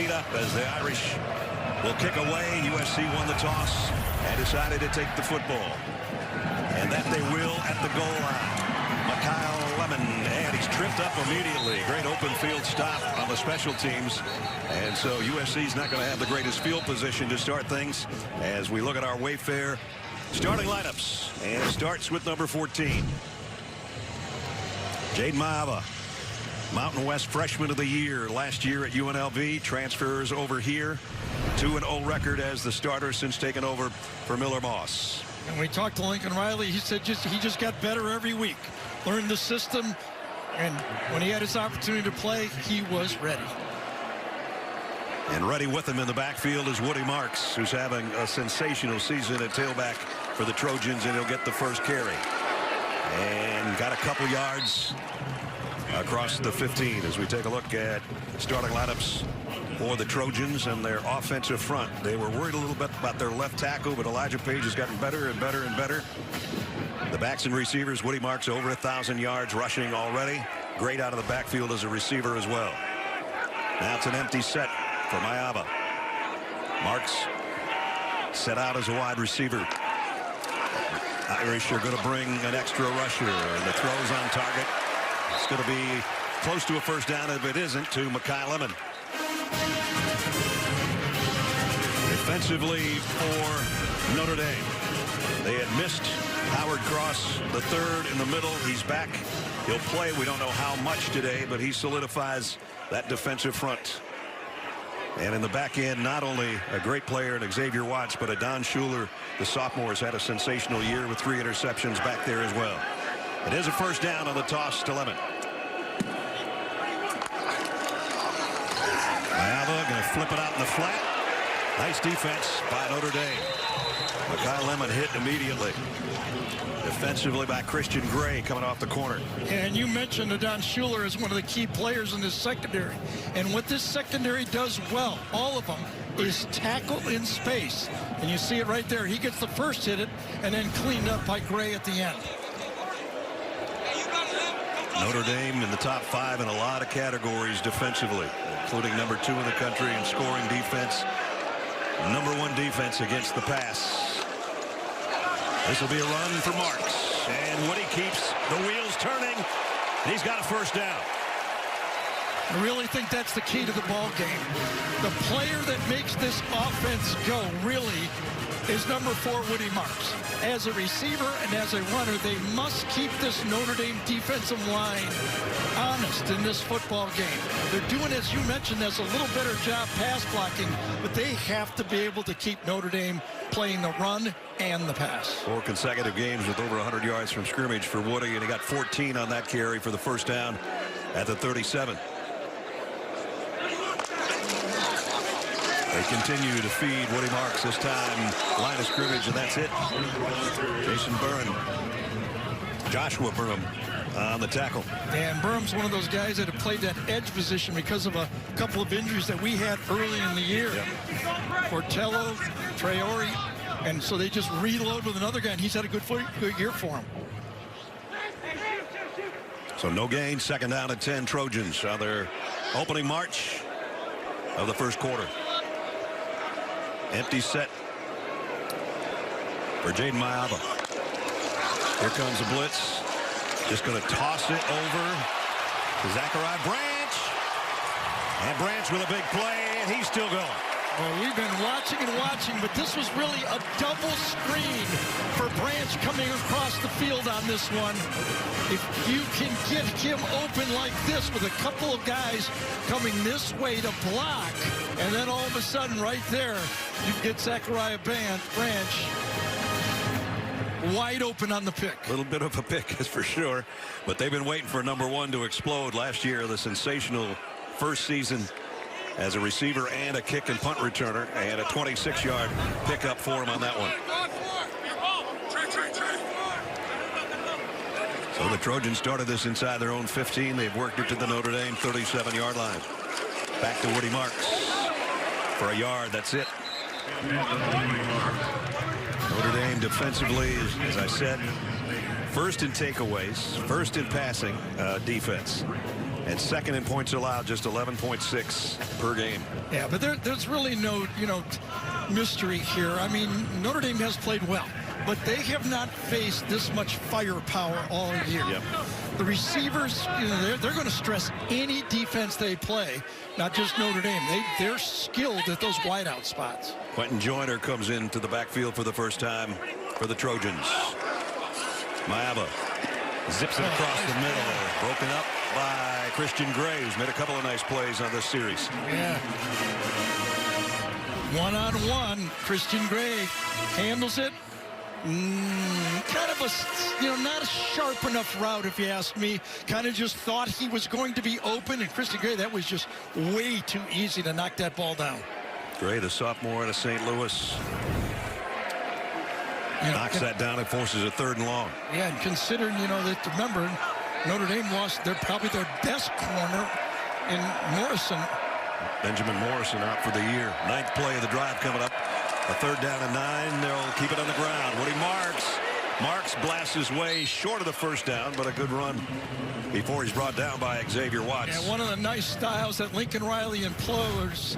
teed up as the Irish will kick away. USC won the toss and decided to take the football. And that they will at the goal line. Kyle Lemon, and he's tripped up immediately. Great open field stop on the special teams. And so USC's not going to have the greatest field position to start things as we look at our Wayfair starting lineups. And it starts with number 14. Jaden Maiava, Mountain West Freshman of the Year last year at UNLV, transfers over here. 2-0 record as the starter since taking over for Miller Moss. And we talked to Lincoln Riley. He said he just got better every week. Learned the system, and when he had his opportunity to play, he was ready. And ready with him in the backfield is Woody Marks, who's having a sensational season at tailback for the Trojans, and he'll get the first carry. And got a couple yards across the 15 as we take a look at starting lineups for the Trojans and their offensive front. They were worried a little bit about their left tackle, but Elijah Page has gotten better and better and better. The backs and receivers, Woody Marks over 1,000 yards rushing already. Great out of the backfield as a receiver as well. Now it's an empty set for Maiava. Marks set out as a wide receiver. Irish are going to bring an extra rusher, and the throw's on target. It's going to be close to a first down if it isn't to Kyle Lemon. Defensively for Notre Dame, they had missed Howard Cross, the third in the middle. He's back. He'll play. We don't know how much today, but he solidifies that defensive front. And in the back end, not only a great player in Xavier Watts, but a Don Schuler, the sophomore, has had a sensational year with 3 interceptions back there as well. It is a first down on the toss to Lemon. Maiava going to flip it out in the flat. Nice defense by Notre Dame. Kyle Lemon hit immediately. Defensively by Christian Gray coming off the corner. And you mentioned Don Schuler as one of the key players in this secondary. And what this secondary does well, all of them, is tackle in space. And you see it right there. He gets the first hit it and then cleaned up by Gray at the end. Notre Dame in the top 5 in a lot of categories defensively, including number 2 in the country in scoring defense. Number 1 defense against the pass. This will be a run for Marks. And Woody keeps the wheels turning. He's got a first down. I really think that's the key to the ball game. The player that makes this offense go really is number 4, Woody Marks. As a receiver and as a runner, they must keep this Notre Dame defensive line honest in this football game. They're doing, as you mentioned, that's a little better job pass blocking, but they have to be able to keep Notre Dame playing the run and the pass. 4 consecutive games with over 100 yards from scrimmage for Woody, and he got 14 on that carry for the first down at the 37. They continue to feed Woody Marks, this time line of scrimmage, and that's it. Jason Burham, Joshua Burham on the tackle. And Burham's one of those guys that have played that edge position because of a couple of injuries that we had early in the year. Yep. Portello, Traore, and so they just reload with another guy, and he's had a good year for him. So no gain, second down at 10, Trojans on their opening march of the first quarter. Empty set for Jaden Maiava. Here comes a blitz. Just going to toss it over to Zachariah Branch. And Branch with a big play, and he's still going. Well, we've been watching and watching, but this was really a double screen for Branch coming across the field on this one. If you can get him open like this with a couple of guys coming this way to block, and then all of a sudden right there, you get Zachariah Branch wide open on the pick. A little bit of a pick, that's for sure. But they've been waiting for number 1 to explode. Last year, the sensational first season as a receiver and a kick and punt returner, and a 26-yard pickup for him on that one. So the Trojans started this inside their own 15. They've worked it to the Notre Dame 37-yard line. Back to Woody Marks for a yard. That's it. Notre Dame defensively, as I said, first in takeaways, first in passing defense. And second in points allowed, just 11.6 per game. Yeah, but there's really no, mystery here. I mean, Notre Dame has played well, but they have not faced this much firepower all year. Yep. The receivers, they're going to stress any defense they play, not just Notre Dame. They're skilled at those wideout spots. Quentin Joyner comes into the backfield for the first time for the Trojans. Maava zips it across the middle, broken up by Christian Gray, who's made a couple of nice plays on this series. Yeah. One-on-one, Christian Gray handles it. Kind of a, not a sharp enough route, if you ask me. Kind of just thought he was going to be open, and Christian Gray, that was just way too easy to knock that ball down. Gray, the sophomore out of St. Louis. Knocks that down and forces a 3rd and long. Yeah, and considering, that, remember, Notre Dame lost probably their best corner in Morrison. Benjamin Morrison out for the year. 9th play of the drive coming up. A 3rd down and 9. They'll keep it on the ground. Woody Marks blasts his way short of the 1st down, but a good run before he's brought down by Xavier Watts. Yeah, one of the nice styles that Lincoln Riley employs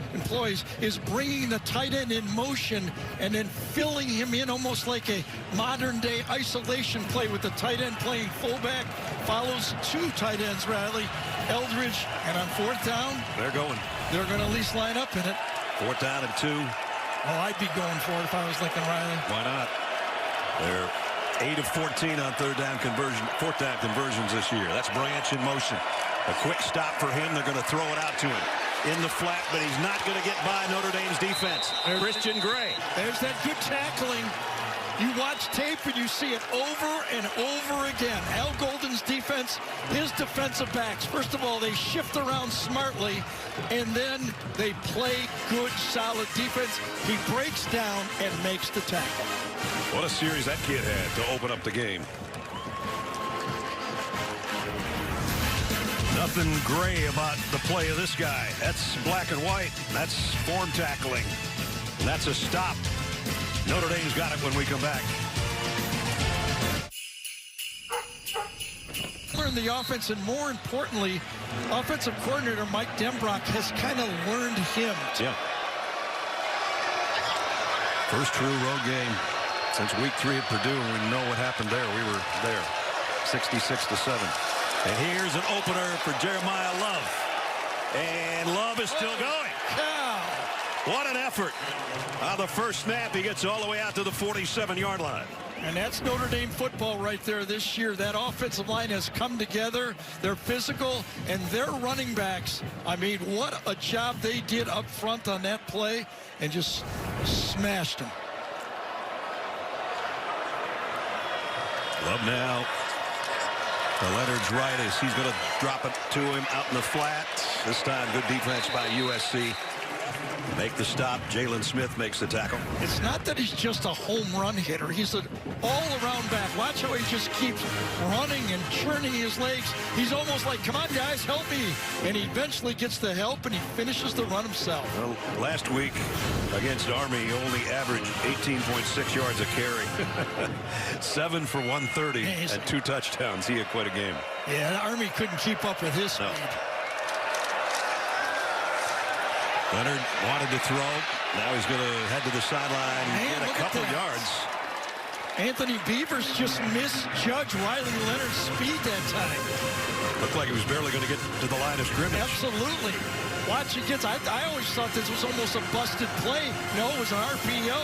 is bringing the tight end in motion and then filling him in almost like a modern-day isolation play with the tight end playing fullback. Follows 2 tight ends, Riley. Eldridge, and on 4th down, they're going to at least line up in it. 4th down and 2. Oh, I'd be going for it if I was Lincoln Riley. Why not? They're 8 of 14 on 4th down conversions this year. That's Branch in motion. A quick stop for him. They're going to throw it out to him in the flat, but he's not going to get by Notre Dame's defense. Christian Gray. There's that good tackling. You watch tape and you see it over and over again. Al Golden's defense, his defensive backs, first of all, they shift around smartly, and then they play good, solid defense. He breaks down and makes the tackle. What a series that kid had to open up the game. Nothing gray about the play of this guy. That's black and white. That's form tackling. And that's a stop. Notre Dame's got it when we come back. Learn the offense, and more importantly, offensive coordinator Mike Denbrock has kind of learned him. Yeah. First true road game since week 3 at Purdue, and we know what happened there. We were there, 66-7. And here's an opener for Jeremiah Love. And Love is still going. What an effort. On the first snap, he gets all the way out to the 47-yard line. And that's Notre Dame football right there this year. That offensive line has come together. They're physical, and their running backs, I mean, what a job they did up front on that play, and just smashed them. Love now to Leonard's right as he's going to drop it to him out in the flat. This time, good defense by USC. Make the stop. Jalen Smith makes the tackle. It's not that he's just a home run hitter. He's an all-around back. Watch how he just keeps running and churning his legs. He's almost like, come on, guys, help me. And he eventually gets the help, and he finishes the run himself. Well, last week against Army, he only averaged 18.6 yards a carry. 7 for 130 and 2 touchdowns. He had quite a game. Yeah, the Army couldn't keep up with his speed. Leonard wanted to throw. Now he's going to head to the sideline and get a couple yards. Anthony Beavers just misjudged Riley Leonard's speed that time. Looked like he was barely going to get to the line of scrimmage. Absolutely. Watch it gets. I always thought this was almost a busted play. No, it was an RPO,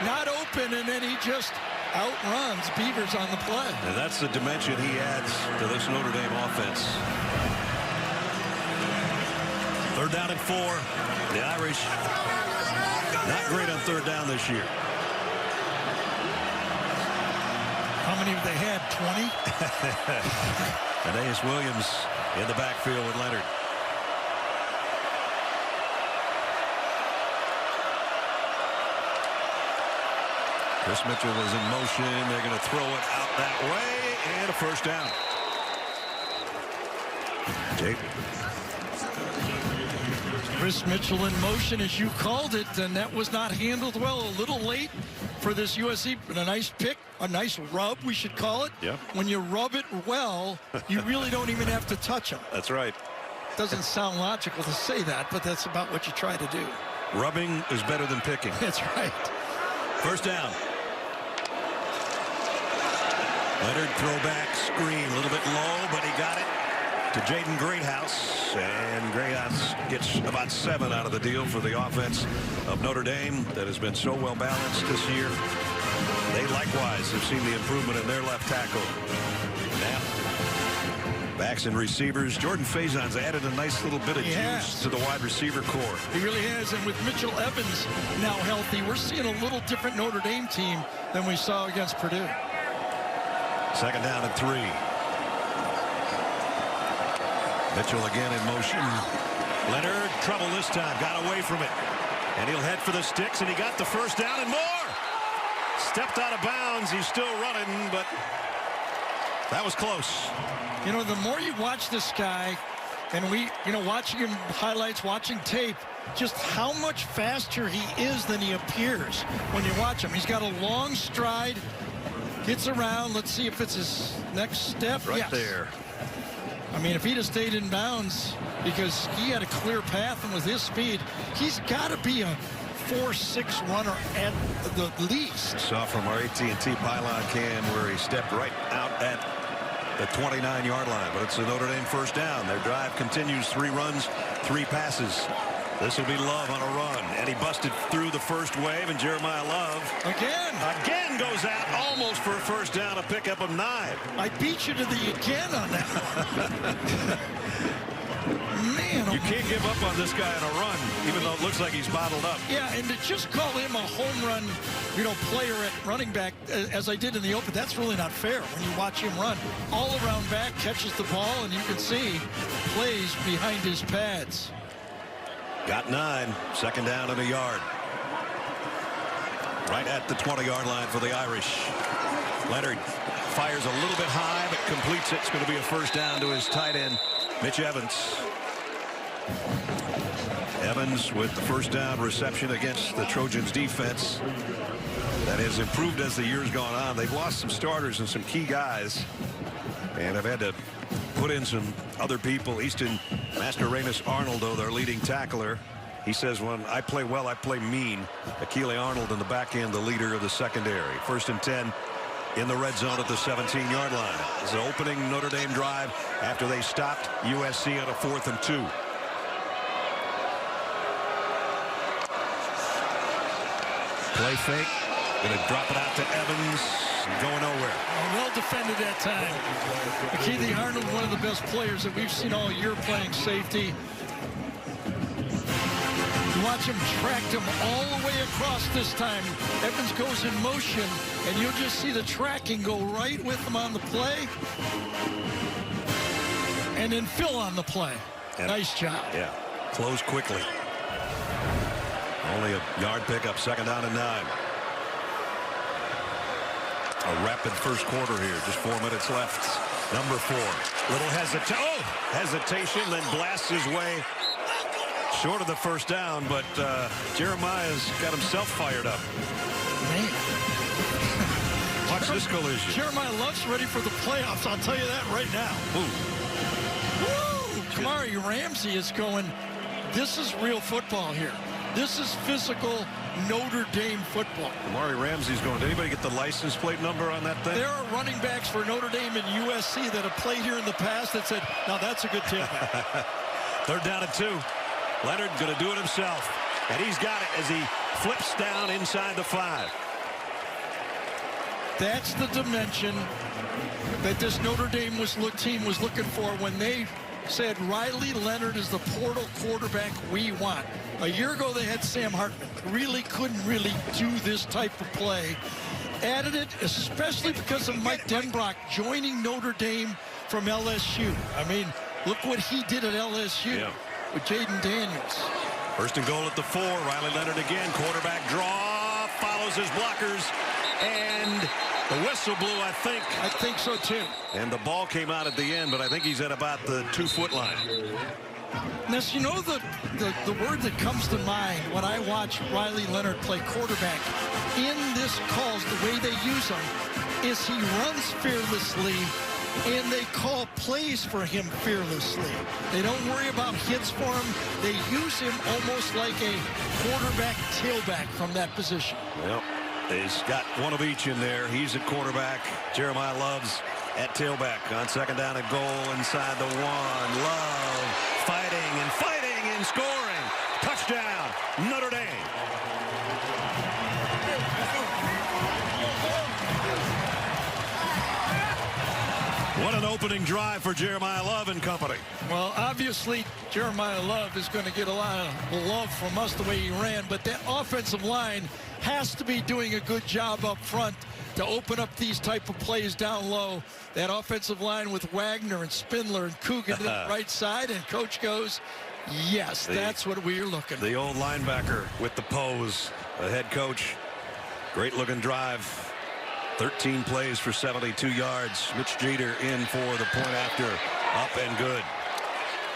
not open, and then he just outruns Beavers on the play. And that's the dimension he adds to this Notre Dame offense. 3rd down and 4. The Irish not great on 3rd down this year. How many have they had? 20? Aeneas Williams in the backfield with Leonard. Chris Mitchell was in motion. They're going to throw it out that way, and a 1st down. Jake. Chris Mitchell in motion, as you called it, and that was not handled well. A little late for this USC, but a nice pick, a nice rub, we should call it. Yep. When you rub it well, you really don't even have to touch him. That's right. Doesn't sound logical to say that, but that's about what you try to do. Rubbing is better than picking. That's right. First down. Leonard throwback screen, a little bit low, but he got it to Jaden Greathouse, and Greathouse gets about 7 out of the deal for the offense of Notre Dame that has been so well balanced this year. They likewise have seen the improvement in their left tackle. Now, backs and receivers. Jordan Faison's added a nice little bit of juice to the wide receiver core. He really has, and with Mitchell Evans now healthy, we're seeing a little different Notre Dame team than we saw against Purdue. Second down and 3. Mitchell again in motion. Leonard, trouble this time, got away from it. And he'll head for the sticks, and he got the first down and more. Stepped out of bounds. He's still running, but that was close. You know, the more you watch this guy, and watching him highlights, watching tape, just how much faster he is than he appears when you watch him. He's got a long stride, gets around. Let's see if it's his next step. Right there. I mean, if he'd have stayed in bounds, because he had a clear path, and with his speed, he's got to be a 4.6 runner at the least. Saw from our AT&T pylon cam where he stepped right out at the 29-yard line, but it's a Notre Dame first down. Their drive continues, 3 runs, 3 passes. This will be Love on a run, and he busted through the first wave, and Jeremiah Love again goes out almost for a first down, a pickup of 9. I beat you to the again on that one. Man, you can't give up on this guy on a run, even though it looks like he's bottled up. Yeah, and to just call him a home run, player at running back, as I did in the open, that's really not fair when you watch him run. All around back, catches the ball, and you can see plays behind his pads. Got 9, second down and a yard. Right at the 20-yard line for the Irish. Leonard fires a little bit high, but completes it. It's going to be a first down to his tight end, Mitch Evans. Evans with the first down reception against the Trojans defense that has improved as the year's gone on. They've lost some starters and some key guys, and have had to put in some other people. Easton Mascarenas-Arnold, though, their leading tackler. He says, when I play well, I play mean. Achille Arnold in the back end, the leader of the secondary. First and 10 in the red zone at the 17-yard line. It's the opening Notre Dame drive after they stopped USC on a 4th and 2. Play fake. Going to drop it out to Evans. Going nowhere. Well defended that time. Achille Arnold, one of the best players that we've seen all year playing safety. You watch him track him all the way across this time. Evans goes in motion, and you'll just see the tracking go right with him on the play. And then Phil on the play. And nice job. Yeah, close quickly. Only a yard pickup, second down and 9. A rapid first quarter here, just 4 minutes left. Number 4, little hesitation, then blasts his way short of the first down, but Jeremiah's got himself fired up. Man. Watch this collision. Jeremiah Love's ready for the playoffs, I'll tell you that right now. Ooh. Woo! Kamari Ramsey is going, this is real football here. This is physical Notre Dame football. Kamari Ramsey's going. Did anybody get the license plate number on that thing? There are running backs for Notre Dame and USC that have played here in the past that said, now that's a good tailback. Third down and 2. Leonard going to do it himself. And he's got it as he flips down inside the 5. That's the dimension that this Notre Dame team was looking for when they said Riley Leonard is the portal quarterback we want. A year ago they had Sam Hartman. Couldn't really do this type of play. Added it especially because of Mike Denbrock joining Notre Dame from LSU. I mean, look what he did at LSU with Jaden Daniels. First and goal at the 4. Riley Leonard again. Quarterback draw. Follows his blockers. And the whistle blew, I think. I think so, too. And the ball came out at the end, but I think he's at about the 2-foot line. Now, you know the word that comes to mind when I watch Riley Leonard play quarterback in this calls, the way they use him, is he runs fearlessly and they call plays for him fearlessly. They don't worry about hits for him. They use him almost like a quarterback tailback from that position. Well, he's got one of each in there. He's at quarterback. Jeremiah Love's at tailback on second down and goal inside the 1. Love fighting and scoring. Touchdown, Notre Dame. What an opening drive for Jeremiah Love and company. Well, obviously, Jeremiah Love is going to get a lot of love from us the way he ran, but that offensive line has to be doing a good job up front to open up these type of plays down low. That offensive line with Wagner and Spindler and Coogan to the right side, and coach goes, yes, that's what we're looking for. The old linebacker with the pose, the head coach. Great looking drive. 13 plays for 72 yards. Mitch Jeter in for the point after. Up and good.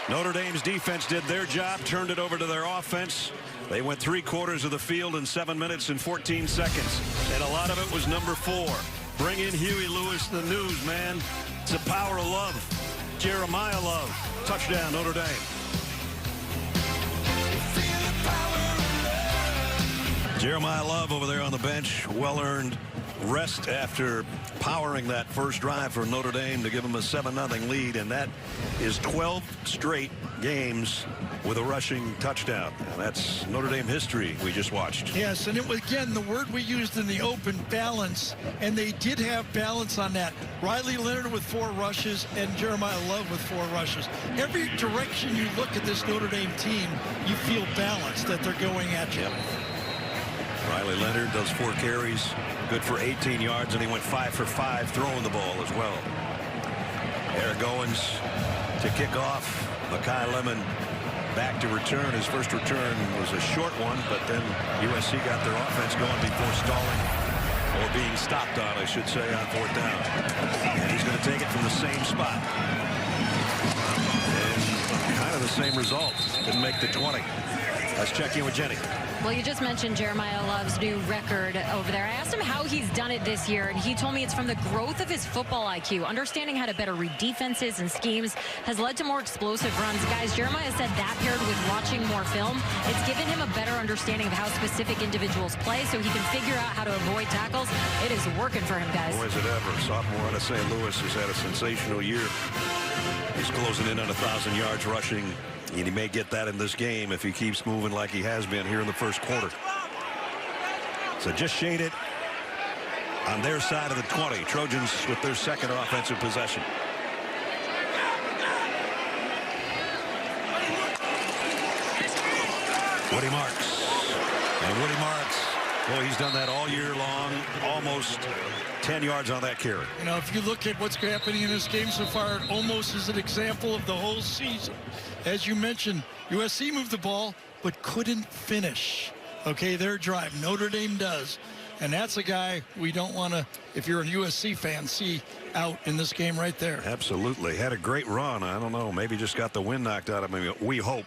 Notre Dame's defense did their job, turned it over to their offense. They went 3/4 of the field in 7 minutes and 14 seconds. And a lot of it was number 4. Bring in Huey Lewis, the news, man. It's the power of Love. Jeremiah Love. Touchdown, Notre Dame. Jeremiah Love over there on the bench. Well-earned rest after powering that first drive for Notre Dame to give them a 7-0 lead, and that is 12 straight games with a rushing touchdown. And that's Notre Dame history we just watched. Yes, and it was, again, the word we used in the open, balance, and they did have balance on that. Riley Leonard with 4 rushes and Jeremiah Love with 4 rushes. Every direction you look at this Notre Dame team, you feel balanced that they're going at you. Yep. Riley Leonard does 4 carries, good for 18 yards, and he went 5 for 5 throwing the ball as well. Eric Owens to kick off. Makai Lemon back to return. His first return was a short one, but then USC got their offense going before stalling, or being stopped on, I should say, on 4th down. And he's going to take it from the same spot. And kind of the same result. Didn't make the 20. Let's check in with Jenny. Well, you just mentioned Jeremiah Love's new record over there. I asked him how he's done it this year, and he told me it's from the growth of his football IQ. Understanding how to better read defenses and schemes has led to more explosive runs. Guys, Jeremiah said that paired with watching more film, it's given him a better understanding of how specific individuals play so he can figure out how to avoid tackles. It is working for him, guys. Boy, is it ever. Sophomore out of St. Louis has had a sensational year. He's closing in on 1,000 yards rushing. And he may get that in this game if he keeps moving like he has been here in the first quarter. So just shaded on their side of the 20. Trojans with their second offensive possession. Woody Marks. And Woody Marks, boy, he's done that all year long. Almost 10 yards on that carry. You know, if you look at what's happening in this game so far, it almost is an example of the whole season. As you mentioned, USC moved the ball, but couldn't finish. Okay, their drive. Notre Dame does. And that's a guy we don't want to, if you're a USC fan, see out in this game right there. Absolutely. Had a great run. I don't know. Maybe just got the wind knocked out of him. We hope.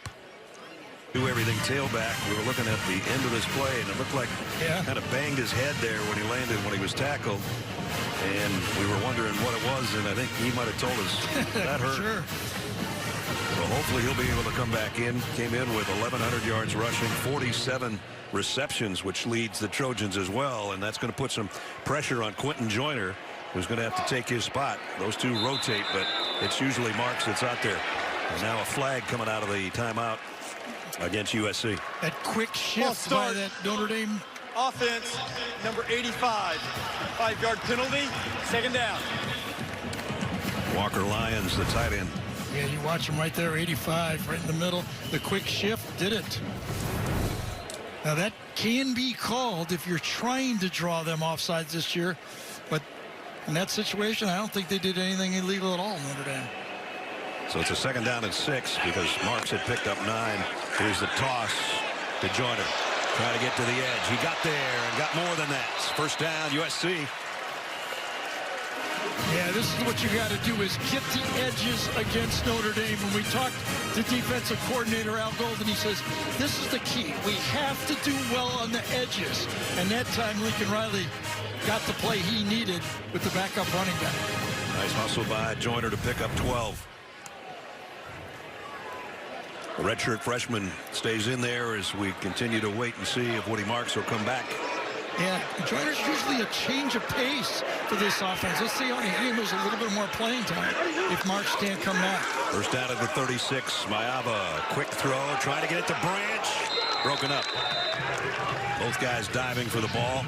Do everything tailback. We were looking at the end of this play, and it looked like kind of banged his head there when he landed, when he was tackled. And we were wondering what it was, and I think he might have told us that hurt. Sure. So hopefully he'll be able to come back in. Came in with 1,100 yards rushing, 47 receptions, which leads the Trojans as well. And that's going to put some pressure on Quentin Joyner, who's going to have to take his spot. Those two rotate, but it's usually Marks that's out there. And now a flag coming out of the timeout against USC. That quick shift by that Notre Dame offense, number 85. 5-yard penalty, second down. Walker Lyons, the tight end. Yeah, you watch him right there, 85, right in the middle. The quick shift did it. Now that can be called if you're trying to draw them offsides this year, but in that situation, I don't think they did anything illegal at all, Notre Dame. So it's a second down and 6 because Marks had picked up 9. Here's the toss to Joyner. Trying to get to the edge. He got there and got more than that. First down, USC. Yeah, this is what you got to do is get the edges against Notre Dame. When we talked to defensive coordinator Al Golden, he says, this is the key. We have to do well on the edges. And that time, Lincoln Riley got the play he needed with the backup running back. Nice hustle by Joyner to pick up 12. The redshirt freshman stays in there as we continue to wait and see if Woody Marks will come back. Yeah, Joyner's usually a change of pace for this offense. Let's see how he handles a little bit more playing time if Marks can't come back. First down at the 36. Mayava, quick throw, trying to get it to Branch. Broken up. Both guys diving for the ball.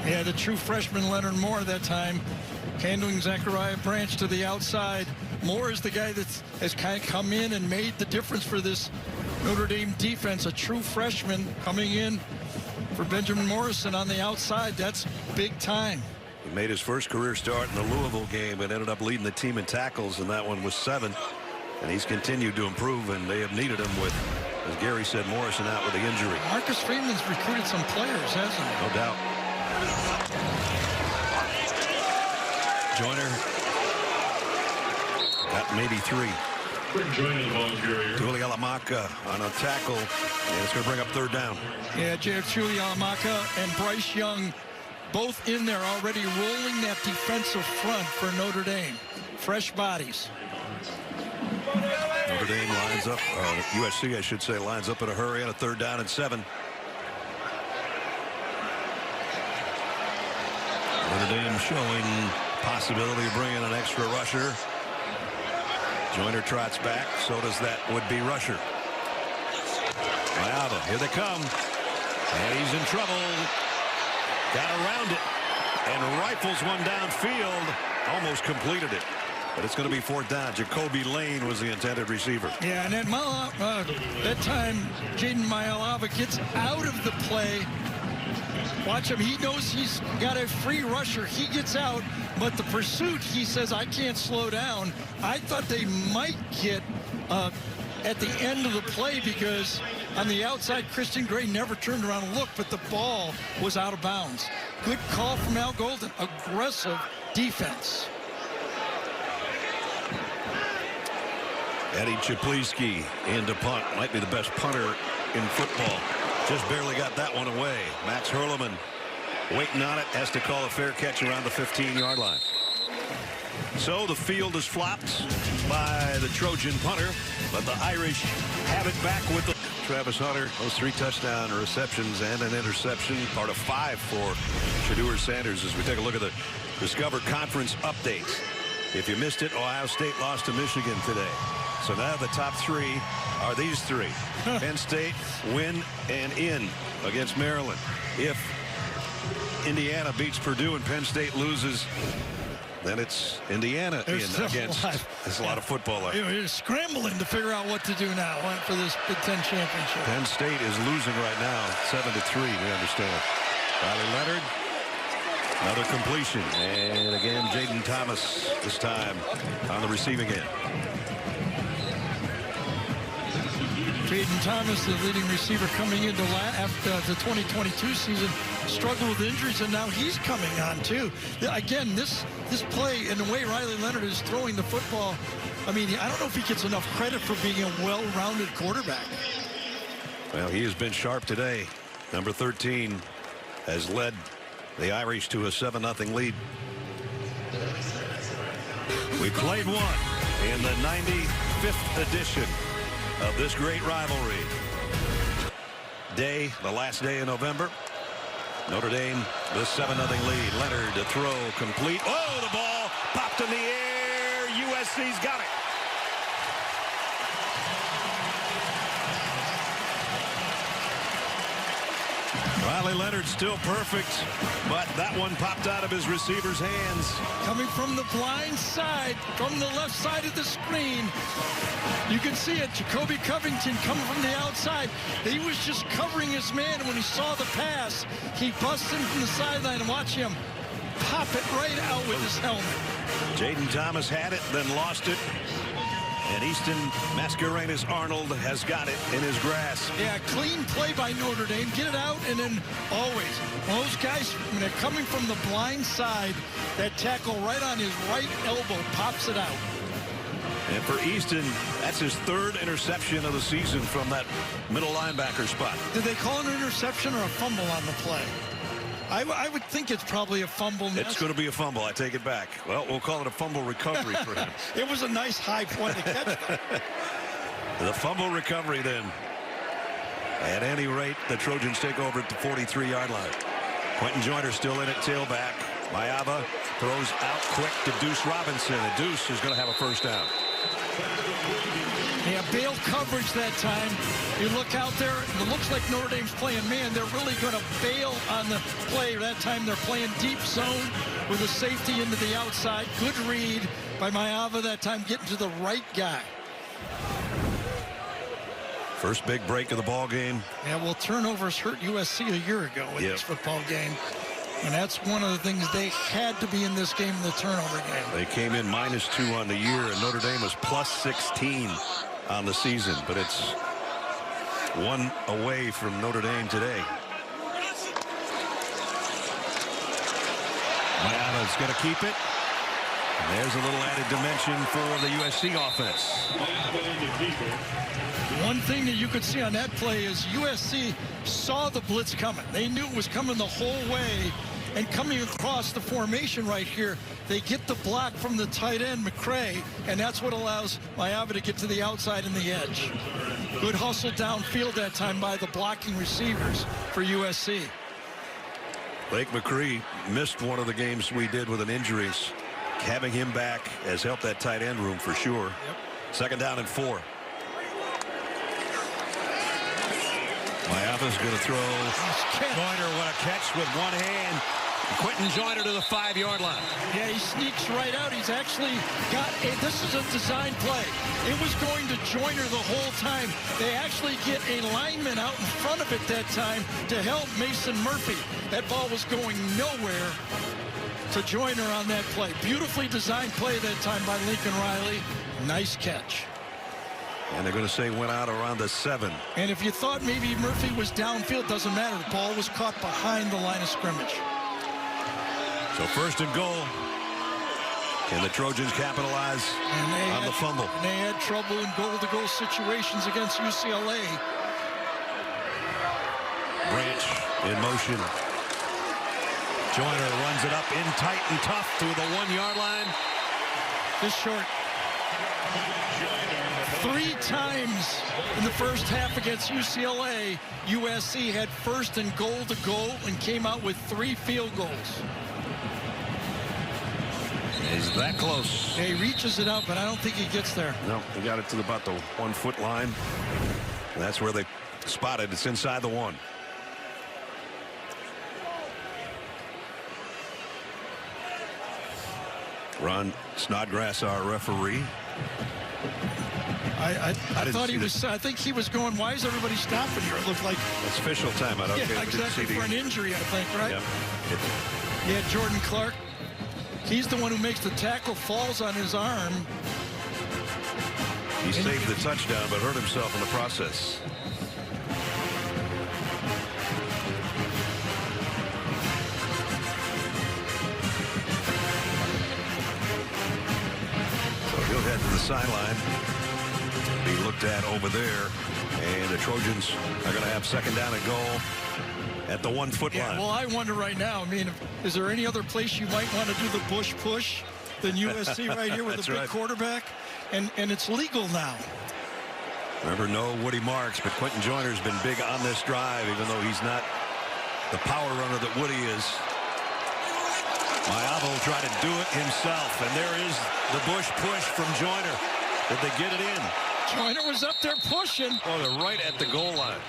Yeah, the true freshman Leonard Moore that time handling Zachariah Branch to the outside. Moore is the guy that has kind of come in and made the difference for this Notre Dame defense. A true freshman coming in for Benjamin Morrison on the outside. That's big time. He made his first career start in the Louisville game and ended up leading the team in tackles, and that one was 7. And he's continued to improve, and they have needed him with, as Gary said, Morrison out with the injury. Marcus Freeman's recruited some players, hasn't he? No doubt. Joyner got maybe 3. Julie Alamaka on a tackle, and it's going to bring up 3rd down. Yeah, Julie Alamaka and Bryce Young both in there already rolling that defensive front for Notre Dame. Fresh bodies. Notre Dame lines up, USC I should say, lines up in a hurry on a 3rd down and 7. Notre Dame showing possibility of bringing an extra rusher. Joyner trots back, so does that would-be rusher. Mayava, here they come. And he's in trouble. Got around it and rifles one downfield. Almost completed it. But it's going to be 4th down. Jacoby Lane was the intended receiver. Yeah, and that time, Jaden Mayalava gets out of the play. Watch him. He knows he's got a free rusher. He gets out, but the pursuit, he says, I can't slow down. I thought they might get at the end of the play because on the outside, Christian Gray never turned around and looked, but the ball was out of bounds. Good call from Al Golden. Aggressive defense. Eddie Czaplicki into punt. Might be the best punter in football. Just barely got that one away. Max Hurleman waiting on it. Has to call a fair catch around the 15-yard line. So the field is flopped by the Trojan punter, but the Irish have it back with the Travis Hunter. Those 3 touchdown receptions and an interception. Part of 5 for Shedeur Sanders as we take a look at the Discover Conference updates. If you missed it, Ohio State lost to Michigan today. So now the top 3 are these 3. Penn State win and in against Maryland. If Indiana beats Purdue and Penn State loses, then it's Indiana in against. There's a lot of football left. You're scrambling to figure out what to do now for this Big Ten championship. Penn State is losing right now, 7-3. We understand. Riley Leonard, another completion, and again Jaden Thomas this time on the receiving end. Jaden Thomas, the leading receiver coming into after the 2022 season, struggled with injuries, and now he's coming on too. Again, this play and the way Riley Leonard is throwing the football, I mean, I don't know if he gets enough credit for being a well-rounded quarterback. Well, he has been sharp today. Number 13 has led the Irish to a 7-0 lead. We played one in the 95th edition of this great rivalry. The last day in November. Notre Dame, the 7-0 lead. Leonard to throw complete. Oh, the ball popped in the air. USC's got it. Riley Leonard still perfect, but that one popped out of his receiver's hands. Coming from the blind side, from the left side of the screen. You can see it. Jacoby Covington coming from the outside. He was just covering his man, and when he saw the pass, he busts in from the sideline, and watch him pop it right out with his helmet. Jaden Thomas had it, then lost it. And Easton Mascarenas-Arnold has got it in his grasp. Yeah, clean play by Notre Dame. Get it out, and then always, those guys, when they're coming from the blind side, that tackle right on his right elbow pops it out. And for Easton, that's his 3rd interception of the season from that middle linebacker spot. Did they call an interception or a fumble on the play? I would think it's probably a fumble. It's going to be a fumble. I take it back. Well, we'll call it a fumble recovery for him. It was a nice high point to catch. The fumble recovery then. At any rate, the Trojans take over at the 43-yard line. Quentin Joyner still in at tailback. Mayava throws out quick to Deuce Robinson. And Deuce is going to have a first down. Yeah, bail coverage that time. You look out there, and it looks like Notre Dame's playing man. They're really going to bail on the play. That time they're playing deep zone with a safety into the outside. Good read by Mayava that time, getting to the right guy. First big break of the ball game. Yeah, well, turnovers hurt USC a year ago in this football game. And that's one of the things they had to be in this game, in the turnover game. They came in -2 on the year, and Notre Dame was +16 on the season. But it's one away from Notre Dame today. Mayava's going to keep it. And there's a little added dimension for the USC offense. One thing that you could see on that play is USC saw the blitz coming. They knew it was coming the whole way. And coming across the formation right here, they get the block from the tight end, McCray, and that's what allows Mayava to get to the outside and the edge. Good hustle downfield that time by the blocking receivers for USC. Blake McCree missed one of the games we did with an injury. Having him back has helped that tight end room for sure. Yep. Second down and 4. Mayava's going to throw. Joyner, what a catch with one hand. Quentin Joyner to the 5-yard line. Yeah, he sneaks right out. He's actually got this is a design play. It was going to Joyner the whole time. They actually get a lineman out in front of it that time to help Mason Murphy. That ball was going nowhere to Joyner on that play. Beautifully designed play that time by Lincoln Riley. Nice catch. And they're going to say went out around the 7. And if you thought maybe Murphy was downfield, doesn't matter. The ball was caught behind the line of scrimmage. So first and goal. Can the Trojans capitalize on the fumble? And they had trouble in goal-to-goal situations against UCLA. Branch in motion. Joyner runs it up in tight and tough to the 1-yard line. Just short. 3 times in the first half against UCLA, USC had first and goal to go and came out with 3 field goals. Is that close? Yeah, he reaches it out, but I don't think he gets there. No, he got it to about the 1-foot line. And that's where they spotted. It's inside the 1. Ron Snodgrass, our referee. I thought he was. I think he was going. Why is everybody stopping here? It looked like it's official timeout. Okay, yeah, exactly, for an injury, I think, right? Yeah. Yeah, Jordan Clark. He's the one who makes the tackle, falls on his arm. He saved the touchdown, but hurt himself in the process. So he'll head to the sideline. Be looked at over there, and the Trojans are going to have second down and goal at the 1-foot line. Well, I wonder right now, I mean, is there any other place you might want to do the Bush push than USC right here with a big quarterback? And it's legal now. Remember, no Woody Marks, but Quentin Joyner's been big on this drive, even though he's not the power runner that Woody is. Mayava will try to do it himself, and there is the Bush push from Joyner. Did they get it in? Joyner was up there pushing. Oh, they're right at the goal line.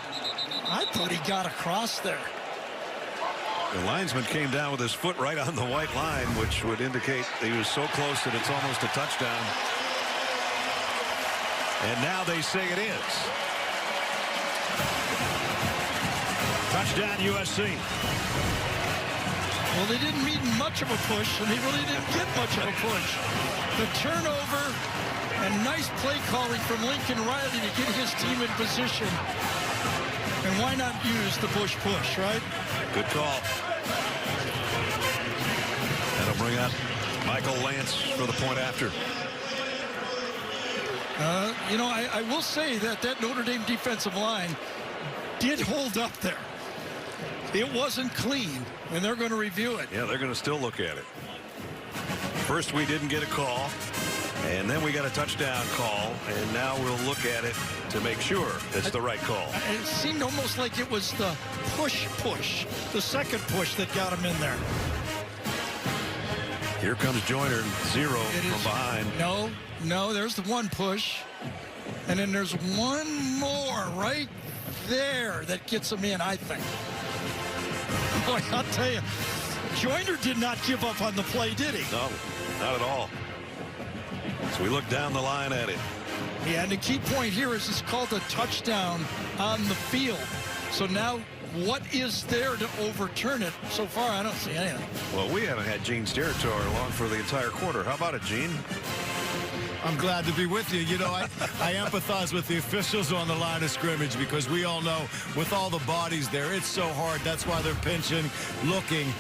I thought he got across there. The linesman came down with his foot right on the white line, which would indicate he was so close that it's almost a touchdown. And now they say it is. Touchdown USC. Well, they didn't meet much of a push, and they really didn't get much of a push. The turnover and nice play calling from Lincoln Riley to get his team in position. And why not use the Bush push, right? Good call. That'll bring out Michael Lance for the point after. You know, I will say that Notre Dame defensive line did hold up there. It wasn't clean, and they're going to review it. Yeah, they're going to still look at it. First, we didn't get a call, and then we got a touchdown call, and now we'll look at it to make sure it's the right call. It seemed almost like it was the push, the second push that got him in there. Here comes Joyner, 0 from behind. No, there's the one push. And then there's one more right there that gets him in, I think. Boy, I'll tell you, Joyner did not give up on the play, did he? No, not at all. So we look down the line at it. Yeah, and the key point here is it's called a touchdown on the field. So now what is there to overturn it? So far, I don't see anything. Well, we haven't had Gene Steratore along for the entire quarter. How about it, Gene? I'm glad to be with you. You know, I empathize with the officials on the line of scrimmage because we all know with all the bodies there, it's so hard. That's why they're pinching, looking.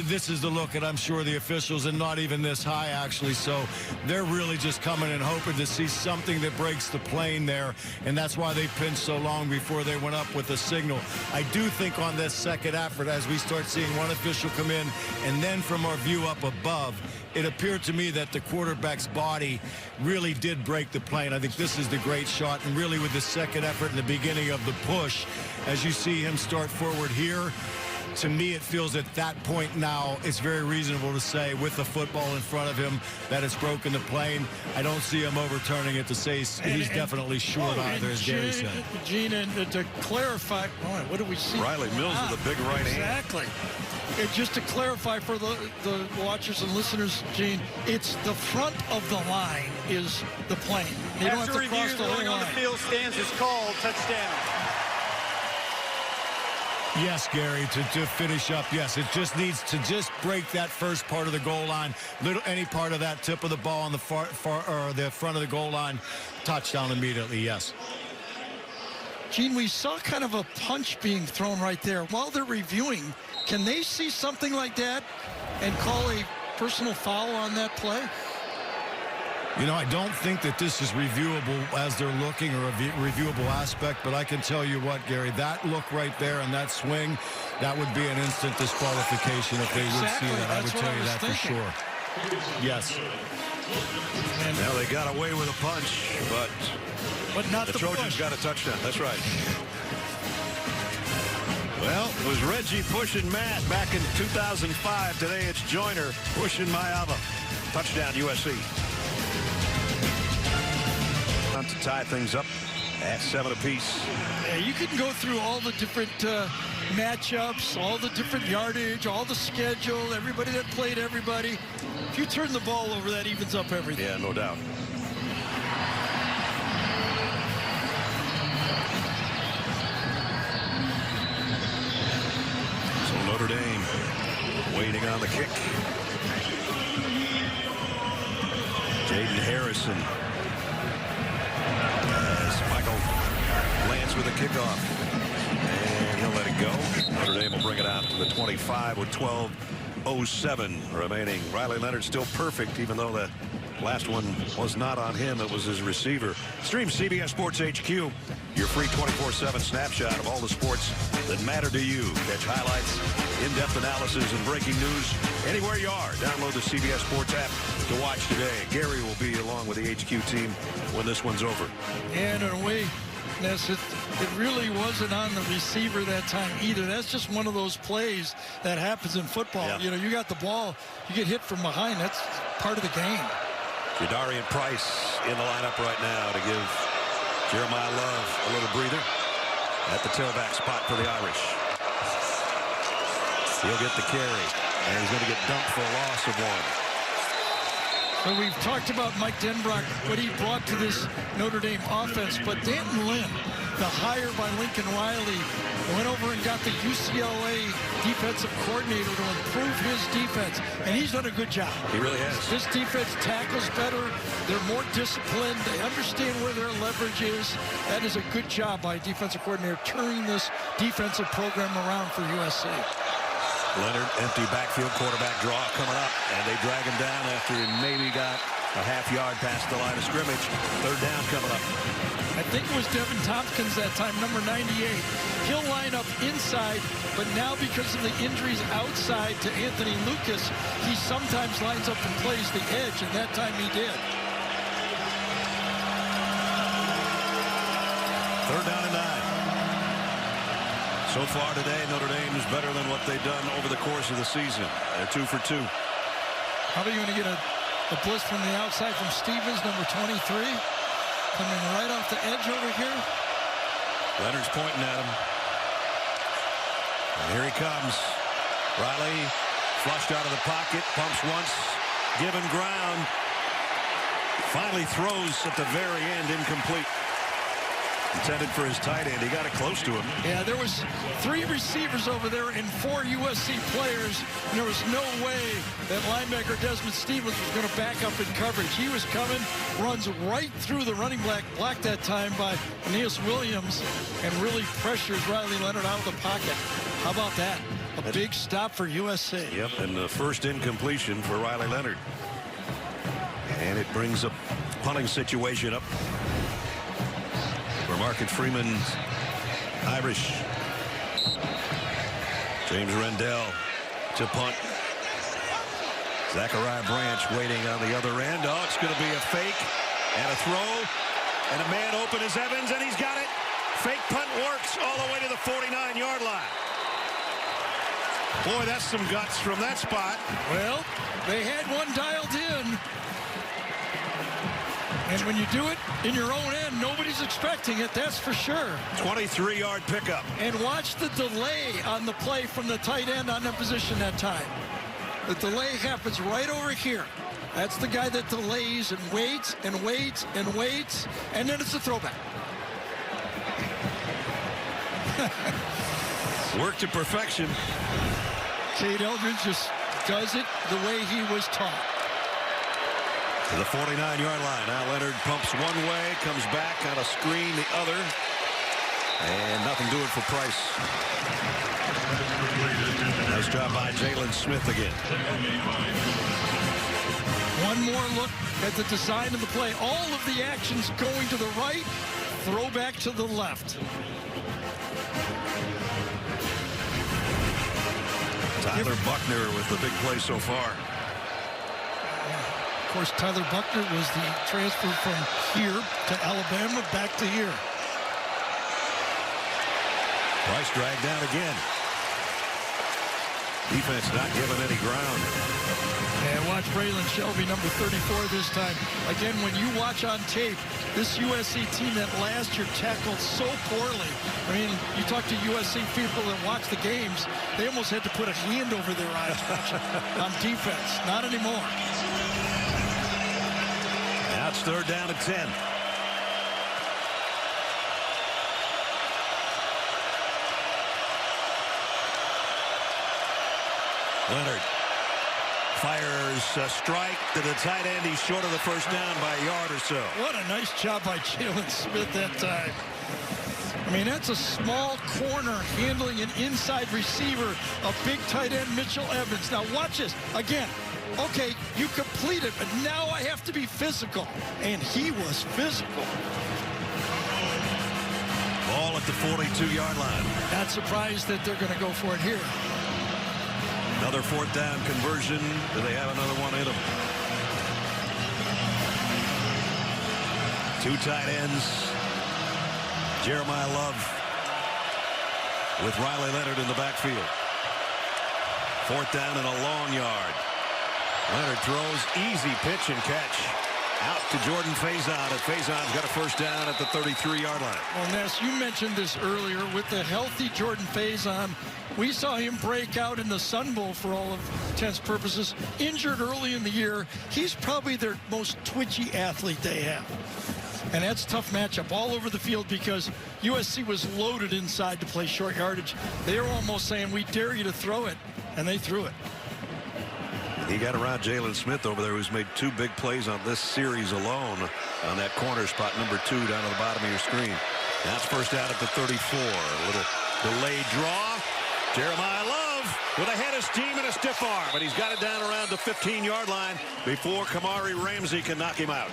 This is the look, and I'm sure the officials, and not even this high, actually. So they're really just coming and hoping to see something that breaks the plane there, and that's why they pinched so long before they went up with a signal. I do think on this second effort, as we start seeing one official come in, and then from our view up above, it appeared to me that the quarterback's body really did break the plane. I think this is the great shot, and really with the second effort in the beginning of the push, as you see him start forward here, to me it feels at that point now it's very reasonable to say with the football in front of him that it's broken the plane. I don't see him overturning it to say he's definitely short either, as Gary said. Gene, and to clarify, what do we see? Riley Mills with a big right hand. Exactly. And just to clarify for the watchers and listeners, Gene, it's the front of the line is the plane. You don't have to cross the whole line. On the field stands is called touchdown. Yes, Gary, to finish up, yes, it just needs to just break that first part of the goal line. Any part of that tip of the ball on the the front of the goal line, touchdown immediately, yes. Gene, we saw kind of a punch being thrown right there. While they're reviewing, can they see something like that and call a personal foul on that play? You know, I don't think that this is reviewable as they're looking, or a reviewable aspect, but I can tell you what, Gary, that look right there and that swing, that would be an instant disqualification if they would see that. I would tell you that for sure. Yes. And now they got away with a punch, but not the the Trojans push. got a touchdown. That's right. Well, it was Reggie pushing Matt back in 2005. Today it's Joyner pushing Mayava. Touchdown, USC. To tie things up at 7 apiece. Yeah, you can go through all the different matchups, all the different yardage, all the schedule, everybody that played everybody. If you turn the ball over, that evens up everything. Yeah, no doubt. So Notre Dame waiting on the kick. Jaden Harrison. Lance with a kickoff, and he'll let it go. Notre Dame will bring it out to the 25 with 12:07 remaining. Riley Leonard still perfect, even though the last one was not on him. It was his receiver. Stream CBS Sports HQ, your free 24/7 snapshot of all the sports that matter to you. Catch highlights, in-depth analysis, and breaking news anywhere you are. Download the CBS Sports app to watch today. Gary will be along with the HQ team when this one's over. And in a way, it really wasn't on the receiver that time either. That's just one of those plays that happens in football. Yeah. You know, you got the ball, you get hit from behind. That's part of the game. Jadarian Price in the lineup right now to give Jeremiah Love a little breather at the tailback spot for the Irish. He'll get the carry, and he's going to get dumped for a loss of 1. So we've talked about Mike Denbrock, what he brought to this Notre Dame offense, but Danton Lynn, the hire by Lincoln Riley, went over and got the UCLA defensive coordinator to improve his defense, and he's done a good job. He really has. This defense tackles better. They're more disciplined. They understand where their leverage is. That is a good job by defensive coordinator turning this defensive program around for USC. Leonard, empty backfield, quarterback draw coming up, and they drag him down after he maybe got a half-yard past the line of scrimmage. 3rd down coming up. I think it was Devin Tompkins that time, number 98. He'll line up inside inside, but now because of the injuries outside to Anthony Lucas, he sometimes lines up and plays the edge, and that time he did. Third down and 9. So far today, Notre Dame is better than what they've done over the course of the season. They're 2 for 2. Probably going to get a blitz from the outside from Stevens, number 23. Coming right off the edge over here. Leonard's pointing at him. And here he comes. Riley flushed out of the pocket, pumps once, given ground. Finally throws at the very end, incomplete. Intended for his tight end. He got it close to him. Yeah, there was 3 receivers over there and 4 USC players, and there was no way that linebacker Desmond Stevens was going to back up in coverage. He was coming, runs right through the running back block that time by Aeneas Williams, and really pressures Riley Leonard out of the pocket. How about that? A big stop for USC. Yep, and the first incompletion for Riley Leonard. And it brings a punting situation up for Market Freeman's Irish. James Rendell to punt. Zachariah Branch waiting on the other end. Oh, it's going to be a fake and a throw. And a man open is Evans, and he's got it. Fake punt works all the way to the 49-yard line. Boy, that's some guts from that spot. Well, they had one dialed in. And when you do it in your own end, nobody's expecting it, that's for sure. 23-yard pickup. And watch the delay on the play from the tight end on that position that time. The delay happens right over here. That's the guy that delays and waits and waits and waits, and then it's a throwback. Work to perfection. Cade Eldridge just does it the way he was taught. To the 49-yard line. Now Leonard pumps one way, comes back on a screen the other. And nothing doing for Price. Nice job by Jalen Smith again. One more look at the design of the play. All of the actions going to the right, throw back to the left. Tyler Buckner with the big play so far. Of course, Tyler Buckner was the transfer from here to Alabama back to here. Price dragged down again. Defense not giving any ground. And watch Braylon Shelby, number 34 this time. Again, when you watch on tape, this USC team that last year tackled so poorly. I mean, you talk to USC people that watch the games, they almost had to put a hand over their eyes on defense. Not anymore. Now it's third down and 10. Leonard fires a strike to the tight end. He's short of the first down by a yard or so. What a nice job by Jalen Smith that time. I mean, that's a small corner handling an inside receiver, a big tight end, Mitchell Evans. Now watch this. Again, okay, you complete it, but now I have to be physical. And he was physical. Ball at the 42-yard line. Not surprised that they're going to go for it here. Another fourth down conversion. Do they have another one in them? Two tight ends. Jeremiah Love with Riley Leonard in the backfield. Fourth down and a long yard. Leonard throws, easy pitch and catch. Out to Jordan Faison, and Faison's got a first down at the 33-yard line. Well, Ness, you mentioned this earlier. With the healthy Jordan Faison, we saw him break out in the Sun Bowl for all of intents purposes. Injured early in the year. He's probably their most twitchy athlete they have. And that's a tough matchup all over the field because USC was loaded inside to play short yardage. They were almost saying, we dare you to throw it, and they threw it. He got around Jalen Smith over there, who's made two big plays on this series alone on that corner spot, number 2 down on the bottom of your screen. That's first down at the 34. A little delayed draw. Jeremiah Love with a head of steam and a stiff arm, but he's got it down around the 15-yard line before Kamari Ramsey can knock him out.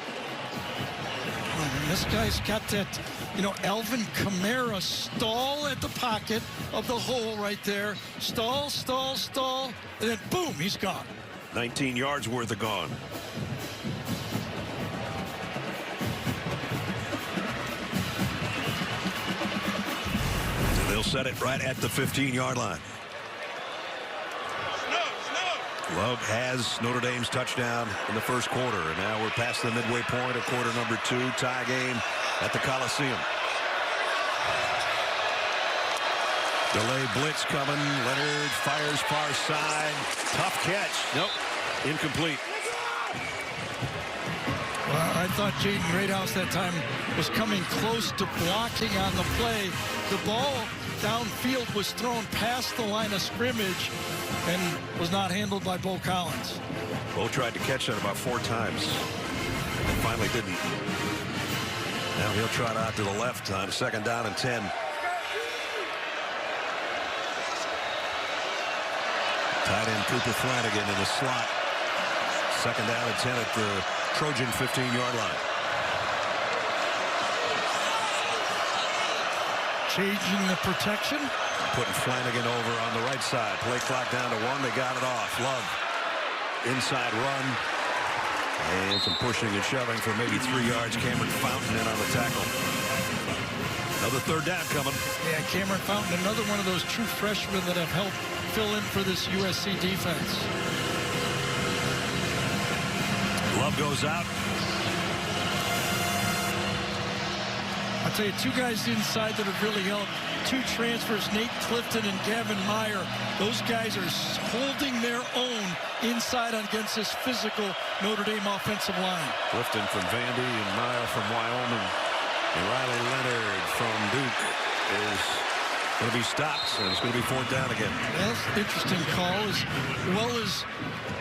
This guy's got that you know, Alvin Kamara stall at the pocket of the hole right there. Stall, stall, stall, and then boom, he's gone. 19 yards worth of gone. So they'll set it right at the 15-yard line. Love has Notre Dame's touchdown in the first quarter, and now we're past the midway point of quarter number 2. Tie game at the Coliseum. Delay blitz coming. Leonard fires far side. Tough catch. Nope. Incomplete. Well, I thought Jaden Greathouse that time was coming close to blocking on the play. The ball downfield was thrown past the line of scrimmage and was not handled by Bo Collins. Bo tried to catch that about 4 times and finally didn't. Now he'll trot out to the left on 2nd down and 10. Tight end Cooper Flanagan in the slot. 2nd down and 10 at the Trojan 15-yard line. Changing the protection. Putting Flanagan over on the right side. Play clock down to 1. They got it off. Love. Inside run. And some pushing and shoving for maybe 3 yards. Cameron Fountain in on the tackle. Another 3rd down coming. Yeah, Cameron Fountain, another one of those true freshmen that have helped fill in for this USC defense. Love goes out. I'll tell you, 2 guys inside that have really helped. 2 transfers, Nate Clifton and Gavin Meyer. Those guys are holding their own inside against this physical Notre Dame offensive line. Clifton from Vandy and Meyer from Wyoming. And Riley Leonard from Duke is going to be stopped, and it's going to be 4th down again. That's an interesting call. As well as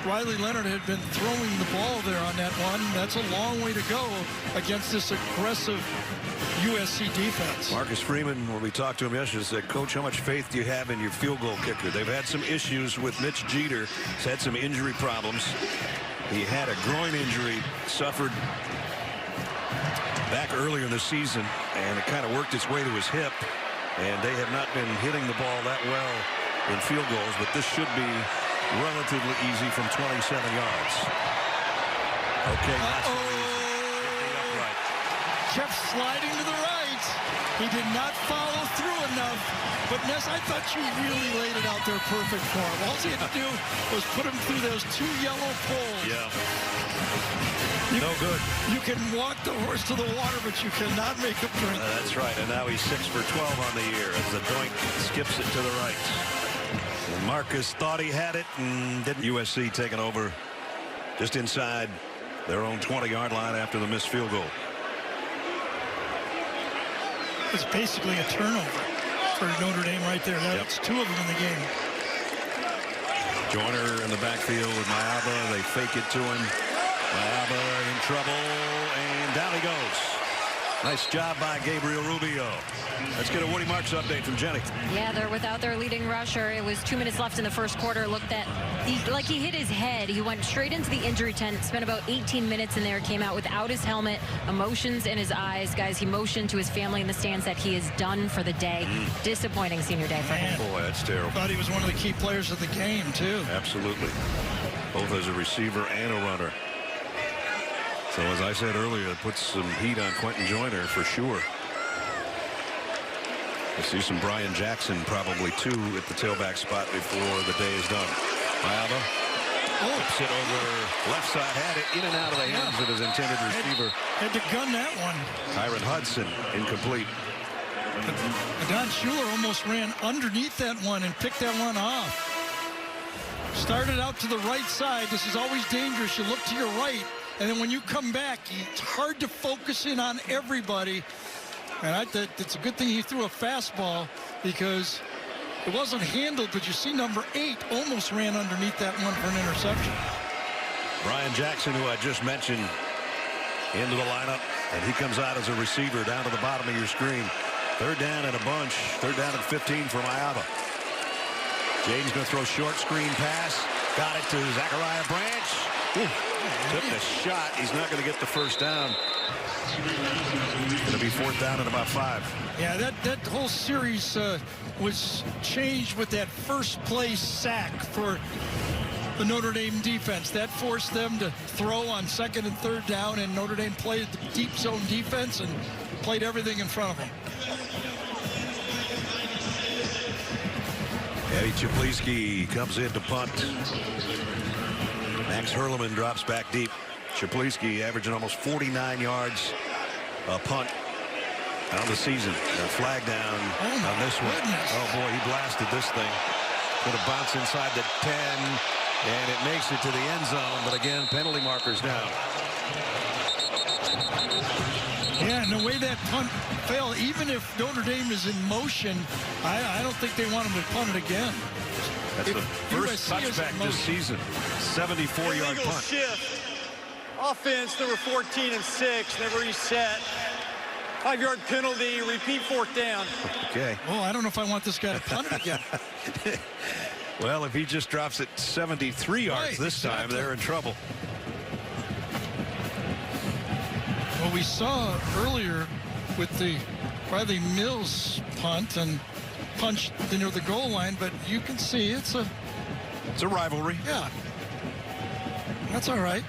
Riley Leonard had been throwing the ball there on that one. That's a long way to go against this aggressive USC defense. Marcus Freeman, when we talked to him yesterday, said, Coach, how much faith do you have in your field goal kicker? They've had some issues with Mitch Jeter. He's had some injury problems. He had a groin injury, suffered back earlier in the season, and it kind of worked its way to his hip. And they have not been hitting the ball that well in field goals, but this should be relatively easy from 27 yards. Okay, that's upright. Kept sliding to the right. He did not follow through enough. But Ness, I thought you really laid it out there perfect for him. All he had to do was put him through those 2 yellow poles. Yeah. No good. You can walk the horse to the water, but you cannot make him drink. That's right. And now he's 6 for 12 on the year as the doink skips it to the right. And Marcus thought he had it and didn't. USC taking over just inside their own 20-yard line after the missed field goal. It's basically a turnover for Notre Dame right there. That's 2 of them in the game. Joyner in the backfield with Mayaba. They fake it to him. Mayaba in trouble, and down he goes. Nice job by Gabriel Rubio. Let's get a Woody Marks update from Jenny. Yeah, they're without their leading rusher. It was 2 minutes left in the first quarter. Looked at, like he hit his head. He went straight into the injury tent, spent about 18 minutes in there, came out without his helmet, emotions in his eyes. Guys, he motioned to his family in the stands that he is done for the day. Disappointing senior day for him. Boy, that's terrible. Thought he was one of the key players of the game, too. Absolutely. Both as a receiver and a runner. So as I said earlier, it puts some heat on Quentin Joyner for sure. We'll see some Brian Jackson probably too at the tailback spot before the day is done. Mayaba flips it over left side, had it in and out of the hands of his intended receiver. Had to gun that one. Tyron Hudson incomplete. Don Schuler almost ran underneath that one and picked that one off. Started out to the right side. This is always dangerous. You look to your right. And then when you come back, it's hard to focus in on everybody. And I thought it's a good thing he threw a fastball because it wasn't handled, but you see number 8 almost ran underneath that one for an interception. Brian Jackson, who I just mentioned, into the lineup, and he comes out as a receiver down to the bottom of your screen. 3rd down and a bunch. 3rd down and 15 for Mayaba. Jaden's going to throw short screen pass. Got it to Zachariah Branch. Took the shot. He's not going to get the first down. Going to be 4th down and about 5. Yeah, that whole series was changed with that first play sack for the Notre Dame defense. That forced them to throw on 2nd and 3rd down, and Notre Dame played the deep zone defense and played everything in front of them. Eddie Czaplicki comes in to punt. Max Hurleman drops back deep. Czaplicki averaging almost 49 yards a punt on the season. A flag down on this one. Oh boy, he blasted this thing. Going to bounce inside the 10, and it makes it to the end zone. But again, penalty markers down. Yeah, and the way that punt failed, even if Notre Dame is in motion, I don't think they want them to punt it again. That's the first touchback this season. 74-yard Illegal punt. shift. Offense, they were 14 and 6. They were reset. 5-yard penalty. Repeat 4th down. Okay. Oh, I don't know if I want this guy to punt it again. Well, if he just drops it 73 yards this time, they're in trouble. Well, we saw earlier with the Riley Mills punt and punched near the goal line, but you can see it's a rivalry. Yeah, that's all right.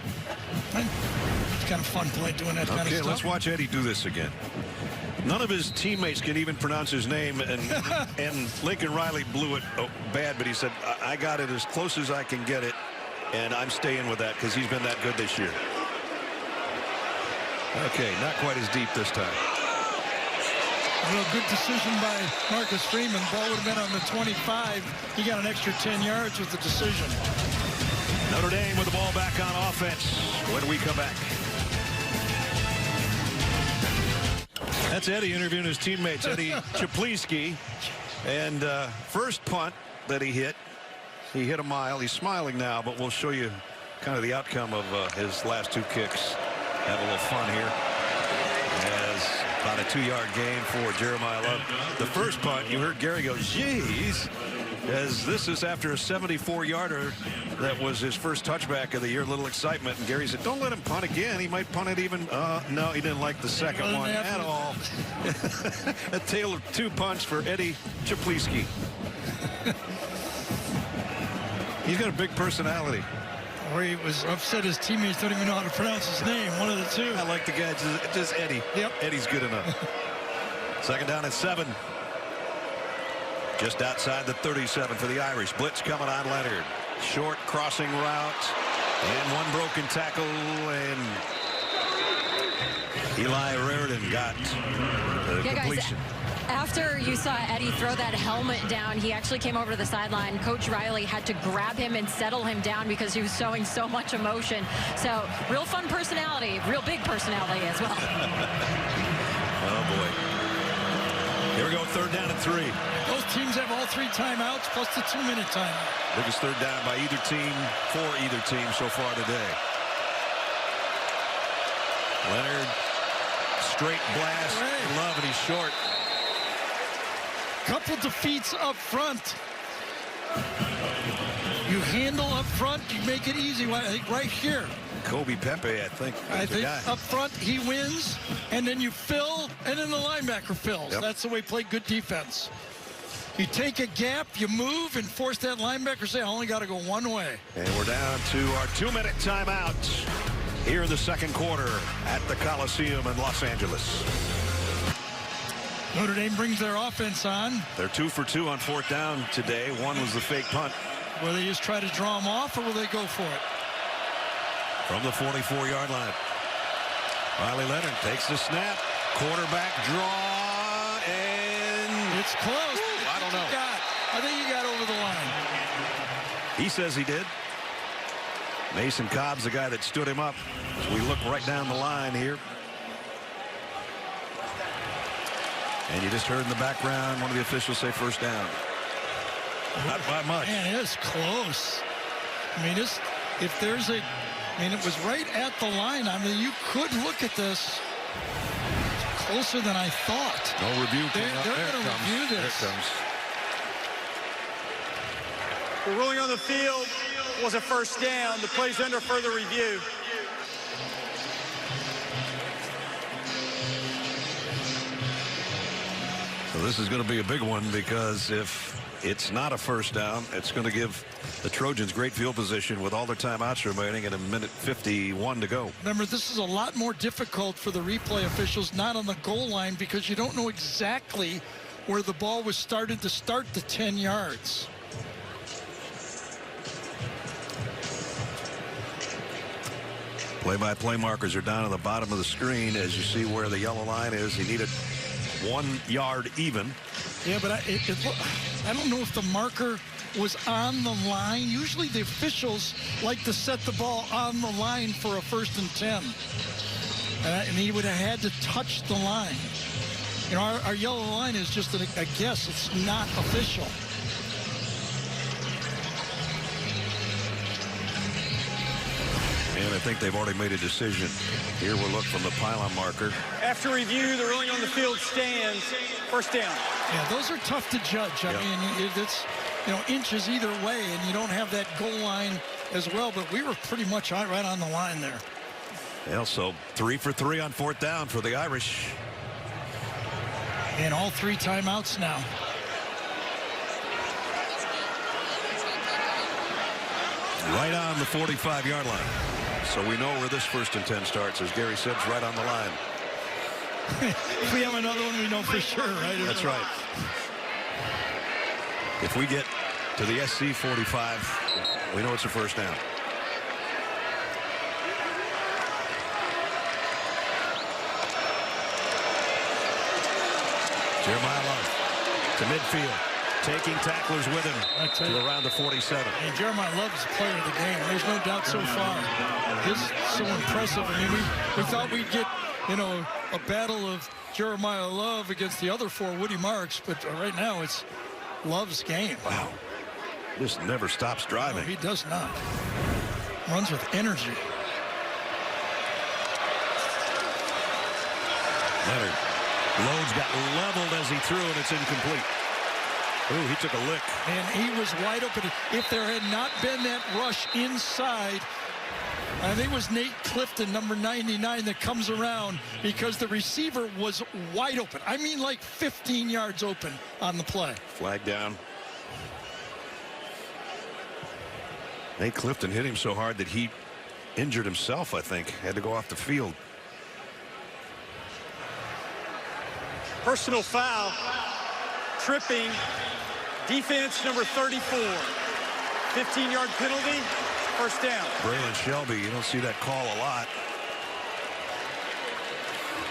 It's kind of fun playing doing that kind of stuff. Okay, let's watch Eddie do this again. None of his teammates can even pronounce his name, and Lincoln Riley blew it bad, but he said, I got it as close as I can get it, and I'm staying with that because he's been that good this year. Okay, not quite as deep this time. Well, good decision by Marcus Freeman. Ball would have been on the 25. He got an extra 10 yards with the decision. Notre Dame with the ball back on offense when we come back. That's Eddie interviewing his teammates. Eddie Czaplicki. And first punt that he hit a mile. He's smiling now, but we'll show you kind of the outcome of his last 2 kicks. Have a little fun here. As about a 2-yard gain for Jeremiah Love. The first punt, you heard Gary go, geez, as this is after a 74-yarder that was his first touchback of the year. A little excitement, and Gary said, don't let him punt again. He might punt it even. No, he didn't like the second one at all. A tale of 2 punts for Eddie Czaplicki. He's got a big personality. Or he was upset his teammates don't even know how to pronounce his name. One of the two. I like the guy, just Eddie. Yep. Eddie's good enough. 2nd down and 7. Just outside the 37 for the Irish. Blitz coming on Leonard. Short crossing route. And one broken tackle. And Eli Raridan got the completion. Guys, after you saw Eddie throw that helmet down, he actually came over to the sideline. Coach Riley had to grab him and settle him down because he was showing so much emotion. So real fun personality, real big personality as well. Oh boy. Here we go, 3rd down and 3. Both teams have all 3 timeouts plus the 2-minute timeout. Biggest 3rd down by either team, for either team so far today. Leonard, straight blast. Love, and he's short. Couple defeats up front. You handle up front, you make it easy. I think right here. Kobe Pepe, I think up front he wins, and then you fill, and then the linebacker fills. Yep. That's the way you play good defense. You take a gap, you move, and force that linebacker to say, I only got to go one way. And we're down to our 2-minute timeout here in the 2nd quarter at the Coliseum in Los Angeles. Notre Dame brings their offense on. They're 2 for 2 on 4th down today. One was the fake punt. Will they just try to draw them off, or will they go for it? From the 44-yard line. Riley Leonard takes the snap. Quarterback draw, and it's close. I don't know. I think he got over the line. He says he did. Mason Cobb's the guy that stood him up. So we look right down the line here. And you just heard in the background one of the officials say 1st down. Not by much. Man, it is close. I mean, if there's a, I mean, it was right at the line. I mean, you could look at this. It's closer than I thought. No review. They're going to review this. There it comes. The ruling on the field was a 1st down. The play's under further review. this is going to be a big one, because if it's not a first down, it's going to give the Trojans great field position with all their timeouts remaining and a minute 51 to go. Remember, this is a lot more difficult for the replay officials not on the goal line, because you don't know exactly where the ball was started to start the 10 yards. Play-by-play markers are down at the bottom of the screen as you see where the yellow line is. He needed 1 yard even. Yeah, but I don't know if the marker was on the line. Usually the officials like to set the ball on the line for a 1st and 10. And he would have had to touch the line. You know, our yellow line is just a guess. It's not official. And I think they've already made a decision. Here we'll look from the pylon marker. After review, the ruling on the field stands. First down. Yeah, those are tough to judge. I mean, it's, you know, inches either way, and you don't have that goal line as well. But we were pretty much right on the line there. Yeah, so 3 for 3 on 4th down for the Irish. And all 3 timeouts now. Right on the 45-yard line. So we know where this 1st and 10 starts, as Gary said, right on the line. If we have another one, we know for sure, right? That's right. If we get to the SC 45, we know it's a 1st down. Jeremiah Love to midfield, taking tacklers with him to around the 47. And Jeremiah Love is the player of the game. There's no doubt so far. This is so impressive. I mean, we thought we'd get, you know, a battle of Jeremiah Love against the other 4 Woody Marks, but right now it's Love's game. Wow. Just never stops driving. No, he does not. Runs with energy. Leonard. Lowe's got leveled as he threw, and it's incomplete. Ooh, he took a lick. And he was wide open. If there had not been that rush inside, I think it was Nate Clifton, number 99, that comes around because the receiver was wide open. I mean, like 15 yards open on the play. Flag down. Nate Clifton hit him so hard that he injured himself, I think. Had to go off the field. Personal foul. Tripping. Defense number 34. 15-yard penalty. First down. Braylon Shelby, you don't see that call a lot.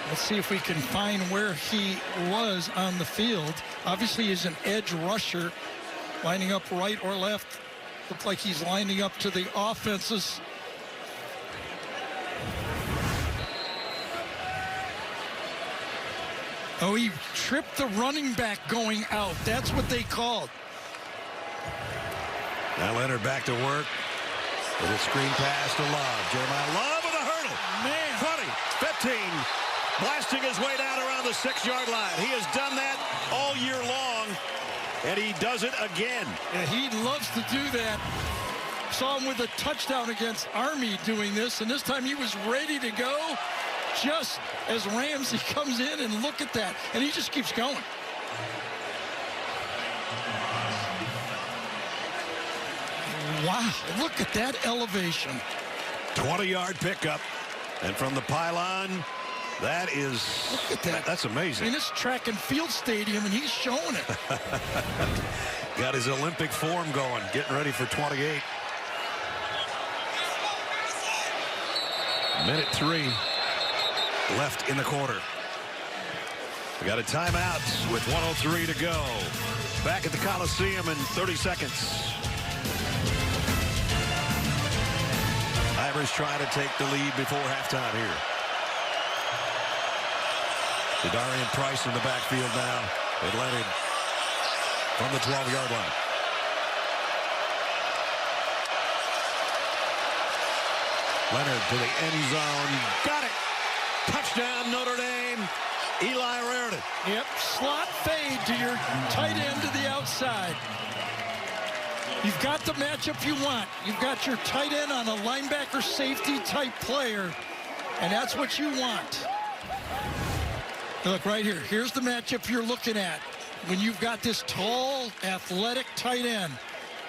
Let's see if we can find where he was on the field. Obviously, he's an edge rusher, lining up right or left. Looked like he's lining up to the offenses. Oh, he tripped the running back going out. That's what they called. Now Leonard back to work. Little screen pass to Love. Jeremiah Love with a hurdle. Man. 20, 15. Blasting his way down around the 6-yard line. He has done that all year long, and he does it again. Yeah, he loves to do that. Saw him with a touchdown against Army doing this, and this time he was ready to go just as Ramsey comes in, and look at that. And he just keeps going. Wow, look at that elevation. 20-yard pickup. And from the pylon, that is... Look at that. That's amazing. In this track and field stadium, and he's showing it. Got his Olympic form going, getting ready for 28. Minute 3 left in the quarter. We got a timeout with 1:03 to go. Back at the Coliseum in 30 seconds. Irish trying to take the lead before halftime here. Darian Price in the backfield now. It Leonard from the 12-yard line. Leonard to the end zone. Got it. Touchdown, Notre Dame. Eli Raritan. Yep, slot fade to your tight end to the outside. You've got the matchup you want. You've got your tight end on a linebacker safety type player, and that's what you want. Look right here. Here's the matchup you're looking at. when you've got this tall, athletic tight end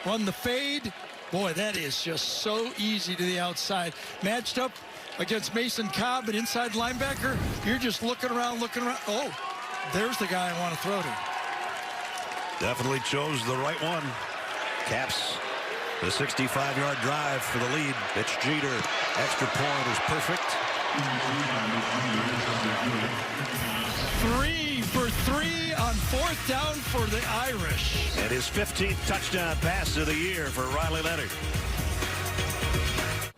run the fade, boy, that is just so easy to the outside. Matched up against Mason Cobb, an inside linebacker, you're just looking around. Oh, there's the guy I want to throw to. Definitely chose the right one. Caps the 65-yard drive for the lead. It's Jeter. Extra point is perfect. 3 for 3 on 4th down for the Irish. And his 15th touchdown pass of the year for Riley Leonard.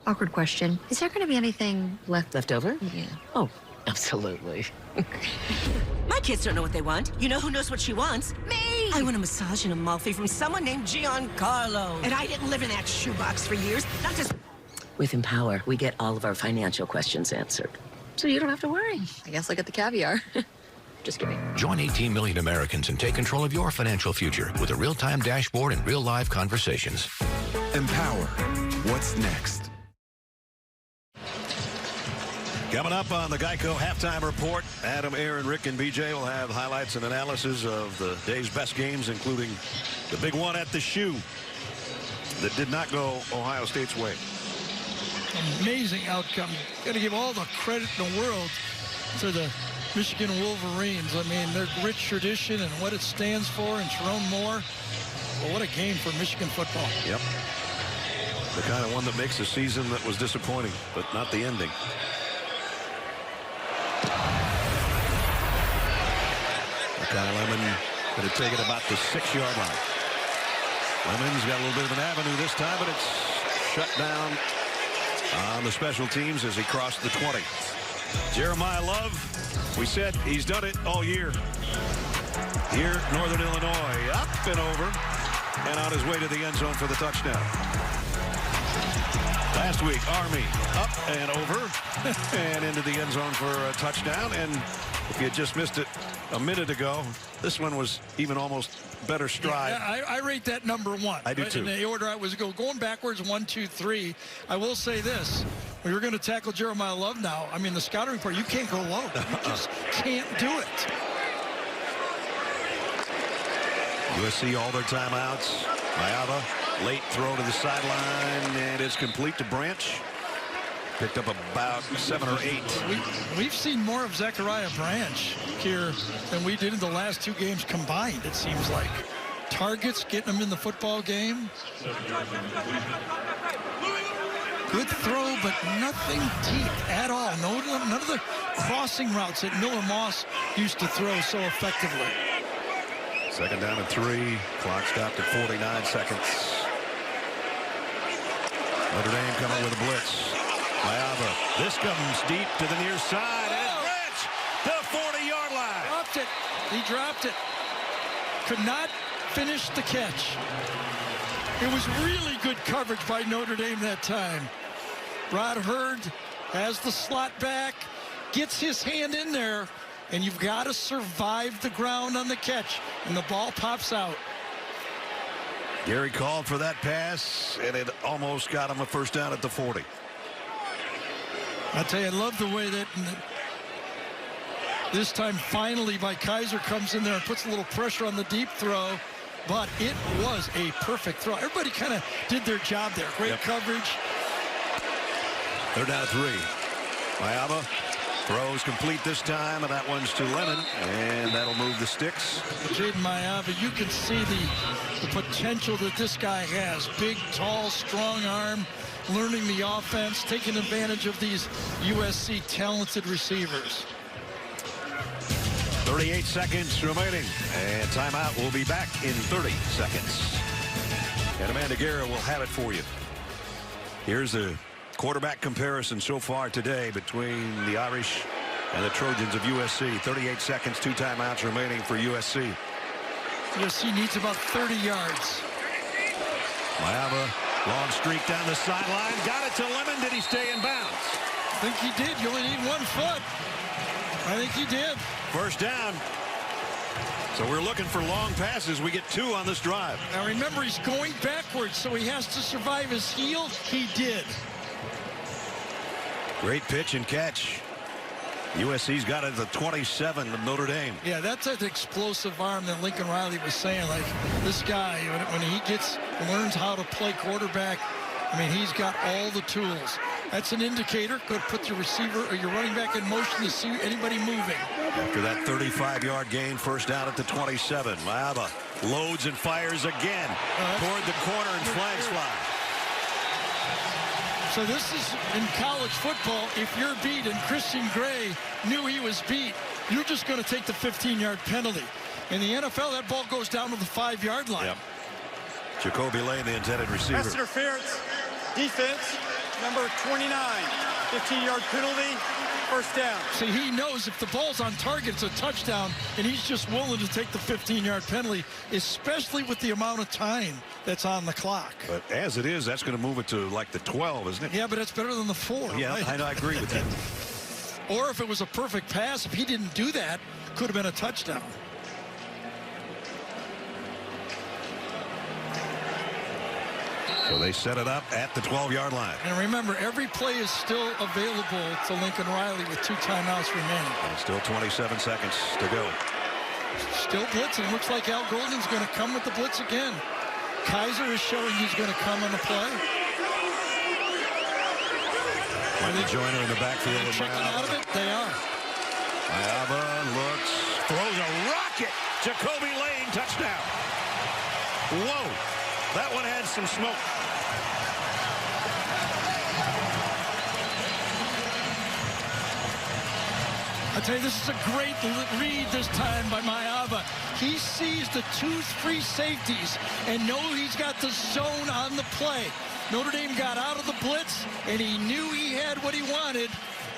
Awkward question. Is there going to be anything left over? Yeah. Oh, absolutely. My kids don't know what they want. You know who knows what she wants? Me! I want a massage and a Amalfi from someone named Giancarlo. And I didn't live in that shoebox for years. Not just... With Empower, we get all of our financial questions answered. So you don't have to worry. I guess I get the caviar. Just kidding. Join 18 million Americans and take control of your financial future with a real-time dashboard and real live conversations. Empower. What's next? Coming up on the Geico Halftime Report, Adam, Aaron, Rick, and BJ will have highlights and analysis of the day's best games, including the big one at the Shoe that did not go Ohio State's way. Amazing outcome. Got to give all the credit in the world to the Michigan Wolverines. I mean, their rich tradition and what it stands for, and Sharon Moore. Well, what a game for Michigan football. Yep. The kind of one that makes a season that was disappointing, but not the ending. Kyle Lemon going to take it about the 6-yard line. Lemon's got a little bit of an avenue this time, but it's shut down on the special teams as he crossed the 20. Jeremiah Love, we said he's done it all year. Here, Northern Illinois, up and over, and on his way to the end zone for the touchdown. Last week, Army up and over and into the end zone for a touchdown. And if you just missed it a minute ago, this one was even almost better stride. Yeah, I rate that number 1. I do too. In the order I was going backwards, 1, 2, 3. I will say this. When you're going to tackle Jeremiah Love now, I mean, the scouting report, you can't go low. You just can't do it. USC all their timeouts. Mayava, late throw to the sideline, and it's complete to Branch. Picked up about 7 or 8. We've seen more of Zachariah Branch here than we did in the last 2 games combined, it seems like. Targets, getting them in the football game. Good throw, but nothing deep at all. None of the crossing routes that Miller Moss used to throw so effectively. 2nd down and 3. Clock stopped at 49 seconds. Notre Dame coming with a blitz. Mayava. This comes deep to the near side. And it's Branch, the 40-yard line. Dropped it. He dropped it. Could not finish the catch. It was really good coverage by Notre Dame that time. Rod Hurd has the slot back, gets his hand in there, and you've got to survive the ground on the catch, and the ball pops out. Gary called for that pass, and it almost got him a first down at the 40. I tell you, I love the way that this time finally by Kaiser comes in there and puts a little pressure on the deep throw, but it was a perfect throw. Everybody kind of did their job there. Great coverage. 3rd down and 3. Mayava throws complete this time, and that one's to Lemon, and that'll move the sticks. Jaden Mayava, you can see the potential that this guy has. Big, tall, strong arm, learning the offense, taking advantage of these USC talented receivers. 38 seconds remaining, and timeout will be back in 30 seconds. And Amanda Guerra will have it for you. Here's the quarterback comparison so far today between the Irish and the Trojans of USC. 38 seconds, 2 timeouts remaining for USC. USC needs about 30 yards. Mayava, long streak down the sideline. Got it to Lemon. Did he stay in bounds? I think he did. You only need 1 foot. I think he did. First down. So we're looking for long passes. We get 2 on this drive. Now remember, he's going backwards, so he has to survive his heel. He did. Great pitch and catch. USC's got it at the 27 of Notre Dame. Yeah, that's an explosive arm that Lincoln Riley was saying. Like, this guy, when he learns how to play quarterback, I mean, he's got all the tools. That's an indicator. Could put your receiver or your running back in motion to see anybody moving. After that 35-yard gain, first down at the 27. Maaba loads and fires again toward the corner, and flags fly. So this is in college football. If you're beat, and Christian Gray knew he was beat, you're just going to take the 15-yard penalty. In the NFL, that ball goes down to the 5-yard line. Yep. Jacoby Lane, the intended receiver. Pass interference, defense, number 29, 15-yard penalty, first down. See, he knows if the ball's on target, it's a touchdown, and he's just willing to take the 15-yard penalty, especially with the amount of time that's on the clock. But as it is, that's going to move it to like the 12, isn't it? Yeah, but it's better than the 4. Yeah, right? I agree with you. Or if it was a perfect pass, if he didn't do that, could have been a touchdown. So they set it up at the 12-yard line. And remember, every play is still available to Lincoln Riley with 2 timeouts remaining. And still 27 seconds to go. Still blitzing. Looks like Al Golden's going to come with the blitz again. Kaiser is showing he's going to come on the play. Michael Joyner in the backfield. Are they checking out of it? They are. Maaba looks, throws a rocket. Jacoby Lane, touchdown. Whoa, that one had some smoke. I tell you, this is a great read this time by Maaba. He sees the 2 free safeties and knows he's got the zone on the play. Notre Dame got out of the blitz, and he knew he had what he wanted,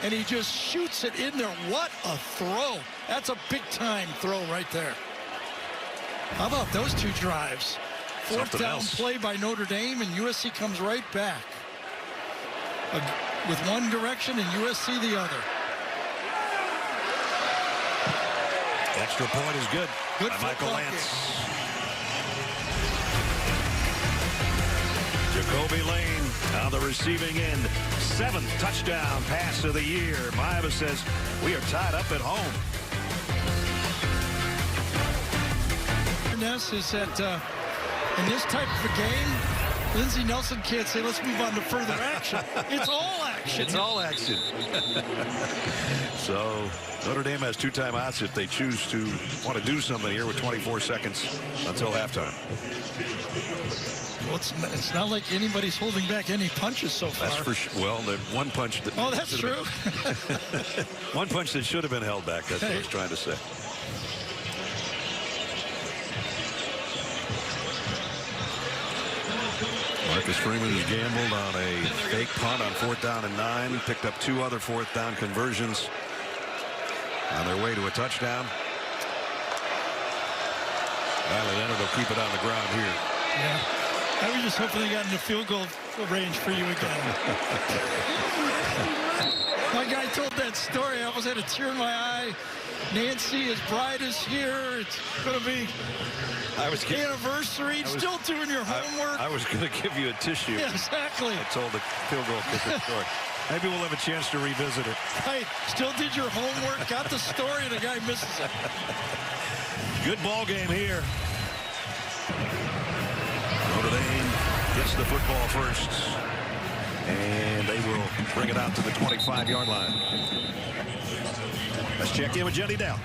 and he just shoots it in there. What a throw. That's a big-time throw right there. How about those 2 drives? Fourth down play by Notre Dame, and USC comes right back. With one direction and USC the other. Extra point is good. Good by Michael Lance. Jacoby Lane on the receiving end. 7th touchdown pass of the year. Maaba says, we are tied up at home. Is that in this type of a game, Lindsey Nelson can't say, let's move on to further action. It's all action. It's all action. So Notre Dame has 2 timeouts if they choose to want to do something here with 24 seconds until halftime. Well, it's not like anybody's holding back any punches so far. That's for sure. Well, the one punch that... Oh, that's true. One punch that should have been held back. That's what I was trying to say. Marcus Freeman has gambled on a fake punt on 4th down and 9. Picked up 2 other 4th down conversions on their way to a touchdown. Riley Leonard will keep it on the ground here. Yeah. I was just hoping they got into field goal range for you again. My guy told that story. I almost had a tear in my eye. Nancy, his bride, is here. It's going to be anniversary. Still doing your homework. I was going to give you a tissue. Yeah, exactly. I told the field goal kicker story. Maybe we'll have a chance to revisit it. Right. Still did your homework, got the story, and the guy misses it. Good ball game here. Notre Dame gets the football first. And they will bring it out to the 25-yard line. Let's check in with Jenny Dow.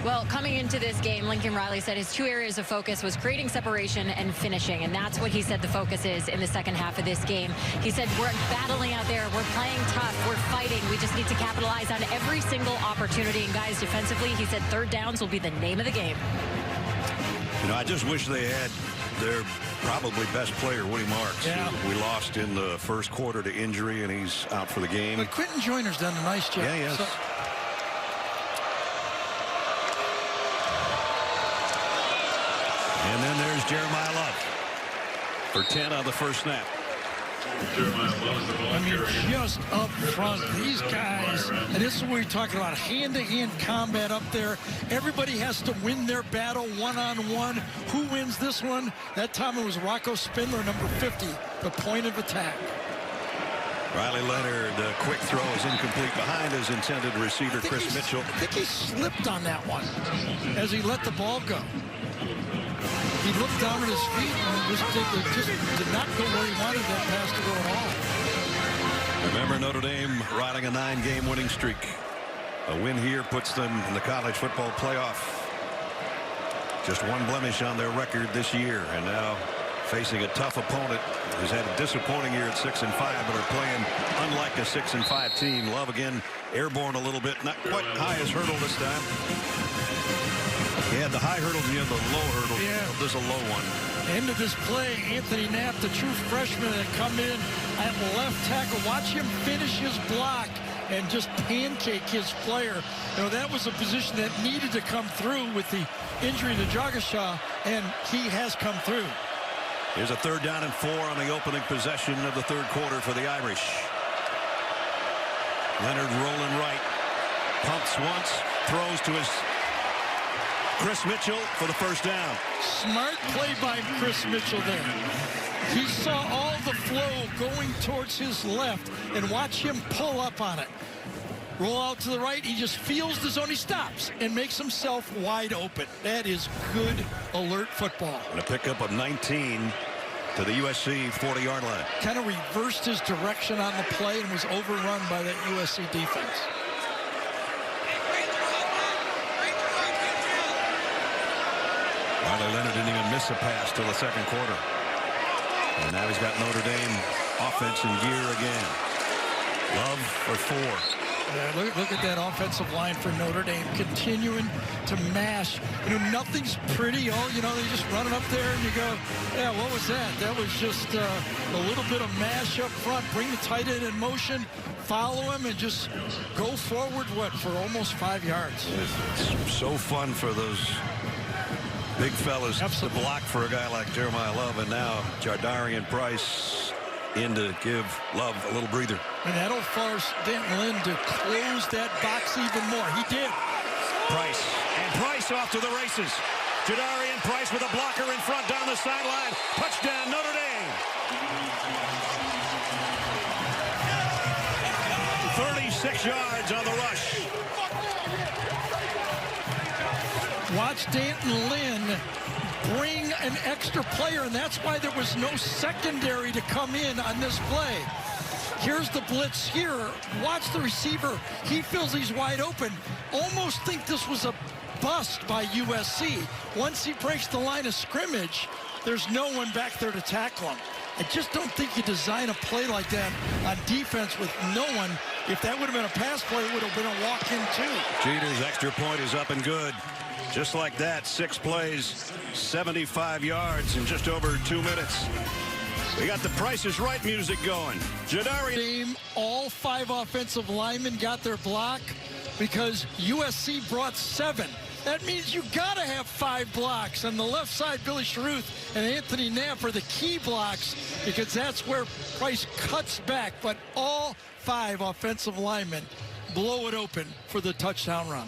Well, coming into this game, Lincoln Riley said his 2 areas of focus was creating separation and finishing, and that's what he said the focus is in the second half of this game. He said, we're battling out there, we're playing tough, we're fighting, we just need to capitalize on every single opportunity. And guys, defensively, he said 3rd downs will be the name of the game. You know, I just wish they had their probably best player, Woody Marks. Yeah. We lost in the first quarter to injury, and he's out for the game. But Quentin Joyner's done a nice job. Yeah, he has. So, and then there's Jeremiah Love for 10 on the first snap. I mean, just up front, these guys, and this is what we're talking about, hand-to-hand combat up there. Everybody has to win their battle one-on-one. Who wins this one? That time it was Rocco Spindler, number 50, the point of attack. Riley Leonard, the quick throw is incomplete behind his intended receiver, Chris Mitchell. I think he slipped on that one as he let the ball go. He looked down at his feet and just did not go where he wanted that pass to go at all. Remember, Notre Dame riding a 9-game winning streak. A win here puts them in the college football playoff. Just one blemish on their record this year, and now facing a tough opponent who's had a disappointing year at 6-5, but are playing unlike a 6-5 team. Love again airborne a little bit, not quite highest hurdle this time. He had the high hurdle and he had the low hurdle. Yeah. This is a low one. End of this play, Anthony Knapp, the true freshman that come in at left tackle. Watch him finish his block and just pancake his player. You know, that was a position that needed to come through with the injury to Jagashaw, and he has come through. Here's a 3rd down and 4 on the opening possession of the 3rd quarter for the Irish. Leonard rolling right. Pumps once, throws to his Chris Mitchell for the 1st down. Smart play by Chris Mitchell there. He saw all the flow going towards his left, and watch him pull up on it. Roll out to the right. He just feels the zone. He stops and makes himself wide open. That is good, alert football. And a pickup of 19 to the USC 40-yard line. Kind of reversed his direction on the play and was overrun by that USC defense. Riley Leonard didn't even miss a pass till the 2nd quarter. And now he's got Notre Dame offense in gear again. Love for 4. Yeah, look at that offensive line for Notre Dame continuing to mash. You know, nothing's pretty. Oh, you know, they just run it up there and you go, yeah, what was that? That was just a little bit of mash up front. Bring the tight end in motion, follow him, and just go forward, for almost 5 yards. It's so fun for those big fellas to block for a guy like Jeremiah Love. And now Jardarian Price in to give Love a little breather. And that'll force Denton Lynn to close that box even more. He did. Price. And Price off to the races. Jadarian Price with a blocker in front down the sideline. Touchdown, Notre Dame. 36 yards on the rush. Watch Denton Lynn bring an extra player, and that's why there was no secondary to come in on this play. Here's the blitz here. Watch the receiver. He feels he's wide open. Almost think this was a bust by USC. Once he breaks the line of scrimmage, there's no one back there to tackle him. I just don't think you design a play like that on defense with no one. If that would have been a pass play, it would have been a walk-in too. Jeter's extra point is up and good. Just like that, 6 plays, 75 yards in just over 2 minutes. We got the Price is Right music going. Jadarian. All 5 offensive linemen got their block because USC brought 7. That means you got to have 5 blocks. On the left side, Billy Sharuth and Anthony Knapp are the key blocks because that's where Price cuts back. But all 5 offensive linemen blow it open for the touchdown run.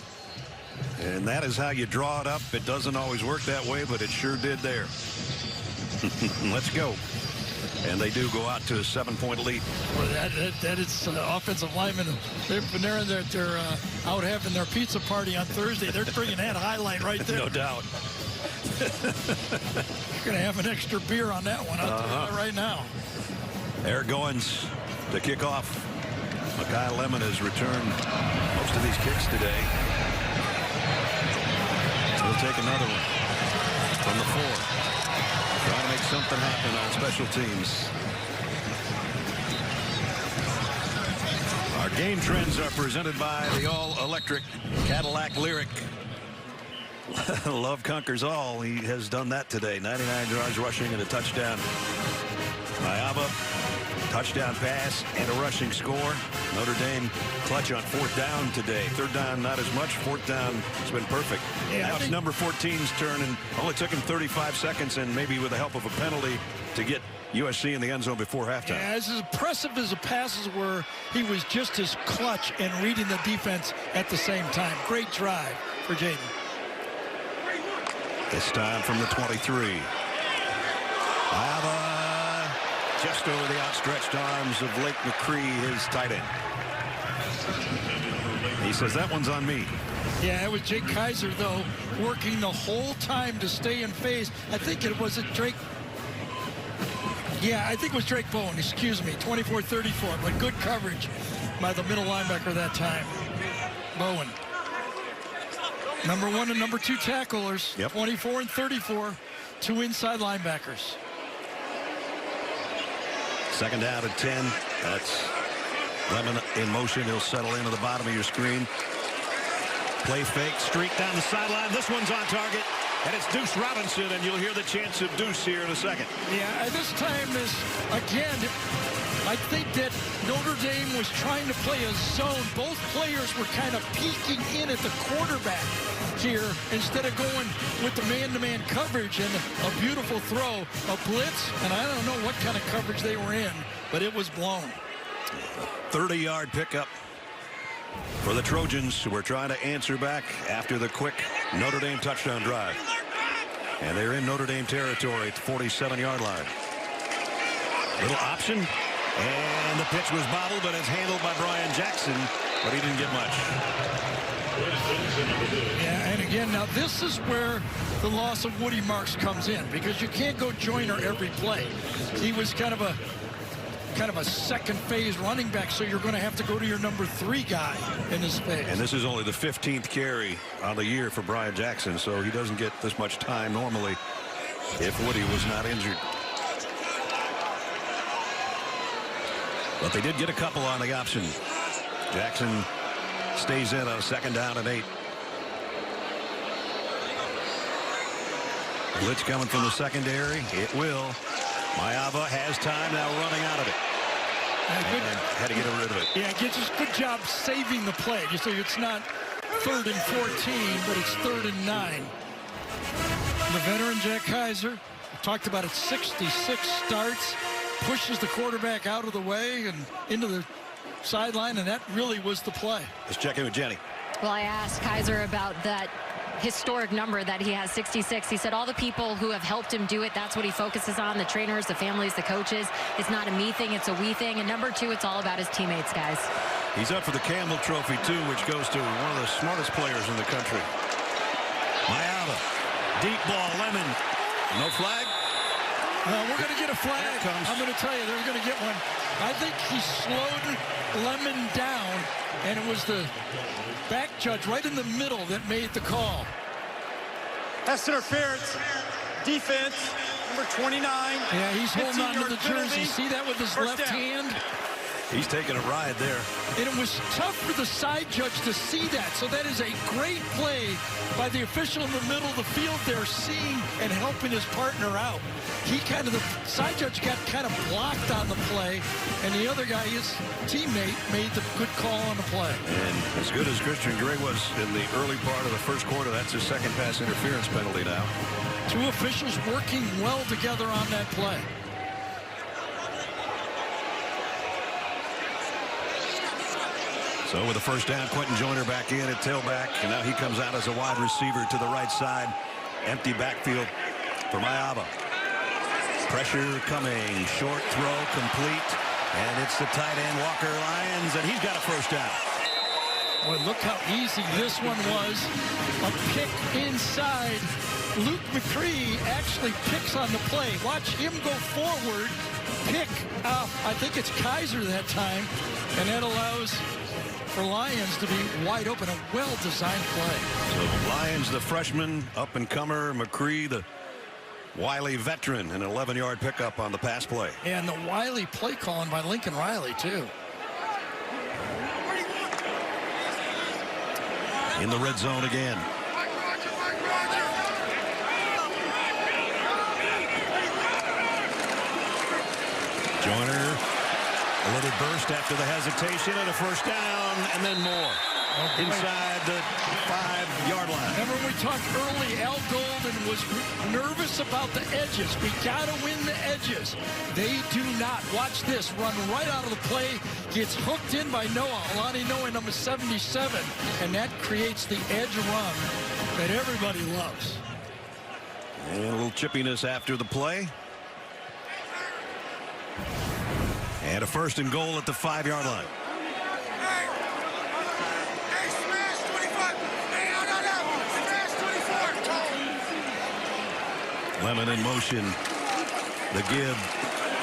And that is how you draw it up. It doesn't always work that way, but it sure did there. Let's go. And they do go out to a 7-point lead. Well, that is offensive linemen. When they're in there, they're out having their pizza party on Thursday. They're bringing that highlight right there. No doubt. You're going to have an extra beer on that one. I'll tell you that right now. Eric Goins to kick off. Makai Lemon has returned most of these kicks today. He'll take another one from the 4. Trying to make something happen on special teams. Our game trends are presented by the all-electric Cadillac Lyric. Love conquers all. He has done that today. 99 yards rushing and a touchdown. Mayaba, touchdown pass and a rushing score. Notre Dame clutch on 4th down today. 3rd down, not as much. 4th down, it's been perfect. Yeah, now it's number 14's turn, and only took him 35 seconds, and maybe with the help of a penalty to get USC in the end zone before halftime. Yeah, as impressive as the passes were, he was just as clutch and reading the defense at the same time. Great drive for Jaden. This time from the 23. Mayaba just over the outstretched arms of Lake McCree, his tight end. He says that one's on me. Yeah, it was Jake Kaiser, though, working the whole time to stay in phase. I think it was Drake. Yeah, I think it was Drake Bowen, excuse me, 24-34, but good coverage by the middle linebacker that time. Bowen. Number 1 and number 2 tacklers, 24 and 34, 2 inside linebackers. Second down at 10. That's Lemon in motion. He'll settle into the bottom of your screen. Play fake, streak down the sideline. This one's on target, and it's Deuce Robinson, and you'll hear the chants of Deuce here in a second. Yeah, this time is, again, I think that Notre Dame was trying to play a zone. Both players were kind of peeking in at the quarterback here instead of going with the man-to-man coverage, and a beautiful throw, a blitz, and I don't know what kind of coverage they were in, but it was blown. 30-yard pickup for the Trojans, who were trying to answer back after the quick Notre Dame touchdown drive. And they're in Notre Dame territory at the 47-yard line. Little option, and the pitch was bobbled, but it's handled by Brian Jackson, but he didn't get much. Yeah, and again, now this is where the loss of Woody Marks comes in, because you can't go Joyner every play. He was kind of a second phase running back, so you're going to have to go to your number 3 guy in this phase. And this is only the 15th carry on the year for Brian Jackson, so he doesn't get this much time normally if Woody was not injured. But they did get a couple on the option. Jackson stays in on second down and 8. Blitz coming from the secondary. It will. Mayava has time now, running out of it. And had to get rid of it. Yeah, good job saving the play. You see, it's not 3rd and 14, but it's 3rd and 9. The veteran Jack Kaiser, talked about it, 66 starts, pushes the quarterback out of the way and into the sideline, and that really was the play. Let's check in with Jenny. Well, I asked Kaiser about that historic number that he has, 66. He said all the people who have helped him do it, that's what he focuses on, the trainers, the families, the coaches. It's not a me thing, it's a we thing. And number 2, it's all about his teammates, guys. He's up for the Campbell Trophy, too, which goes to one of the smartest players in the country. Mayava, deep ball, Lemon. No flag? We're going to get a flag. I'm going to tell you, they're going to get one. I think he slowed Lemon down, and it was the back judge right in the middle that made the call. That's interference. Defense, number 29. Yeah, he's holding on to the jersey. See that with his left hand? He's taking a ride there. And it was tough for the side judge to see that. So that is a great play by the official in the middle of the field there, seeing and helping his partner out. The side judge got kind of blocked on the play, and the other guy, his teammate, made the good call on the play. And as good as Christian Gray was in the early part of the first quarter, that's his second pass interference penalty now. 2 officials working well together on that play. So with the first down, Quentin Joyner back in at tailback, and now he comes out as a wide receiver to the right side. Empty backfield for Mayava. Pressure coming, short throw complete, and it's the tight end Walker Lyons, and he's got a first down. Boy, look how easy this one was. A pick inside. Luke McCree actually picks on the play. Watch him go forward, pick up. I think it's Kaiser that time, and that allows for Lyons to be wide open. A well-designed play. So Lyons, the freshman, up-and-comer. McCree, the wily veteran, an 11-yard pickup on the pass play. And the wily play calling by Lincoln Riley, too. In the red zone again. Joyner, a little burst after the hesitation, and a first down, and then more. Inside the 5-yard line. Remember we talked early, Al Golden was nervous about the edges. We got to win the edges. They do not. Watch this. Run right out of the play. Gets hooked in by Noah. Alani Noah, number 77. And that creates the edge run that everybody loves. And a little chippiness after the play. And a 1st and goal at the 5-yard line. Lemon in motion. The give.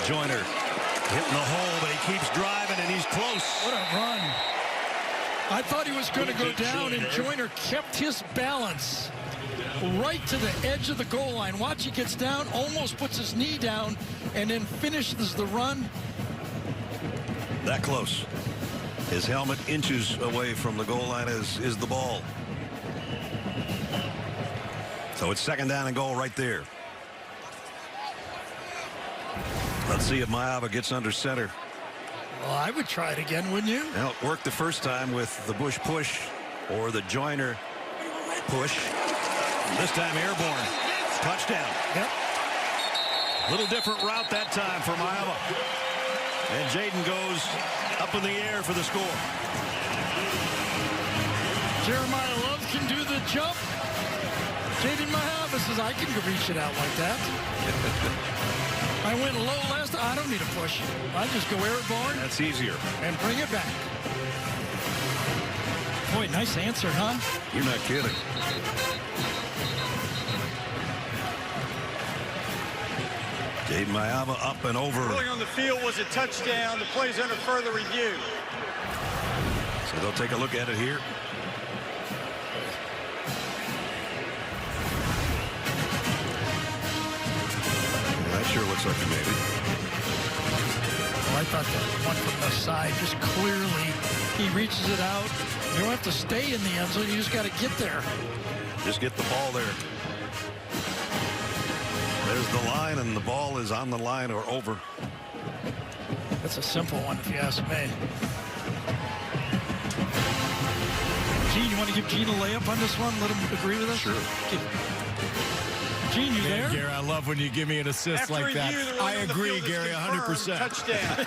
Joyner hitting the hole, but he keeps driving, and he's close. What a run. I thought he was going to go down, and Joyner kept his balance right to the edge of the goal line. Watch, he gets down, almost puts his knee down, and then finishes the run. That close. His helmet inches away from the goal line is the ball. So it's 2nd down and goal right there. Let's see if Maava gets under center. Well, I would try it again, wouldn't you? Well, it worked the first time with the Bush push or the Joyner push. This time airborne. Touchdown. Yep. Little different route that time for Maava. And Jaden goes up in the air for the score. Jeremiah Love can do the jump. Jaden Maava says, I can reach it out like that. I went low last time. I don't need a push. I just go airborne. That's easier. And bring it back. Boy, nice answer, huh? You're not kidding. Jaden Maava up and over. Ruling on the field was a touchdown. The play's under further review. So they'll take a look at it here. That sure looks like he made it. Well, I thought the one from the side, just clearly, he reaches it out. You don't have to stay in the end zone. You just got to get there. Just get the ball there. There's the line, and the ball is on the line or over. That's a simple one, if you ask me. Gene, you want to give Gene a layup on this one? Let him agree with us? Sure. Gene, you there? Gary, I love when you give me an assist After like that. review, I agree, Gary, 100%. Touchdown.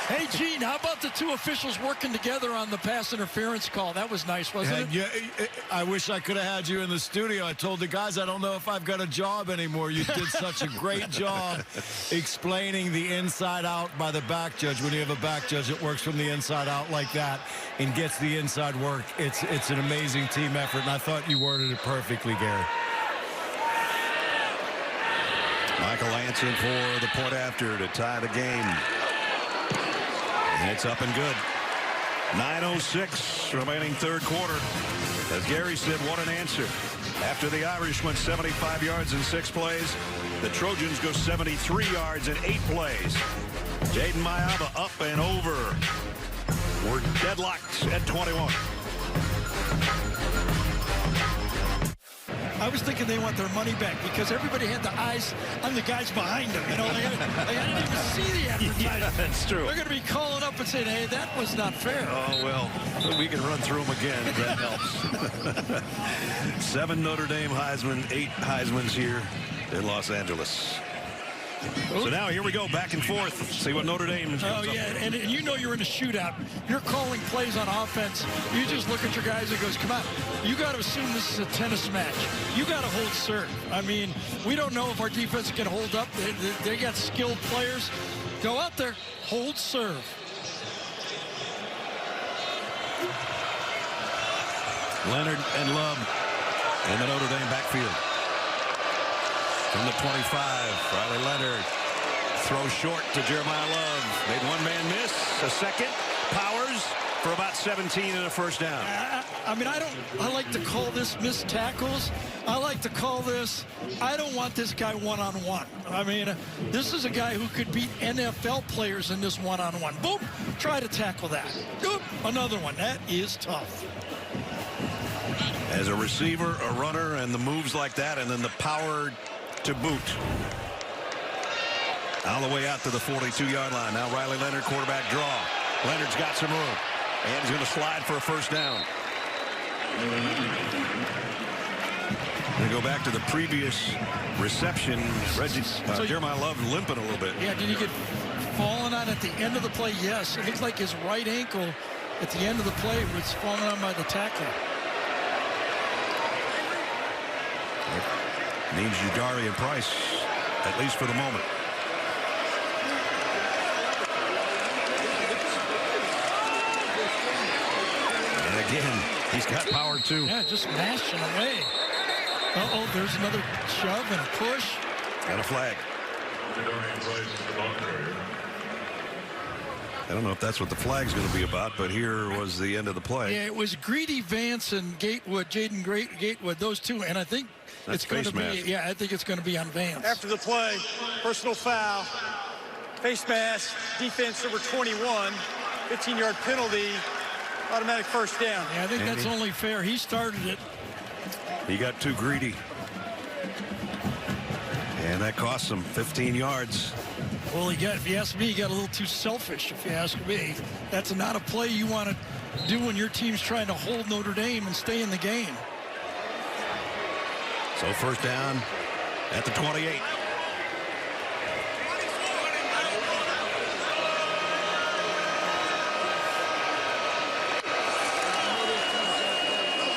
Hey, Gene, how about the two officials working together on the pass interference call? That was nice, wasn't it? Yeah, I wish I could have had you in the studio. I told the guys I don't know if I've got a job anymore. You did such a great job explaining the inside out by the back judge. When you have a back judge that works from the inside out like that and gets the inside work, it's an amazing team effort, and I thought you worded it perfectly, Gary. Michael Anson for the point after to tie the game. And it's up and good. 9:06 remaining 3rd quarter. As Gary said, what an answer. After the Irish went 75 yards in 6 plays, the Trojans go 73 yards in 8 plays. Jaden Maava up and over. We're deadlocked at 21. I was thinking they want their money back because everybody had the eyes on the guys behind them. You know, they didn't even see the advertisement. Yeah, that's true. They're going to be calling up and saying, hey, that was not fair. Oh, well, we can run through them again if that helps. 7 Notre Dame Heisman, 8 Heismans here in Los Angeles. So now here we go, back and forth. See what Notre Dame comes Oh, up yeah, with. and you know you're in a shootout. You're calling plays on offense. You just look at your guys and goes, come on. You got to assume this is a tennis match. You got to hold serve. I mean, we don't know if our defense can hold up. They got skilled players. Go out there, hold serve. Leonard and Love in the Notre Dame backfield. From the 25, Riley Leonard throws short to Jeremiah Love. Made one man miss, a second. Powers for about 17 and a 1st down. I mean, I like to call this missed tackles. I like to call this, I don't want this guy one-on-one. I mean, this is a guy who could beat NFL players in this one-on-one. Boom, try to tackle that. Boom, another one. That is tough. As a receiver, a runner, and the moves like that, and then the power to boot. All the way out to the 42-yard line. Now Riley Leonard, quarterback draw. Leonard's got some room. And he's going to slide for a 1st down. Going to go back to the previous reception. Jeremiah Love limping a little bit. Yeah, did he get fallen on at the end of the play? Yes. It looks like his right ankle at the end of the play was fallen on by the tackler. Needs Udari and Price, at least for the moment. Again, he's got power too. Yeah, just mashing away. Uh-oh, there's another shove and a push. And a flag. I don't know if that's what the flag's going to be about, but here was the end of the play. Yeah, it was Greedy Vance and Gatewood, Jaden Gatewood, those two, and I think That's it's going to be, mask. yeah, I think it's going to be on Vance. After the play, personal foul, face mask, defense number 21, 15-yard penalty, automatic first down. Yeah, I think that's only fair. He started it. He got too greedy. And that cost him 15 yards. Well, if you ask me, he got a little too selfish, if you ask me. That's not a play you want to do when your team's trying to hold Notre Dame and stay in the game. So first down at the 28.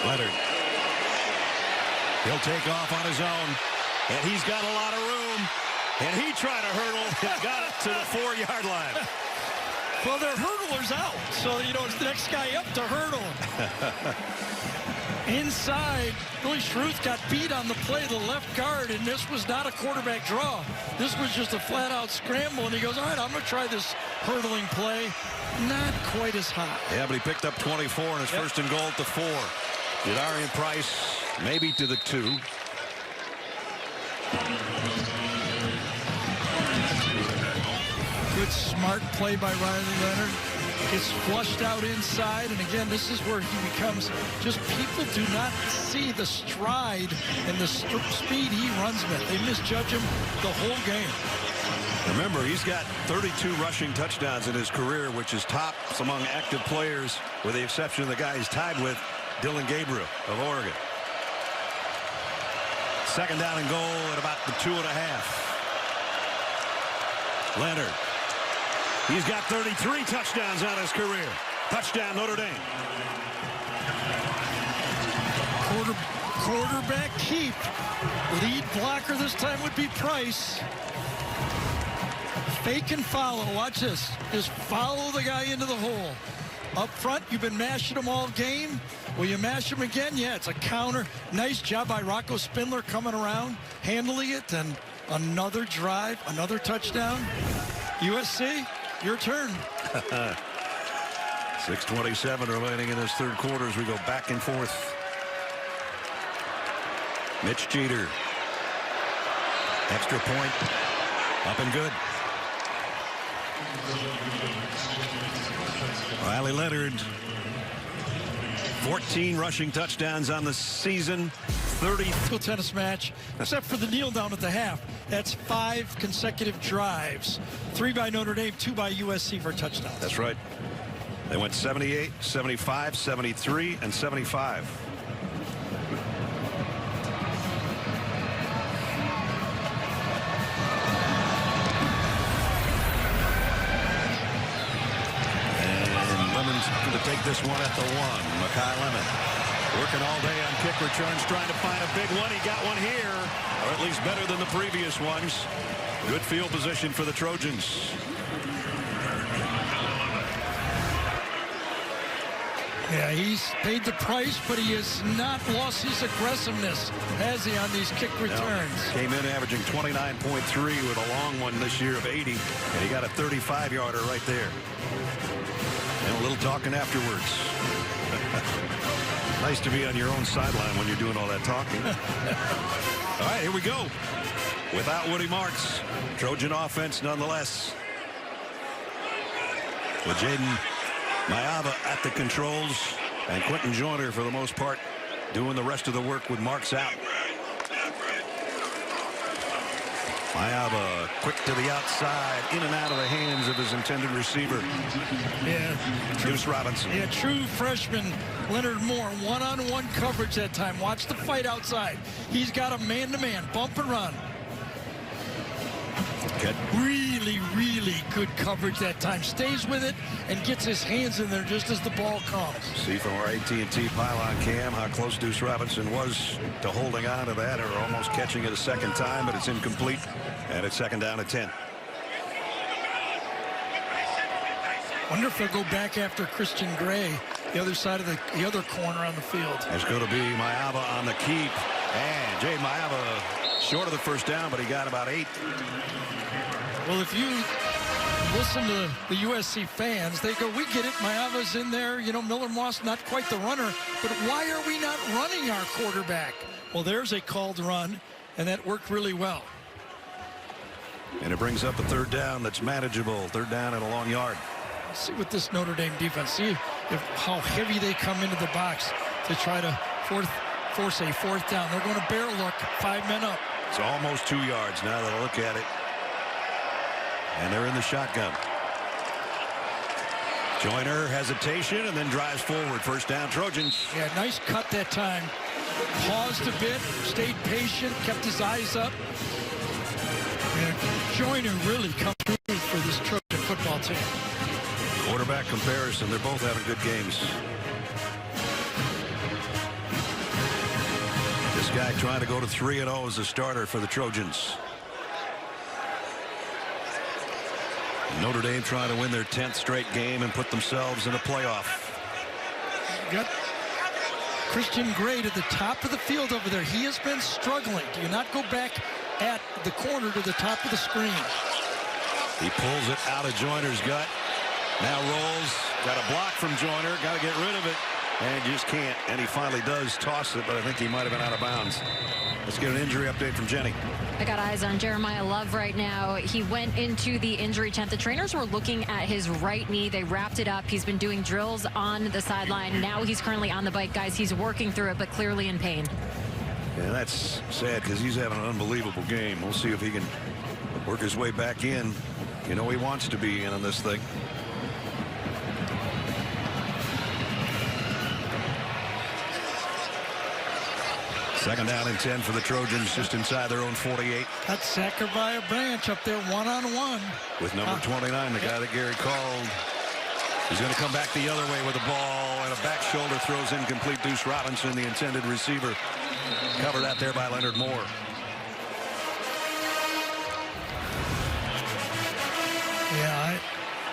Leonard. He'll take off on his own, and he's got a lot of room, and he tried to hurdle and got it to the 4-yard line. Well, their hurdler's out, so, it's the next guy up to hurdle. Inside, Billy Schruth got beat on the play, the left guard, and this was not a quarterback draw. This was just a flat-out scramble, and he goes, all right, I'm going to try this hurdling play. Not quite as hot. Yeah, but he picked up 24 and his first and goal at the 4. Jadarian Price maybe to the 2. Good smart play by Riley Leonard. Gets flushed out inside, and again, this is where he becomes just, people do not see the stride and the speed he runs with. They misjudge him the whole game. Remember, he's got 32 rushing touchdowns in his career, which is tops among active players, with the exception of the guy he's tied with, Dylan Gabriel of Oregon. Second down and goal at about the 2.5. Leonard. He's got 33 touchdowns on his career. Touchdown, Notre Dame. Quarterback keep. Lead blocker this time would be Price. Fake and follow. Watch this. Just follow the guy into the hole. Up front, you've been mashing them all game. Will you mash them again? Yeah, it's a counter. Nice job by Rocco Spindler coming around, handling it, and another drive, another touchdown. USC, your turn. 6:27 remaining in this third quarter as we go back and forth. Mitch Jeter. Extra point. Up and good. Riley Leonard. 14 rushing touchdowns on the season. 30 tennis match, except for the kneel down at the half. That's 5 consecutive drives. 3 by Notre Dame, 2 by USC for touchdowns. That's right. They went 78, 75, 73, and 75. And Lemon's going to take this one at the 1. Makai Lemon working all day on kick returns, trying to find a big one. He got one here, or at least better than the previous ones. Good field position for the Trojans. Yeah, he's paid the price, but he has not lost his aggressiveness, has he, on these kick returns? No. Came in averaging 29.3 with a long one this year of 80, and he got a 35-yarder right there. And a little talking afterwards. Nice to be on your own sideline when you're doing all that talking. All right, here we go. Without Woody Marks, Trojan offense nonetheless. With Jaden Mayava at the controls, and Quentin Joyner, for the most part, doing the rest of the work with Marks out. Mayava quick to the outside, in and out of the hands of his intended receiver. Yeah. Deuce Robinson. Yeah, true freshman Leonard Moore, one-on-one coverage that time. Watch the fight outside. He's got a man-to-man, bump and run. Good. Really, really good coverage that time. Stays with it and gets his hands in there just as the ball comes. See from our AT&T pylon cam how close Deuce Robinson was to holding on to that, or almost catching it a second time, but it's incomplete. And it's second down at 10. Wonder if they'll go back after Christian Gray the other side of the other corner on the field. It's going to be Maiava on the keep. And Jay Maiava short of the first down, but he got about 8. Well, if you listen to the USC fans, they go, we get it. Maiava's in there. You know, Miller Moss, not quite the runner. But why are we not running our quarterback? Well, there's a called run, and that worked really well. And it brings up a third down that's manageable. Third down at a long yard. Let's see what this Notre Dame defense, see how heavy they come into the box to try to force a fourth down. They're going to bear look, 5 men up. It's almost 2 yards now that I look at it. And they're in the shotgun. Joyner hesitation and then drives forward. First down, Trojans. Yeah, nice cut that time. Paused a bit, stayed patient, kept his eyes up. And Joyner really come through for this Trojan football team. Quarterback comparison, they're both having good games. This guy trying to go to 3-0 as a starter for the Trojans. Notre Dame trying to win their 10th straight game and put themselves in a playoff. You got Christian Gray at the top of the field over there. He has been struggling. Do you not go back at the corner to the top of the screen? He pulls it out of Joyner's gut. Now rolls. Got a block from Joyner. Got to get rid of it. And just can't. And he finally does toss it, but I think he might have been out of bounds. Let's get an injury update from Jenny. I got eyes on Jeremiah Love right now. He went into the injury tent. The trainers were looking at his right knee. They wrapped it up. He's been doing drills on the sideline. Now he's currently on the bike, guys. He's working through it, but clearly in pain. Yeah, that's sad because he's having an unbelievable game. We'll see if he can work his way back in. You know he wants to be in on this thing. Second down and 10 for the Trojans, just inside their own 48. That's Zachariah Branch up there one-on-one. With number 29, the guy that Gary called. He's going to come back the other way with a ball, and a back shoulder throws incomplete. Deuce Robinson, the intended receiver. Covered out there by Leonard Moore. Yeah,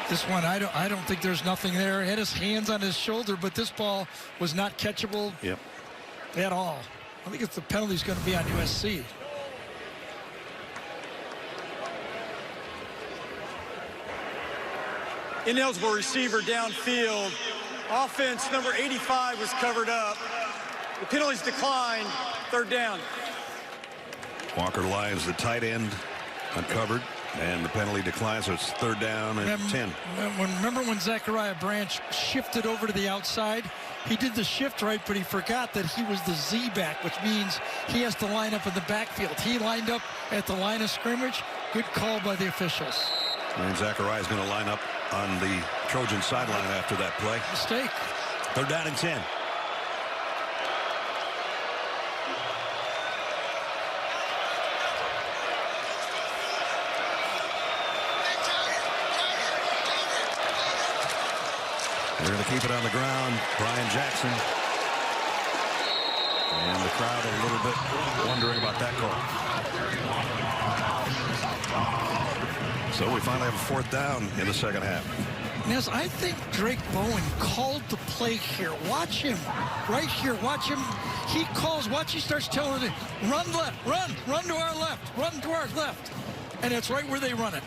this one, I don't think there's nothing there. He had his hands on his shoulder, but this ball was not catchable at all. I think it's the penalty's going to be on USC. Ineligible receiver downfield. Offense number 85 was covered up. The penalties declined. Third down. Walker Lyons, the tight end, uncovered. And the penalty declines, so it's third down and 10. Remember when Zachariah Branch shifted over to the outside? He did the shift right, but he forgot that he was the Z-back, which means he has to line up in the backfield. He lined up at the line of scrimmage. Good call by the officials. And Zachariah is going to line up on the Trojan sideline after that play. Mistake. Third down and 10. They're going to keep it on the ground. Brian Jackson. And the crowd a little bit wondering about that call. So we finally have a fourth down in the second half. Yes, I think Drake Bowen called the play here. Watch him right here. Watch him. He calls. Watch, he starts telling it, run left, run to our left, run to our left. And it's right where they run it.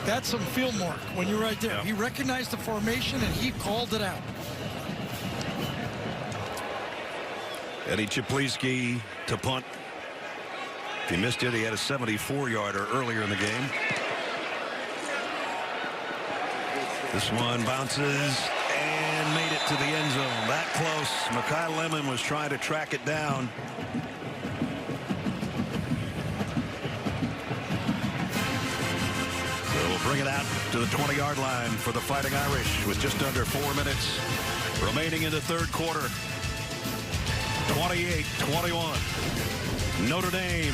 That's some film work when you're right there. Yep. He recognized the formation and he called it out. Eddie Czaplicki to punt. If he missed it, he had a 74-yarder earlier in the game. This one bounces and made it to the end zone. That close. Mekhi Lemon was trying to track it down. Bring it out to the 20-yard line for the Fighting Irish with just under 4 minutes remaining in the third quarter. 28-21. Notre Dame,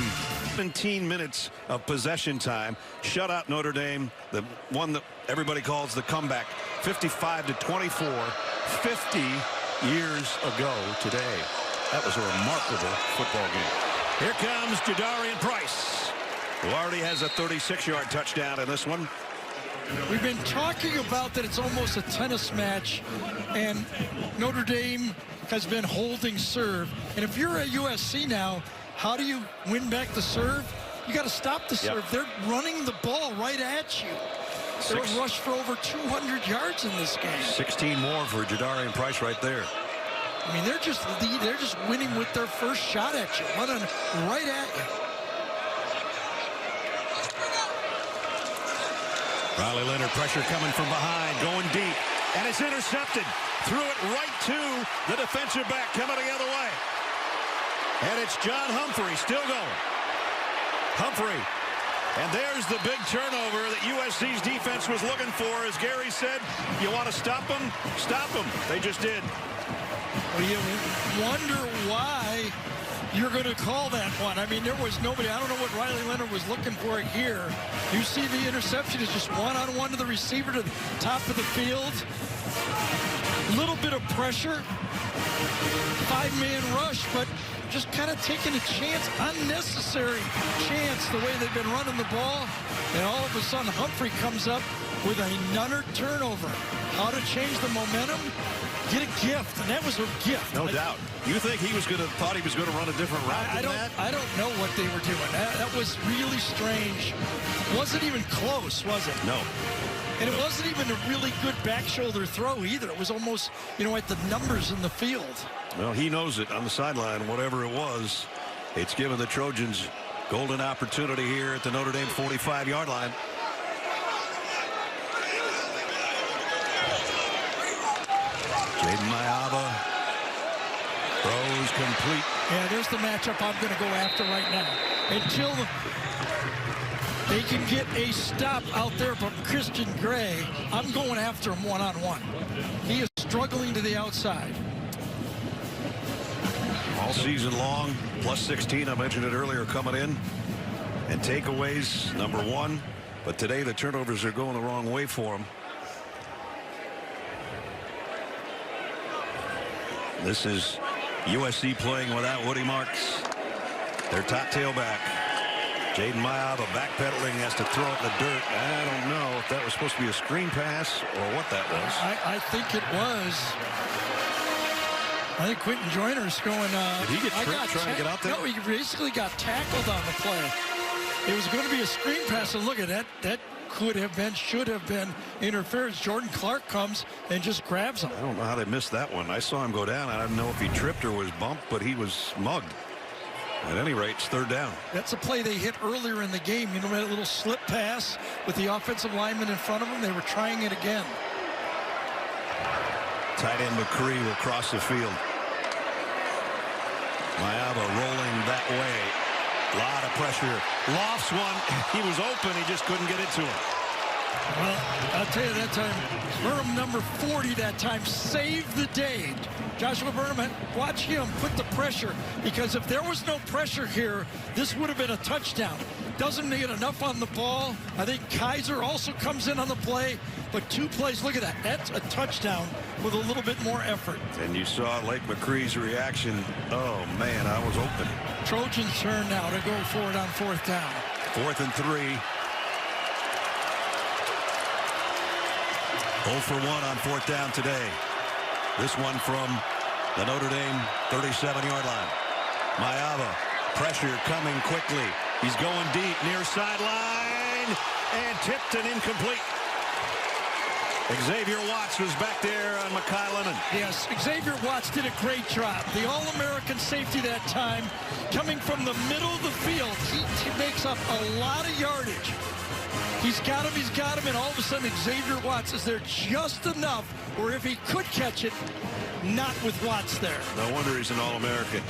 17 minutes of possession time. Shut out Notre Dame, the one that everybody calls the comeback. 55-24, 50 years ago today. That was a remarkable football game. Here comes Jadarian Price, who already has a 36-yard touchdown in this one. We've been talking about that it's almost a tennis match, and Notre Dame has been holding serve. And if you're at USC now, how do you win back the serve? You got to stop the serve. They're running the ball right at you. They'll rush for over 200 yards in this game. 16 more for Jadarian Price right there. I mean, they're just winning with their first shot at you, running right at you. Riley Leonard, pressure coming from behind, going deep, and it's intercepted. Threw it right to the defensive back coming the other way. And it's John Humphrey still going. Humphrey. And there's the big turnover that USC's defense was looking for. As Gary said, you want to stop them? Stop them. They just did. Well, you wonder why you're going to call that one. I mean, there was nobody. I don't know what Riley Leonard was looking for here. You see the interception is just one-on-one to the receiver to the top of the field. A little bit of pressure. 5-man rush, but just kind of taking a chance, unnecessary chance, the way they've been running the ball. And all of a sudden, Humphrey comes up with another turnover. How to change the momentum? Get a gift, and that was a gift. No doubt. You think he was thought he was going to run a different route than that? I don't know what they were doing. That was really strange. Wasn't even close, was it? No. And it wasn't even a really good back shoulder throw either. It was almost, at the numbers in the field. Well, he knows it on the sideline. Whatever it was, it's given the Trojans golden opportunity here at the Notre Dame 45-yard line. Jaden Mayaba throws complete. Yeah, there's the matchup I'm going to go after right now. Until they can get a stop out there from Christian Gray, I'm going after him one-on-one. He is struggling to the outside. All season long, plus 16, I mentioned it earlier, coming in. And takeaways, #1. But today the turnovers are going the wrong way for him. This is USC playing without Woody Marks. Their top tailback. Jaden Mayaba backpedaling, has to throw it in the dirt. I don't know if that was supposed to be a screen pass or what that was. I think it was. I think Quentin Joyner's going. Did he get tripped trying to get out there? No, he basically got tackled on the play. It was going to be a screen pass, and look at that. That could have been, should have been interference. Jordan Clark comes and just grabs him. I don't know how they missed that one. I saw him go down. I don't know if he tripped or was bumped, but he was mugged. At any rate, it's 3rd down. That's a play they hit earlier in the game. That little slip pass with the offensive lineman in front of them. They were trying it again. Tight end McCree will cross the field. Mayaba rolling that way. A lot of pressure. Lofts one. He was open. He just couldn't get it to him. Well, I'll tell you that time, Burnham, number 40 that time, saved the day. Joshua Burnham, watch him put the pressure, because if there was no pressure here, this would have been a touchdown. Doesn't get enough on the ball. I think Kaiser also comes in on the play, but 2 plays, look at that. That's a touchdown with a little bit more effort. And you saw Lake McCree's reaction. Oh, man, I was open. Trojans turn now to go for it on 4th down. 4th and 3. 0 for 1 on 4th down today. This one from the Notre Dame 37-yard line. Mayaba, pressure coming quickly. He's going deep, near sideline, and tipped and incomplete. Xavier Watts was back there on Mekhi Lemon. Yes, Xavier Watts did a great job. The All-American safety that time, coming from the middle of the field. He makes up a lot of yardage. He's got him, and all of a sudden Xavier Watts is there just enough where if he could catch it, not with Watts there. No wonder he's an All-American.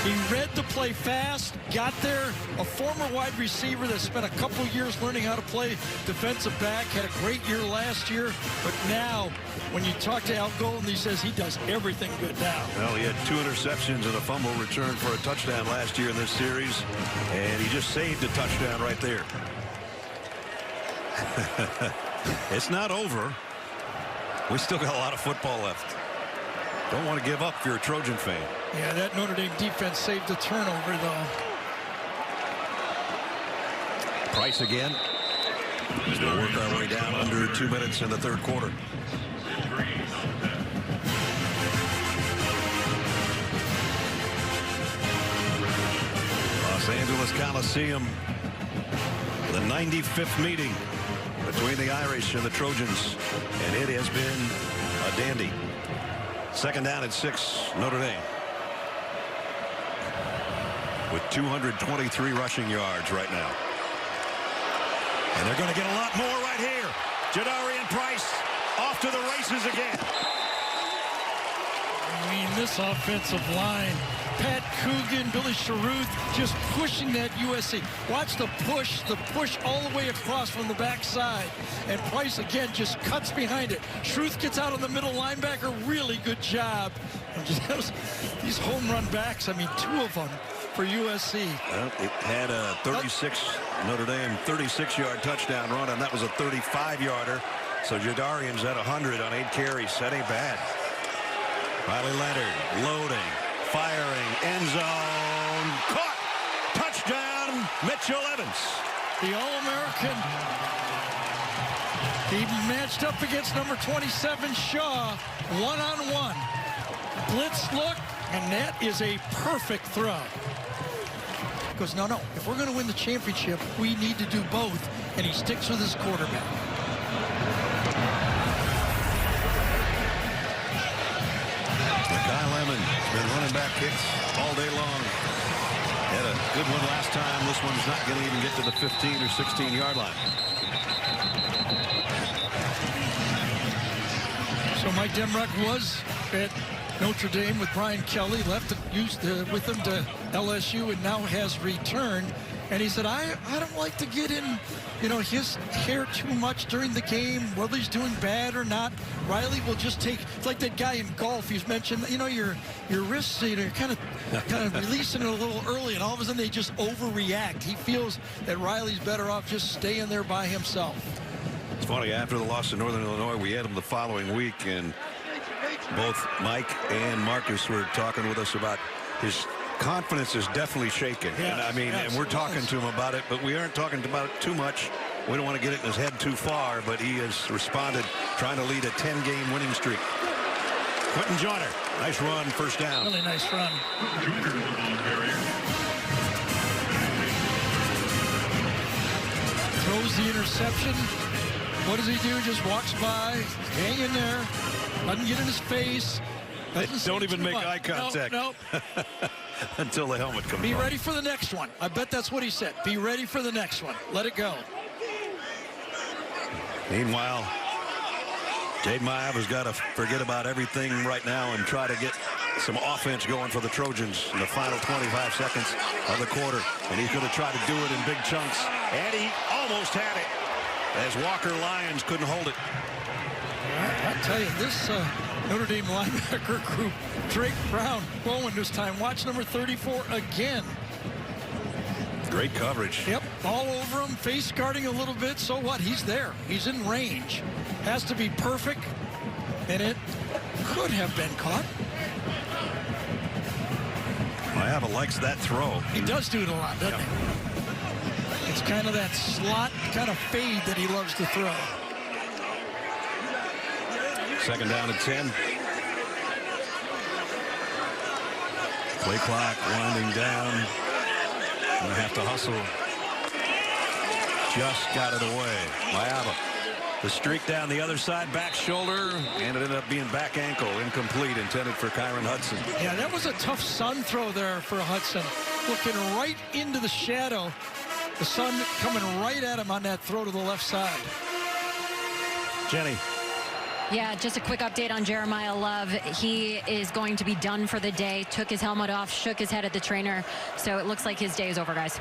He read the play fast, got there. A former wide receiver that spent a couple years learning how to play defensive back, had a great year last year, but now when you talk to Al Golden, he says he does everything good now. Well, he had 2 interceptions and a fumble return for a touchdown last year in this series, and he just saved a touchdown right there. It's not over. We still got a lot of football left. Don't want to give up if you're a Trojan fan. Yeah, that Notre Dame defense saved the turnover, though. Price again. As we'll work our way down under 2 minutes in the third quarter. Los Angeles Coliseum, the 95th meeting between the Irish and the Trojans, and it has been a dandy. Second down at 6, Notre Dame, with 223 rushing yards right now. And they're going to get a lot more right here. Jadarian Price off to the races again. I mean, this offensive line, Pat Coogan, Billy Sharruth just pushing that USC. Watch the push all the way across from the backside. And Price again just cuts behind it. Sharruth gets out on the middle linebacker. Really good job. And just these home run backs, I mean, 2 of them for USC. Well, it had a Notre Dame 36-yard touchdown run, and that was a 35-yarder. So Jadarian's at 100 on 8 carries. That ain't bad. Riley Leonard loading, firing, end zone, caught, touchdown, Mitchell Evans. The All-American. He matched up against number 27, Shaw, one-on-one. Blitz look, and that is a perfect throw. Goes, no, if we're going to win the championship, we need to do both, and he sticks with his quarterback. Kyle Lemon has been running back kicks all day long. Had a good one last time. This one's not going to even get to the 15 or 16-yard line. So Mike Demrock was at Notre Dame with Brian Kelly, left with him to LSU, and now has returned. And he said, I don't like to get in, his hair too much during the game, whether he's doing bad or not. Riley will just take, it's like that guy in golf he's mentioned, your wrists, you're kind of releasing it a little early, and all of a sudden they just overreact. He feels that Riley's better off just staying there by himself. It's funny, after the loss to Northern Illinois, we had him the following week, and both Mike and Marcus were talking with us about his confidence is definitely shaken. Yes, and we're talking to him about it, but we aren't talking about it too much. We don't want to get it in his head too far, but he has responded, trying to lead a 10-game winning streak. Quentin Joyner, nice run, first down. Really nice run. Throws the interception. What does he do? Just walks by, hang in there, doesn't get in his face. Don't even make eye contact. Nope. Until the helmet comes Be off. ready for the next one. I bet that's what he said. Be ready for the next one. Let it go. Meanwhile, Jade Mayav has got to forget about everything right now and try to get some offense going for the Trojans in the final 25 seconds of the quarter. And he's going to try to do it in big chunks. And he almost had it as Walker Lyons couldn't hold it. I tell you, this Notre Dame linebacker group, Drake Brown, Bowen this time. Watch number 34 again. Great coverage. Yep, all over him, face guarding a little bit. So what? He's there. He's in range. Has to be perfect, and it could have been caught. Mayav likes that throw. He does do it a lot, doesn't he? It's kind of that slot kind of fade that he loves to throw. Second down at 10. Play clock winding down. Gonna have to hustle. Just got it away. Mayav. The streak down the other side, back shoulder, and it ended up being back ankle, incomplete, intended for Kyron Hudson. Yeah, that was a tough sun throw there for Hudson. Looking right into the shadow. The sun coming right at him on that throw to the left side. Jenny. Yeah, just a quick update on Jeremiah Love. He is going to be done for the day. Took his helmet off, shook his head at the trainer. So it looks like his day is over, guys.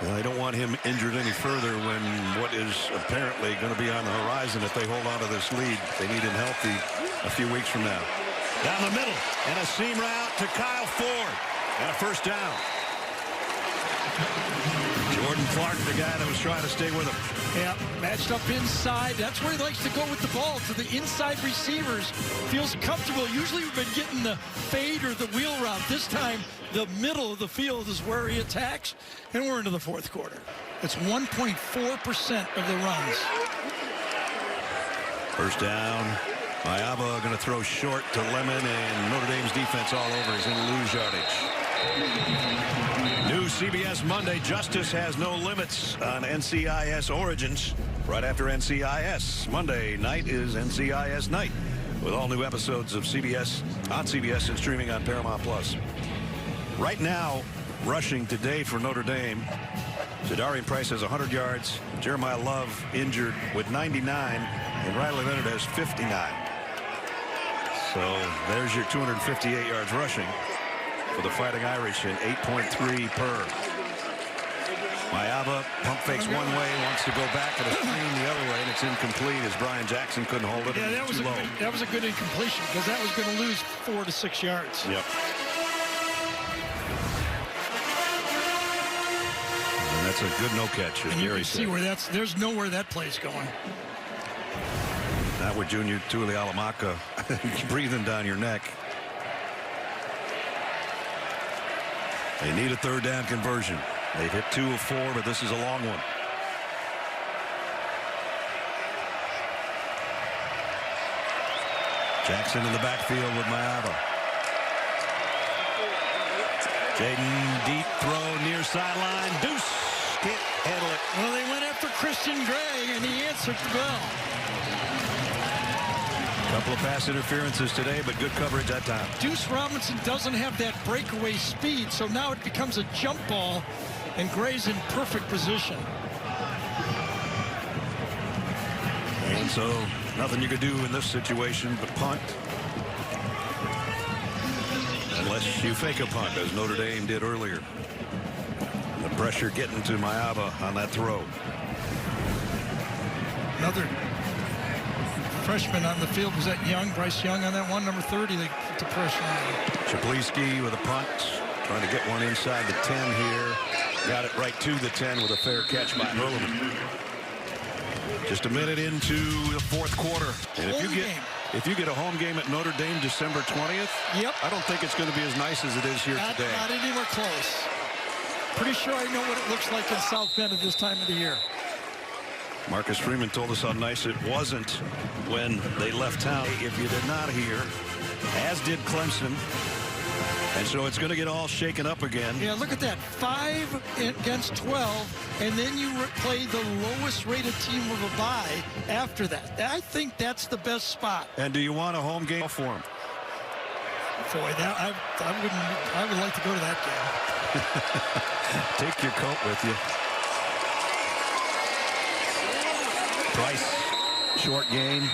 Well, they don't want him injured any further when what is apparently going to be on the horizon if they hold on to this lead. They need him healthy a few weeks from now. Down the middle, and a seam route to Kyle Ford. And a first down. Jordan Clark, the guy that was trying to stay with him. Yeah, matched up inside. That's where he likes to go with the ball, to the inside receivers. Feels comfortable. Usually we've been getting the fade or the wheel route. This time, the middle of the field is where he attacks, and we're into the fourth quarter. It's 1.4% of the runs. First down. Mayaba going to throw short to Lemon, and Notre Dame's defense all over is in lose yardage. New CBS Monday. Justice has no limits on NCIS origins. Right after NCIS. Monday night is NCIS night, with all new episodes of CBS on CBS and streaming on Paramount Plus. Right now, rushing today for Notre Dame, Jadarian Price has 100 yards. Jeremiah Love injured with 99, and Riley Leonard has 59. So there's your 258 yards rushing for the Fighting Irish and 8.3 per. Mayaba pump fakes one way, wants to go back at a screen the other way, and it's incomplete as Brian Jackson couldn't hold it. Yeah, that was a good incompletion, because that was going to lose 4 to 6 yards. Yep. And that's a good no catch. And you can see where there's nowhere that play's going. Not with Junior Tuilalamaka breathing down your neck. They need a third down conversion. They've hit 2 of 4, but this is a long one. Jackson in the backfield with Mayaba. Jaden deep throw near sideline. Deuce can't handle it. Well, they went after Christian Gray, and he answered the bell. Couple of pass interferences today, but good coverage that time. Deuce Robinson doesn't have that breakaway speed, so now it becomes a jump ball, and Gray's in perfect position. And so nothing you could do in this situation but punt. Unless you fake a punt, as Notre Dame did earlier. The pressure getting to Mayaba on that throw. Another freshman on the field. Was that Young? Bryce Young on that one, number 30. They put the pressure on. Chapliski with a punt. Trying to get one inside the 10 here. Got it right to the 10 with a fair catch by Hurlman. Just a minute into the fourth quarter. And if you get a home game at Notre Dame December 20th, yep, I don't think it's going to be as nice as it is here today. Not anywhere close. Pretty sure I know what it looks like in South Bend at this time of the year. Marcus Freeman told us how nice it wasn't when they left town. If you did not hear, as did Clemson. And so it's going to get all shaken up again. Yeah, look at that. 5 against 12, and then you play the lowest rated team of a bye after that. I think that's the best spot. And do you want a home game for him? Boy, I would like to go to that game. Take your coat with you. Price, short game.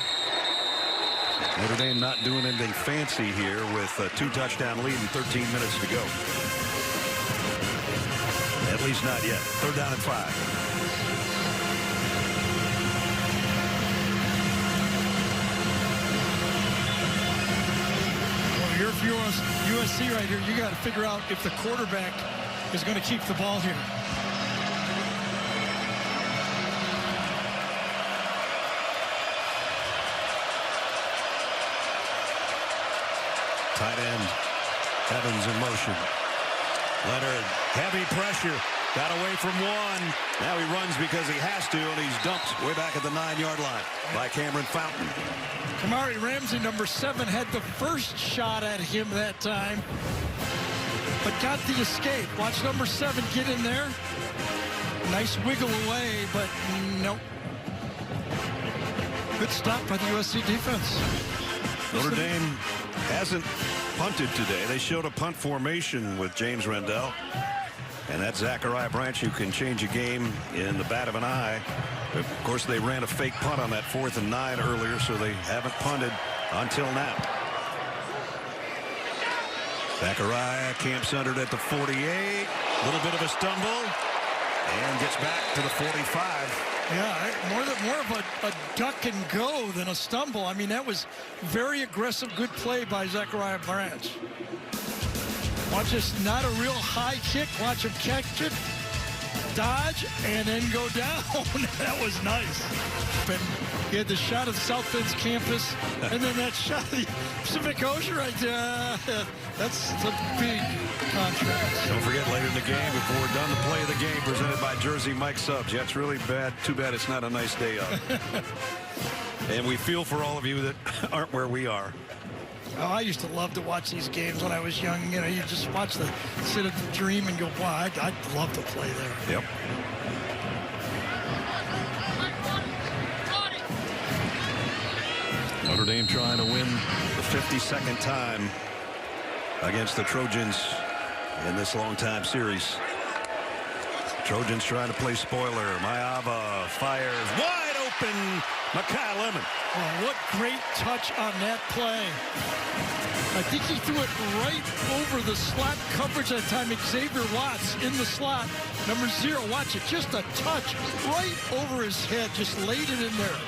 Notre Dame not doing anything fancy here with a 2-touchdown lead and 13 minutes to go. At least not yet. 3rd down and 5. Well, if you're USC right here, you got to figure out if the quarterback is going to keep the ball here. Tight end, Evans in motion. Leonard, heavy pressure, got away from one. Now he runs because he has to, and he's dumped way back at the 9-yard line by Cameron Fountain. Kamari Ramsey, number 7, had the first shot at him that time, but got the escape. Watch number 7 get in there. Nice wiggle away, but nope. Good stop by the USC defense. Notre Dame hasn't punted today. They showed a punt formation with James Rendell. And that's Zachariah Branch, who can change a game in the bat of an eye. Of course, they ran a fake punt on that 4th and 9 earlier, so they haven't punted until now. Zachariah camps under it at the 48. A little bit of a stumble. And gets back to the 45. Yeah, more of a duck and go than a stumble. I mean, that was very aggressive, good play by Zachariah Branch. Watch this, not a real high kick. Watch him catch it. dodge and then go down. That was nice. And he had the shot of the South Bend's campus, and then that shot of the Pacific Ocean right there. That's a big contrast. Don't forget, later in the game, before we're done, the play of the game presented by Jersey Mike Subs. Yeah, it's really bad. Too bad it's not a nice day out. And we feel for all of you that aren't where we are. Oh, I used to love to watch these games when I was young. You know, you just watch the sit at the dream and go, wow, I'd love to play there. Yep. Notre Dame trying to win the 52nd time against the Trojans in this long-time series. Trojans trying to play spoiler. Mayava fires wide open. Makai Lemon. Oh, what great touch on that play. I think he threw it right over the slot coverage that time. Xavier Watts in the slot. Number 0, watch it. Just a touch right over his head. Just laid it in there.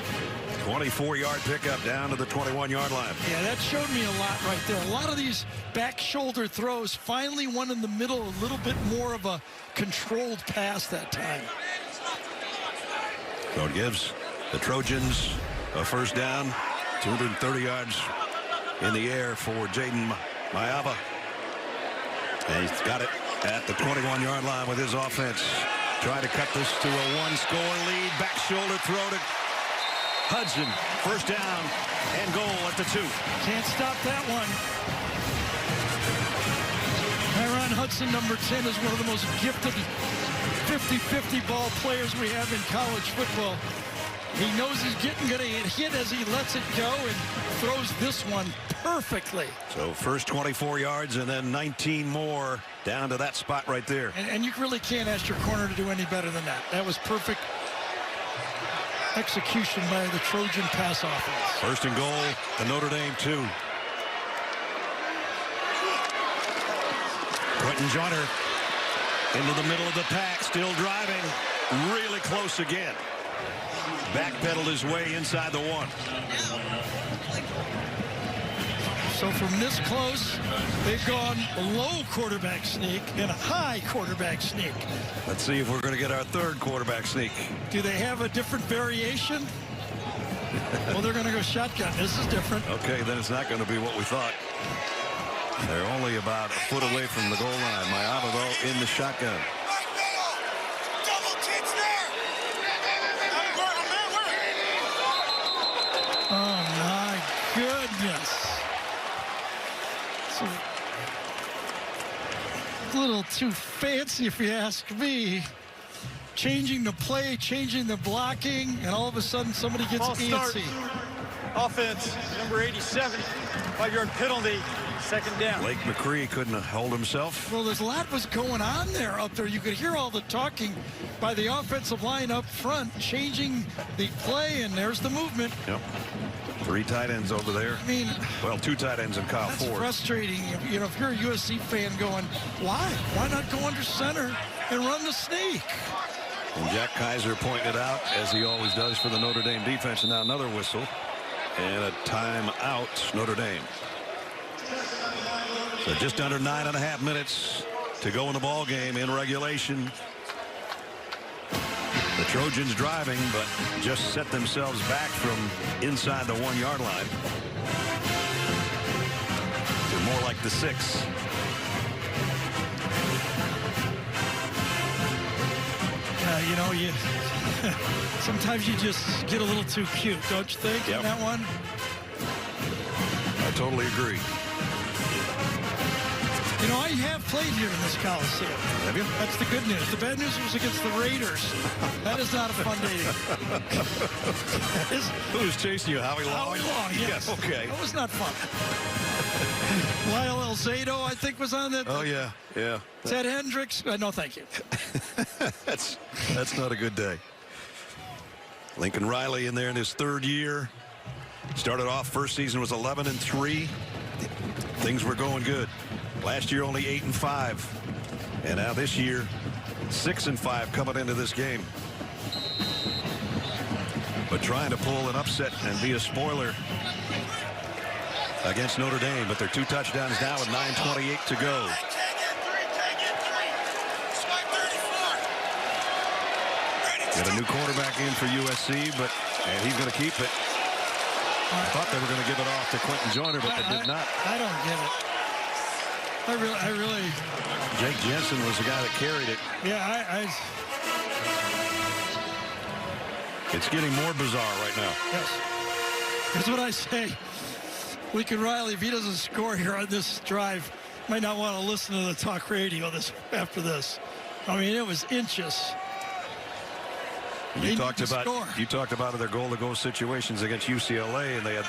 24-yard pickup down to the 21-yard line. Yeah, that showed me a lot right there. A lot of these back shoulder throws. Finally one in the middle, a little bit more of a controlled pass that time. So it gives the Trojans a first down, 230 yards in the air for Jaden Mayava. And he's got it at the 21-yard line with his offense. Trying to cut this to a one-score lead. Back shoulder throw to Hudson. First down and goal at the 2. Can't stop that one. Tyron Hudson, number 10, is one of the most gifted 50-50 ball players we have in college football. He knows he's going to get hit as he lets it go and throws this one perfectly. So first 24 yards and then 19 more down to that spot right there. And you really can't ask your corner to do any better than that. That was perfect execution by the Trojan pass offense. First and goal, the Notre Dame 2. Quentin Joyner into the middle of the pack, still driving, really close again. Backpedaled his way inside the 1. So from this close, they've gone a low quarterback sneak and a high quarterback sneak. Let's see if we're going to get our third quarterback sneak. Do they have a different variation? Well, they're going to go shotgun. This is different. Okay, then it's not going to be what we thought. They're only about a foot away from the goal line. Mayava, though, in the shotgun. Oh, my goodness. It's a little too fancy, if you ask me. Changing the play, changing the blocking, and all of a sudden somebody gets antsy. Offense, number 87, 5-yard penalty, second down. Blake McCree couldn't hold himself. Well, there's a lot was going on there up there. You could hear all the talking by the offensive line up front, changing the play, and there's the movement. Yep. 3 tight ends over there. I mean, well, 2 tight ends and Kyle that's Ford. Frustrating. You know, if you're a USC fan going, why? Why not go under center and run the sneak? And Jack Kaiser pointed out, as he always does for the Notre Dame defense, and now another whistle. And a timeout, Notre Dame. So just under 9.5 minutes to go in the ball game in regulation. The Trojans driving, but just set themselves back from inside the 1-yard line to more like the 6. You know, sometimes you just get a little too cute, don't you think, in that one? I totally agree. You know, I have played here in this Coliseum. Have you? That's the good news. The bad news was against the Raiders. That is not a fun day. Who's chasing you, Howie Long? Howie Long, yes. Okay. That was not fun. Lyle Elzado, I think, was on that. Oh, yeah, yeah. Ted Hendricks. No, thank you. That's not a good day. Lincoln Riley in there in his 3rd year. Started off, first season was 11-3. Things were going good. Last year only 8-5. And now this year 6-5 coming into this game. But trying to pull an upset and be a spoiler against Notre Dame. But they're 2 touchdowns now with 9:28 to go. Got a new quarterback in for USC, but he's going to keep it. I thought they were going to give it off to Quentin Joyner, but they did not. I don't get it. I really. Jake Jensen was the guy that carried it. Yeah, It's getting more bizarre right now. Yes. Here's what I say. Lincoln Riley, if he doesn't score here on this drive, might not want to listen to the talk radio after this. I mean, it was inches. You talked about their goal-to-go situations against UCLA, and they had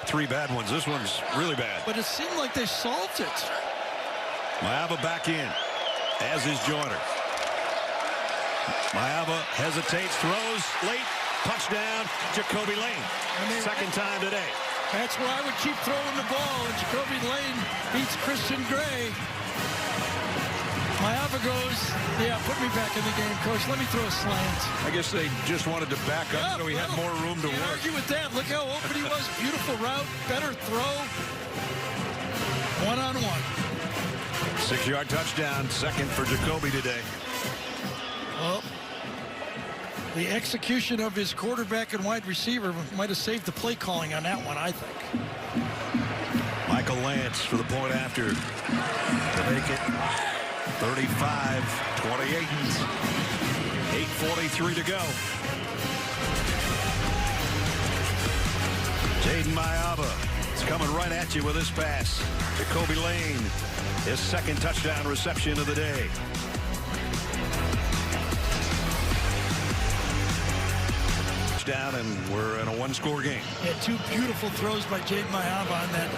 three bad ones. This one's really bad. But it seemed like they solved it. Maiava back in, as is Joyner. Maiava hesitates, throws late, touchdown, Jacoby Lane. Second time today. That's where I would keep throwing the ball, and Jacoby Lane beats Christian Gray. Maiava goes, put me back in the game, Coach. Let me throw a slant. I guess they just wanted to back up so he had more room to work. Argue with that. Look how open he was. Beautiful route, better throw. One-on-one. 6-yard touchdown, second for Jacoby today. Well, the execution of his quarterback and wide receiver might have saved the play calling on that one, I think. Michael Lance for the point after to make it 35-28. 8:43 to go. Jaden Maiava is coming right at you with this pass. Jacoby Lane, his second touchdown reception of the day. Down, and we're in a one-score game. Yeah, two beautiful throws by Jaden Maiava on that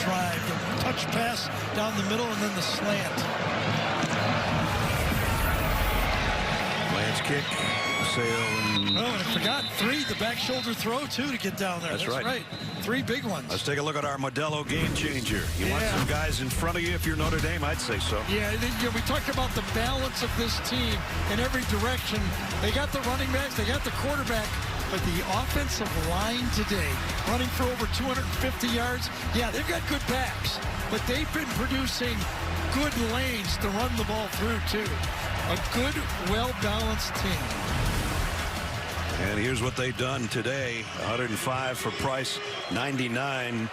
drive. The touch pass down the middle and then the slant. Lance kick, sail, and... Oh, and I forgot the back shoulder throw, too, to get down there. That's right. 3 big ones. Let's take a look at our Modelo game changer. You want some guys in front of you if you're Notre Dame? I'd say so. Yeah, we talked about the balance of this team in every direction. They got the running backs, they got the quarterback, but the offensive line today, running for over 250 yards, they've got good backs, but they've been producing good lanes to run the ball through, too. A good, well-balanced team. And here's what they've done today. 105 for Price, 99.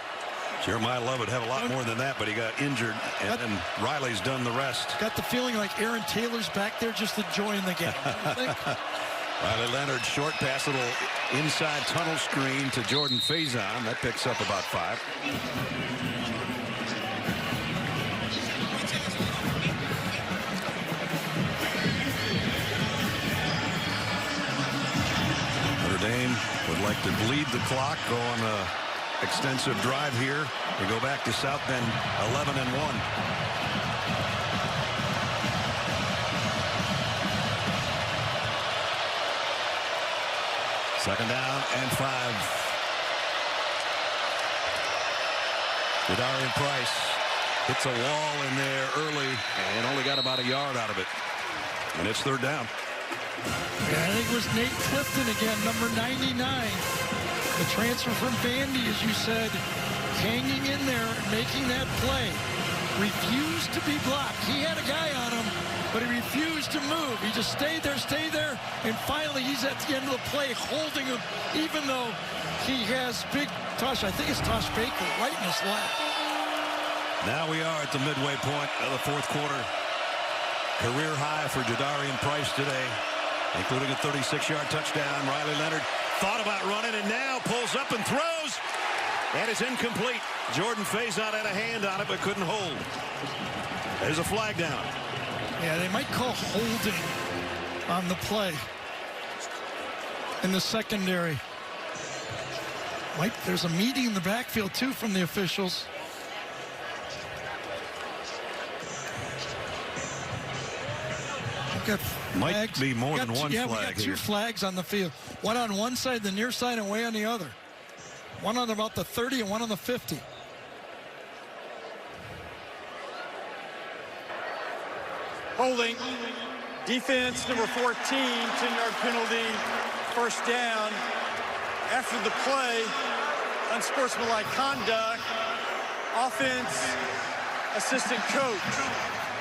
Jeremiah Love would have a lot more than that, but he got injured, and then Riley's done the rest. Got the feeling like Aaron Taylor's back there just enjoying the game. Riley Leonard, short pass, little inside tunnel screen to Jordan Faison. That picks up about 5. Dame would like to bleed the clock, go on an extensive drive here. We go back to South Bend, 11-1. Second down and 5. Jadarian Price hits a wall in there early and only got about a yard out of it. And it's third down. Yeah, I think it was Nate Clifton again, number 99. The transfer from Vandy, as you said, hanging in there, making that play. Refused to be blocked. He had a guy on him, but he refused to move. He just stayed there, and finally he's at the end of the play holding him, even though he has big Tosh, I think it's Tosh Baker, right in his lap. Now we are at the midway point of the fourth quarter. Career high for Jadarian Price today, including a 36-yard touchdown. Riley Leonard thought about running and now pulls up and throws. And it's incomplete. Jordan Faison had a hand on it but couldn't hold. There's a flag down. Yeah, they might call holding on the play in the secondary. There's a meeting in the backfield, too, from the officials. Might be more than one flag. Yeah, we got 2 flags on the field. One on one side, the near side, and way on the other. One on about the 30 and one on the 50. Holding. Defense, number 14, 10-yard penalty, first down. After the play, unsportsmanlike conduct. Offense, assistant coach.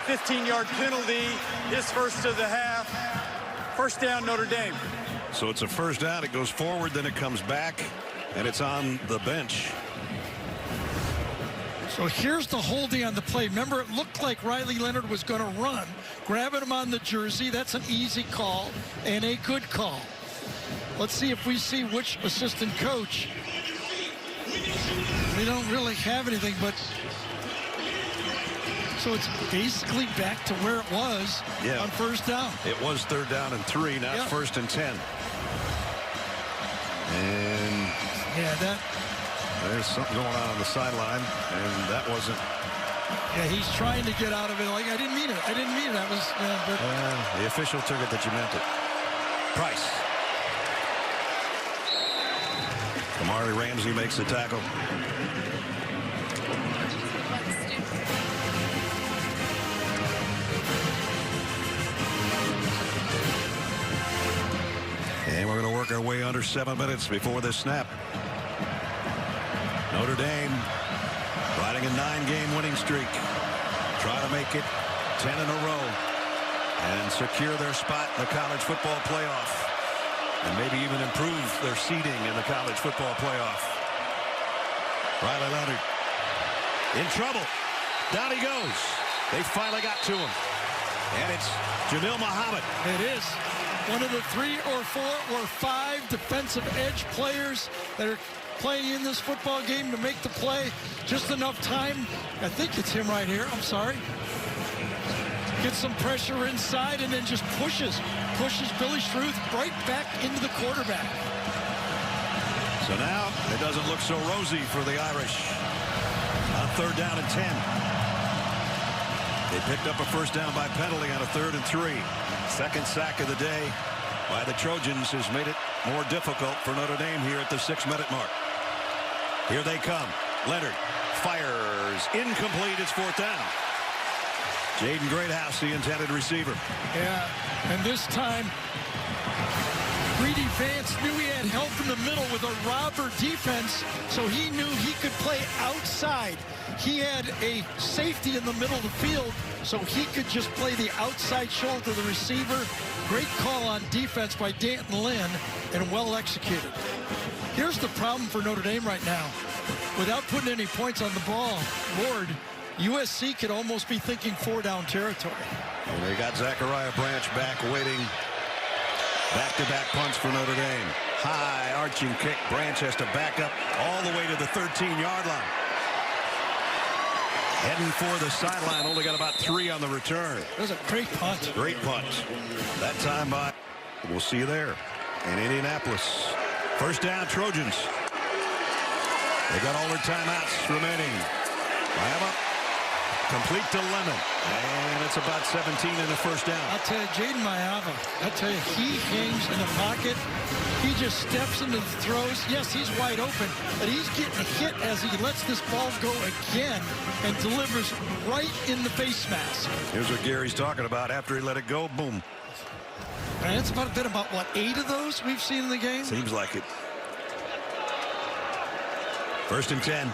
15-yard penalty, his first of the half. First down, Notre Dame. So it's a first down. It goes forward, then it comes back, and it's on the bench. So here's the holding on the play. Remember, it looked like Riley Leonard was going to run, grabbing him on the jersey. That's an easy call and a good call. Let's see if we see which assistant coach. We don't really have anything, but so it's basically back to where it was on first down. It was 3rd down and 3. Now it's 1st and 10. And there's something going on the sideline, and that wasn't. Yeah, he's trying to get out of it. Like, I didn't mean it. I didn't mean it. That was. But the official took it that you meant it. Price. Kamari Ramsey makes the tackle. And we're going to work our way under 7 minutes before this snap. Notre Dame riding a 9-game winning streak. Try to make it 10 in a row and secure their spot in the college football playoff. And maybe even improve their seeding in the college football playoff. Riley Leonard in trouble. Down he goes. They finally got to him. And it's Jamil Muhammad. It is one of the 3 or 4 or 5 defensive edge players that are playing in this football game to make the play. Just enough time. I think it's him right here. I'm sorry. Gets some pressure inside and then just pushes Billy Struth right back into the quarterback. So now it doesn't look so rosy for the Irish. On 3rd down and 10. They picked up a first down by penalty on a 3rd and 3. Second sack of the day by the Trojans has made it more difficult for Notre Dame here at the 6-minute mark. Here they come. Leonard fires. Incomplete. It's 4th down. Jaden Greathouse, the intended receiver. Yeah, and this time, Greedy Vance knew he had help in the middle with a robber defense, so he knew he could play outside. He had a safety in the middle of the field, so he could just play the outside shoulder to the receiver. Great call on defense by Danton Lynn, and well executed. Here's the problem for Notre Dame right now. Without putting any points on the board, USC could almost be thinking 4-down territory. And they got Zachariah Branch back waiting. Back-to-back punts for Notre Dame. High arching kick. Branch has to back up all the way to the 13-yard line. Heading for the sideline. Only got about 3 on the return. That was a great punt. Great punt. That time by. We'll see you there in Indianapolis. First down, Trojans. They got all their timeouts remaining. Miami complete to Lemon. And it's about 17 in the first down. I'll tell you, Jaden Mayava, I'll tell you, he hangs in the pocket. He just steps into the throws. Yes, he's wide open, but he's getting hit as he lets this ball go again and delivers right in the face mask. Here's what Gary's talking about after he let it go. Boom. And it's been about, what, 8 of those we've seen in the game? Seems like it. First and 10.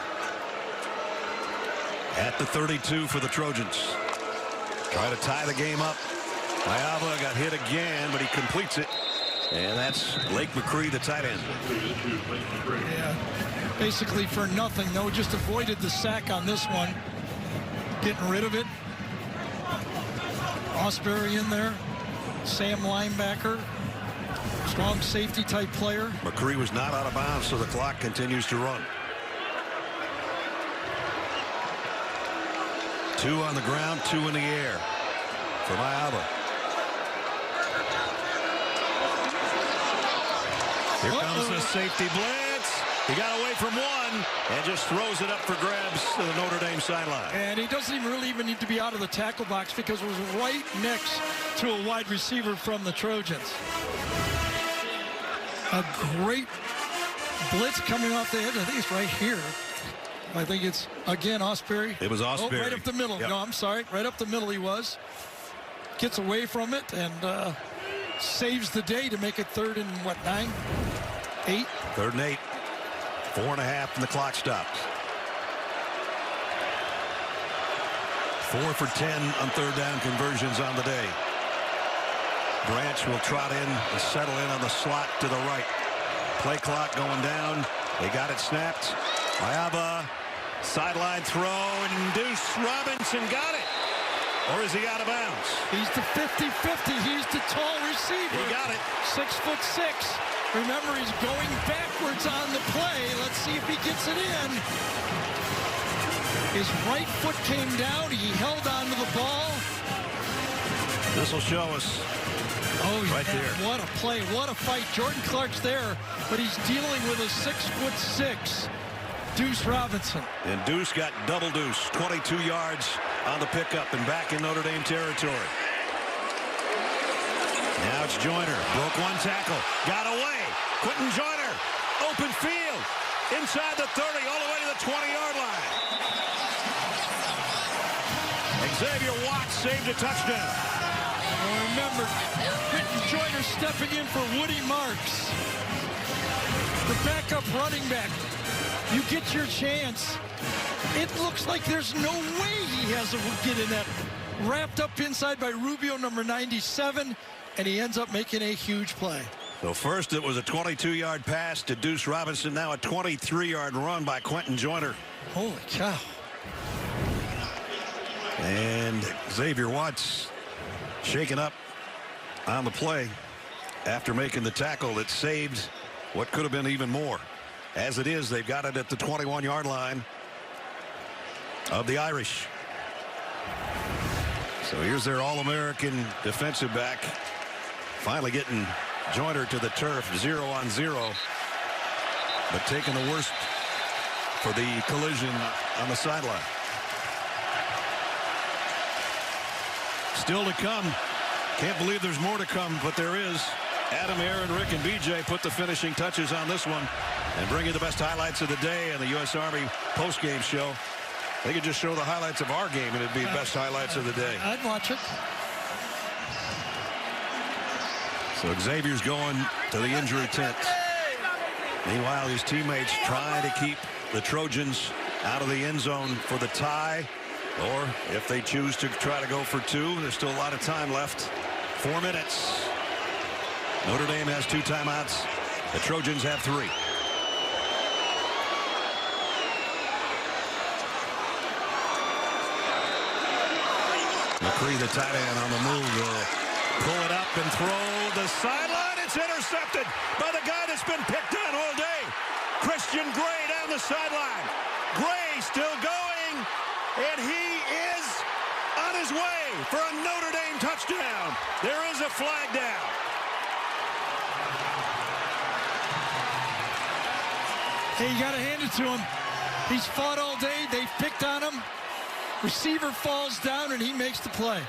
At the 32 for the Trojans. Try to tie the game up. Mayava got hit again, but he completes it. And that's Lake McCree, the tight end. Yeah, basically for nothing, though. Just avoided the sack on this one. Getting rid of it. Osbury in there. Sam linebacker. Strong safety type player. McCree was not out of bounds, so the clock continues to run. 2 on the ground, 2 in the air for Mayava. Here comes the safety blitz. He got away from one and just throws it up for grabs to the Notre Dame sideline. And he doesn't really even need to be out of the tackle box because it was right next to a wide receiver from the Trojans. A great blitz coming off the edge. I think it's right here. I think it's, again, Osbury. It was Osbury. Oh, right up the middle. Yep. No, I'm sorry. Right up the middle he was. Gets away from it and saves the day to make it 3rd and, what, 9? 8? 3rd and 8. 4.5 and the clock stops. 4 for 10 on 3rd down conversions on the day. Branch will trot in and settle in on the slot to the right. Play clock going down. They got it snapped. Mayava, sideline throw, and Deuce Robinson got it. Or is he out of bounds? He's the 50-50. He's the tall receiver. He got it. 6'6". Remember, he's going backwards on the play. Let's see if he gets it in. His right foot came down. He held onto the ball. This will show us. Oh, yeah. Right there. What a play. What a fight. Jordan Clark's there, but he's dealing with a 6'6" Deuce Robinson. And Deuce got double deuce. 22 yards on the pickup and back in Notre Dame territory. Now it's Joyner. Broke one tackle. Got away. Quentin Joyner. Open field. Inside the 30. All the way to the 20-yard line. Xavier Watts saved a touchdown. Well, remember, Quentin Joyner stepping in for Woody Marks. The backup running back. You get your chance. It looks like there's no way he has to get in that. Wrapped up inside by Rubio, number 97, and he ends up making a huge play. So first it was a 22-yard pass to Deuce Robinson. Now a 23-yard run by Quentin Joyner. Holy cow. And Xavier Watts shaken up on the play after making the tackle that saved what could have been even more. As it is, they've got it at the 21-yard line of the Irish. So here's their All-American defensive back finally getting Joyner to the turf 0-on-0, but taking the worst for the collision on the sideline. Still to come. Can't believe there's more to come, but there is. Adam, Aaron, Rick, and BJ put the finishing touches on this one and bring you the best highlights of the day in the U.S. Army post-game show. They could just show the highlights of our game, and it'd be the best highlights of the day. I'd watch it. So Xavier's going to the injury tent. Meanwhile, his teammates trying to keep the Trojans out of the end zone for the tie. Or if they choose to try to go for two, there's still a lot of time left. 4 minutes. Notre Dame has 2 timeouts. The Trojans have 3. McCree, the tight end, on the move, will pull it up and throw the sideline. It's intercepted by the guy that's been picked on all day. Christian Gray down the sideline. Gray still going, and he is on his way for a Notre Dame touchdown. There is a flag down. Hey, you got to hand it to him. He's fought all day. They've picked on him. Receiver falls down, and he makes the play.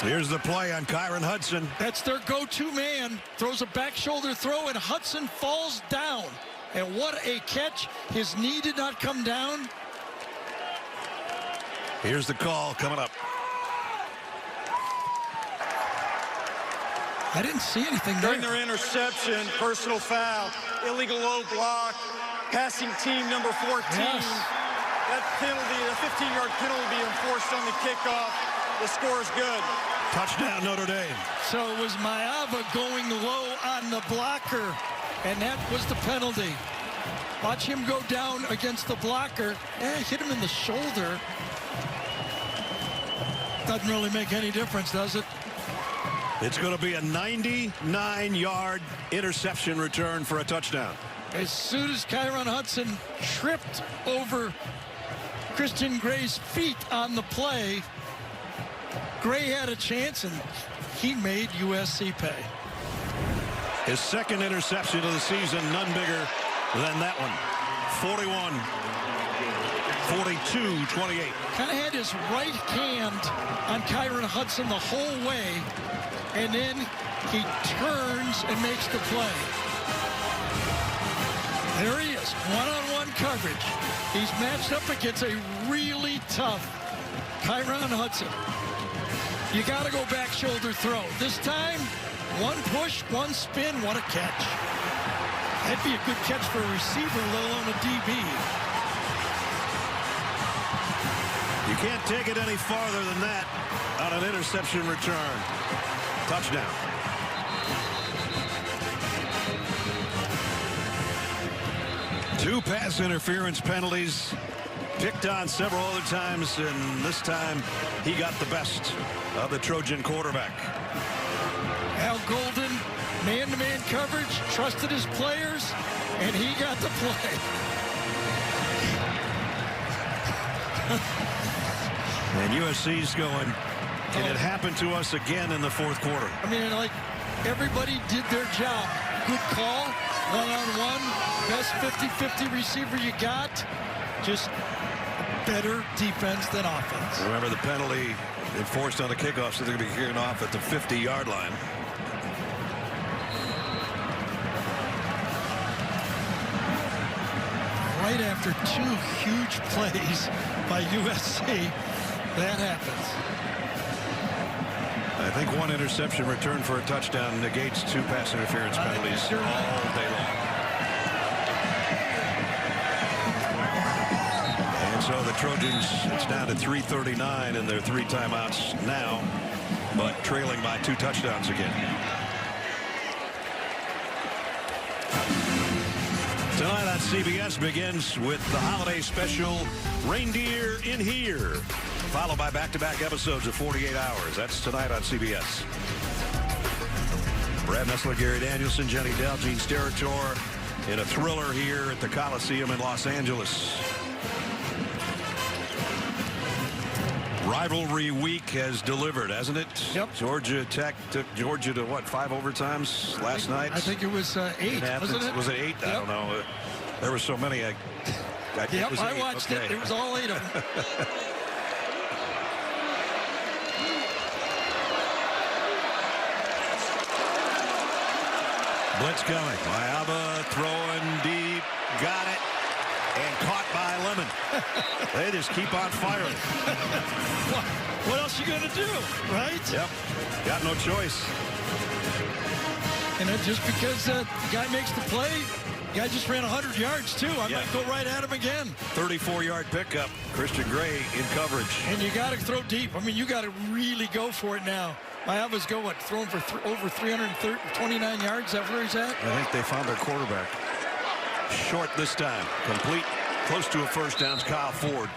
Here's the play on Kyron Hudson. That's their go-to man. Throws a back shoulder throw, and Hudson falls down. And what a catch. His knee did not come down. Here's the call coming up. I didn't see anything there. During their interception, personal foul, illegal low block, passing team number 14. Yes. That penalty, the 15-yard penalty being enforced on the kickoff. The score is good. Touchdown, Notre Dame. So it was Mayava going low on the blocker, and that was the penalty. Watch him go down against the blocker. Hit him in the shoulder. Doesn't really make any difference, does it? It's going to be a 99-yard interception return for a touchdown. As soon as Kyron Hudson tripped over Christian Gray's feet on the play, Gray had a chance, and he made USC pay. His second interception of the season, none bigger than that one. 41-42-28. Kind of had his right hand on Kyron Hudson the whole way, and then he turns and makes the play. There he is, one-on-one coverage. He's matched up against a really tough Kyron Hudson. You got to go back shoulder throw. This time, one push, one spin, what a catch. That'd be a good catch for a receiver, let alone a DB. You can't take it any farther than that on an interception return. Touchdown. Two pass interference penalties. Picked on several other times, and this time he got the best of the Trojan quarterback. Al Golden, man-to-man coverage, trusted his players, and he got the play. And USC's going, and it happened to us again in the fourth quarter. I mean, like, everybody did their job. Good call, one-on-one, best 50-50 receiver you got. Just better defense than offense. Remember the penalty enforced on the kickoff, so they're going to be kicking off at the 50-yard line. Right after two huge plays by USC, that happens. I think one interception return for a touchdown negates two pass interference penalties all day long. And so the Trojans, it's down to 3:39 in their 3 timeouts now, but trailing by 2 touchdowns again. Tonight on CBS begins with the holiday special, Reindeer in Here, followed by back-to-back episodes of 48 Hours. That's tonight on CBS. Brad Nessler, Gary Danielson, Jenny Dell, Gene Steratore in a thriller here at the Coliseum in Los Angeles. Rivalry week has delivered, hasn't it? Yep. Georgia Tech took Georgia to what, 5 overtimes last night? I think it was 8, wasn't it? Was it 8? Yep. I don't know. There were so many. I watched it. It was all 8 of them. Blitz coming. Mayaba throwing deep. Got it. And caught by Lemon. They just keep on firing. What else you gonna do, right? Yep. Got no choice. And then just because the guy makes the play, the guy just ran 100 yards too. I might go right at him again. 34-yard pickup. Christian Gray in coverage. And you got to throw deep. I mean, you got to really go for it now. Mayaba's throwing for over 329 yards. Is that where he's at? I think they found their quarterback. Short this time. Complete. Close to a first down. Kyle Ford.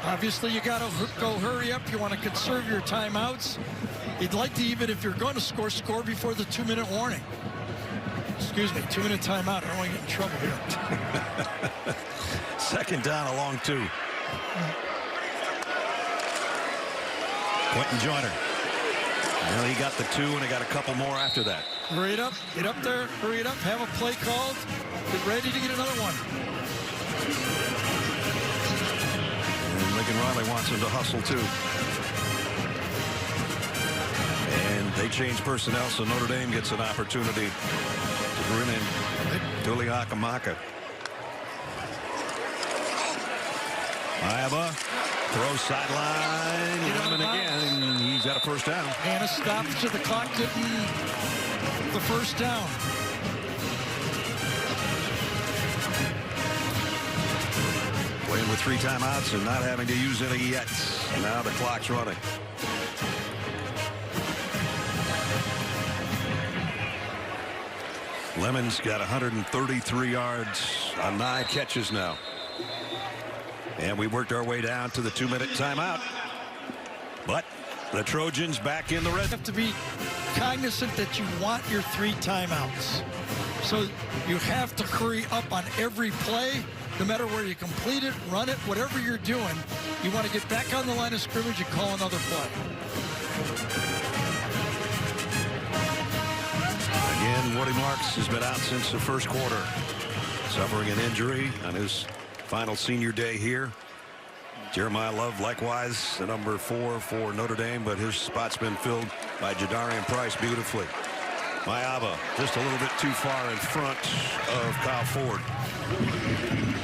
Obviously, you got to go hurry up. You want to conserve your timeouts. You'd like to, even if you're going to score before the 2-minute warning. Excuse me, 2-minute timeout. I don't want to get in trouble here. Second down, a long 2. Quentin Joyner. Well, he got the 2, and he got a couple more after that. Hurry it up. Get up there. Hurry it up. Have a play called. Get ready to get another one. And Lincoln Riley wants him to hustle, too. And they change personnel, so Notre Dame gets an opportunity to bring in Tuli Akamaka. Mayaba throws sideline. Lemon again, and he's got a first down. And a stoppage of the clock getting the first down. Playing with 3 timeouts and not having to use any yet. Now the clock's running. Lemon's got 133 yards on 9 catches now. And we worked our way down to the 2-minute timeout. But the Trojans back in the red. You have to be cognizant that you want your 3 timeouts. So you have to hurry up on every play, no matter where you complete it, run it, whatever you're doing. You want to get back on the line of scrimmage and call another play. Again, Woody Marks has been out since the first quarter, suffering an injury on his final senior day here. Jeremiah Love, likewise, the number 4 for Notre Dame, but his spot's been filled by Jadarian Price beautifully. Mayaba just a little bit too far in front of Kyle Ford.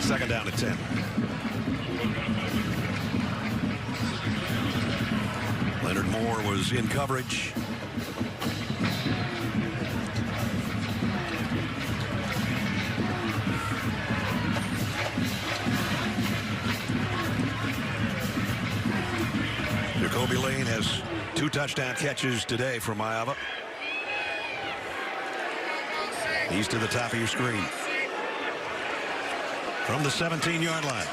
Second down at 10. Leonard Moore was in coverage. Jacoby Lane has 2 2 touchdown catches today for Maava. He's to the top of your screen. From the 17-yard line.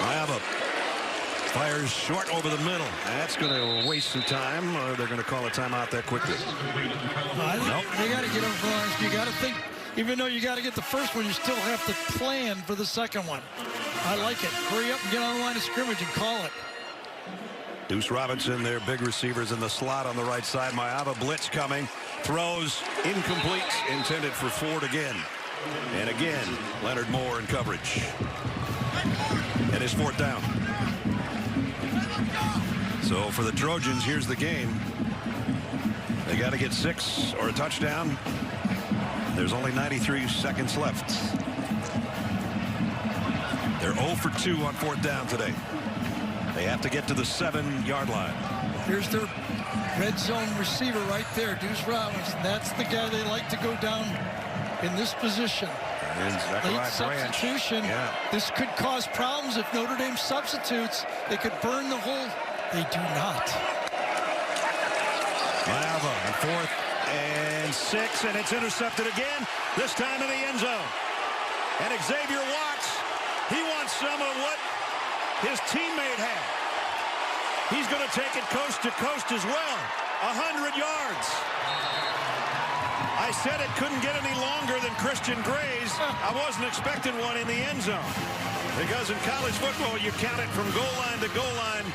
Maava fires short over the middle. That's going to waste some time, or they're going to call a timeout that quickly. Nope. They got to get over the lines. You got to think, even though you got to get the first one, you still have to plan for the second one. I like it. Hurry up and get on the line of scrimmage and call it. Deuce Robinson, their big receivers in the slot on the right side. Maava blitz coming. Throws incomplete. Intended for Ford again. And again, Leonard Moore in coverage. And his 4th down. So for the Trojans, here's the game. They got to get 6 or a touchdown. There's only 93 seconds left. They're 0 for 2 on 4th down today. They have to get to the 7-yard line. Here's their red zone receiver right there, Deuce Robinson. That's the guy they like to go down in this position. Late substitution. Yeah. This could cause problems if Notre Dame substitutes. They could burn the whole. They do not. Maava on 4th and 6, and it's intercepted again. This time in the end zone. And Xavier Watts, he wants some of what his teammate had. He's going to take it coast to coast as well. 100 yards. I said it couldn't get any longer than Christian Gray's. I wasn't expecting one in the end zone. Because in college football, you count it from goal line to goal line.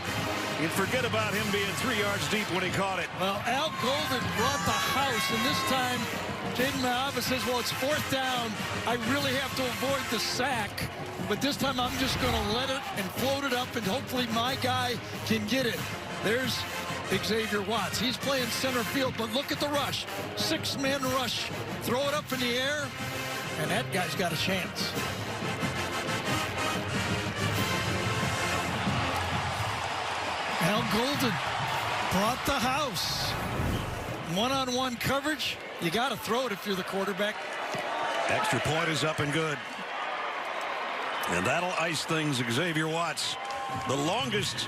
You'd forget about him being 3 yards deep when he caught it. Well, Al Golden brought the house, and this time, Jaden Maava says, well, it's 4th down. I really have to avoid the sack. But this time, I'm just going to let it and float it up, and hopefully my guy can get it. There's Xavier Watts. He's playing center field, but look at the rush. 6-man rush. Throw it up in the air, and that guy's got a chance. Al Golden brought the house. One-on-one coverage. You got to throw it if you're the quarterback. Extra point is up and good. And that'll ice things. Xavier Watts, the longest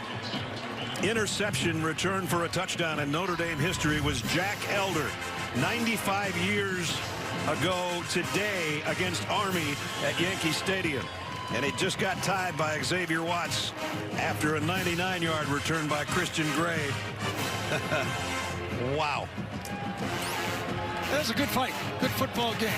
interception return for a touchdown in Notre Dame history was Jack Elder 95 years ago today against Army at Yankee Stadium. And it just got tied by Xavier Watts after a 99-yard return by Christian Gray. Wow. That was a good fight. Good football game.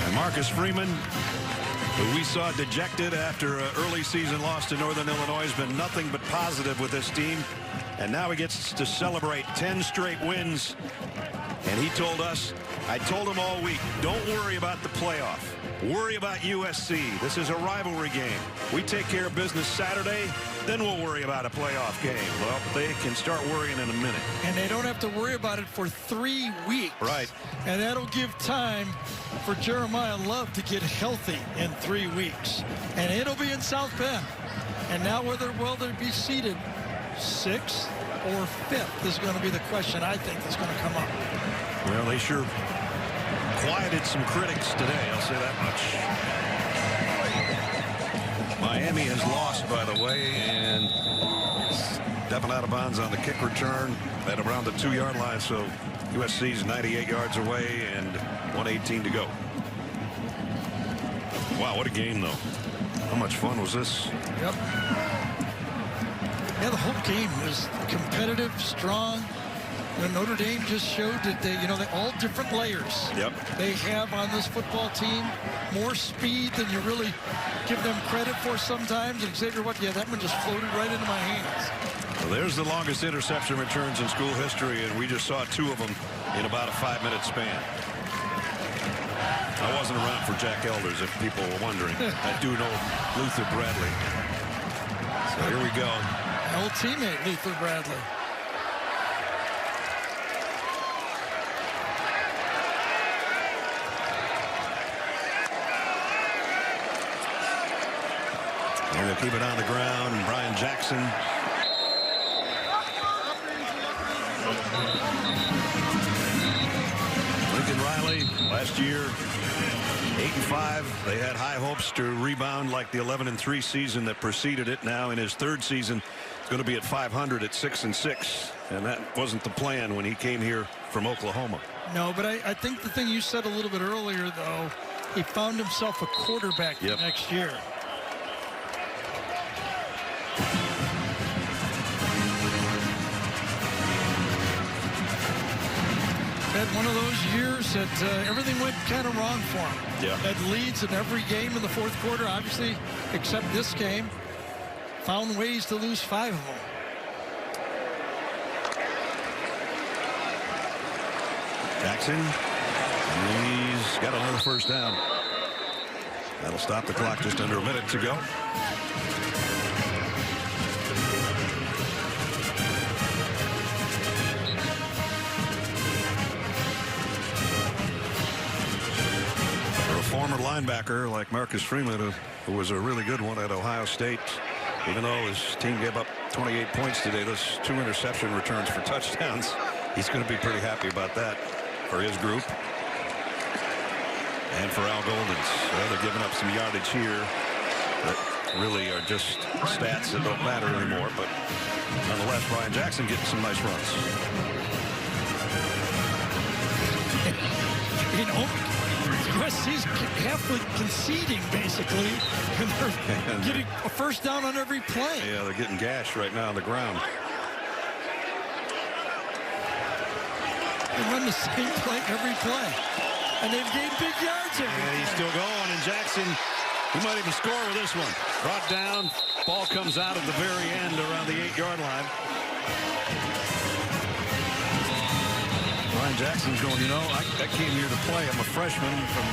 And Marcus Freeman, who we saw dejected after an early season loss to Northern Illinois, has been nothing but positive with this team. And now he gets to celebrate 10 straight wins. And he told us, I told him all week, don't worry about the playoff. Worry about USC. This is a rivalry game. We take care of business Saturday, then we'll worry about a playoff game. Well, they can start worrying in a minute. And they don't have to worry about it for 3 weeks. Right. And that'll give time for Jeremiah Love to get healthy in 3 weeks. And it'll be in South Bend. And now whether will they be seated 6th or 5th is going to be the question I think is going to come up. Well, they sure quieted some critics today, I'll say that much. Miami has lost, by the way, and stepping out of bounds on the kick return at around the 2-yard line, so USC's 98 yards away and 1:18 to go. Wow, what a game, though. How much fun was this? Yep. Yeah, the whole game was competitive, strong. Notre Dame just showed that they all different layers. Yep. They have on this football team more speed than you really give them credit for sometimes. And Xavier, that one just floated right into my hands. Well, there's the longest interception returns in school history, and we just saw 2 of them in about a 5-minute span. I wasn't around for Jack Elders, if people were wondering. I do know Luther Bradley. So here we go. My old teammate, Luther Bradley. And they'll keep it on the ground. And Brian Jackson. Lincoln Riley last year 8-5. They had high hopes to rebound like the 11-3 season that preceded it. Now in his third season, it's going to be at 500 at 6-6, and that wasn't the plan when he came here from Oklahoma. No, but I think the thing you said a little bit earlier, though, he found himself a quarterback next year. Had one of those years that everything went kind of wrong for him. Yeah. Had leads in every game in the fourth quarter, obviously, except this game. Found ways to lose 5 of them. Jackson, he's got another first down. That'll stop the clock, just under a minute to go. Former linebacker like Marcus Freeman, who was a really good one at Ohio State, even though his team gave up 28 points today, those 2 interception returns for touchdowns, he's going to be pretty happy about that for his group. And for Al Golden's, they're giving up some yardage here that really are just stats that don't matter anymore, but nonetheless, Brian Jackson getting some nice runs. You know, USC's halfway conceding, basically, and they're getting a first down on every play. Yeah, they're getting gashed right now on the ground. They run the same play every play, and they've gained big yards every And he's still going, and Jackson, he might even score with this one. Brought down, ball comes out at the very end around the 8-yard line. Brian Jackson's going, you know, I came here to play. I'm a freshman from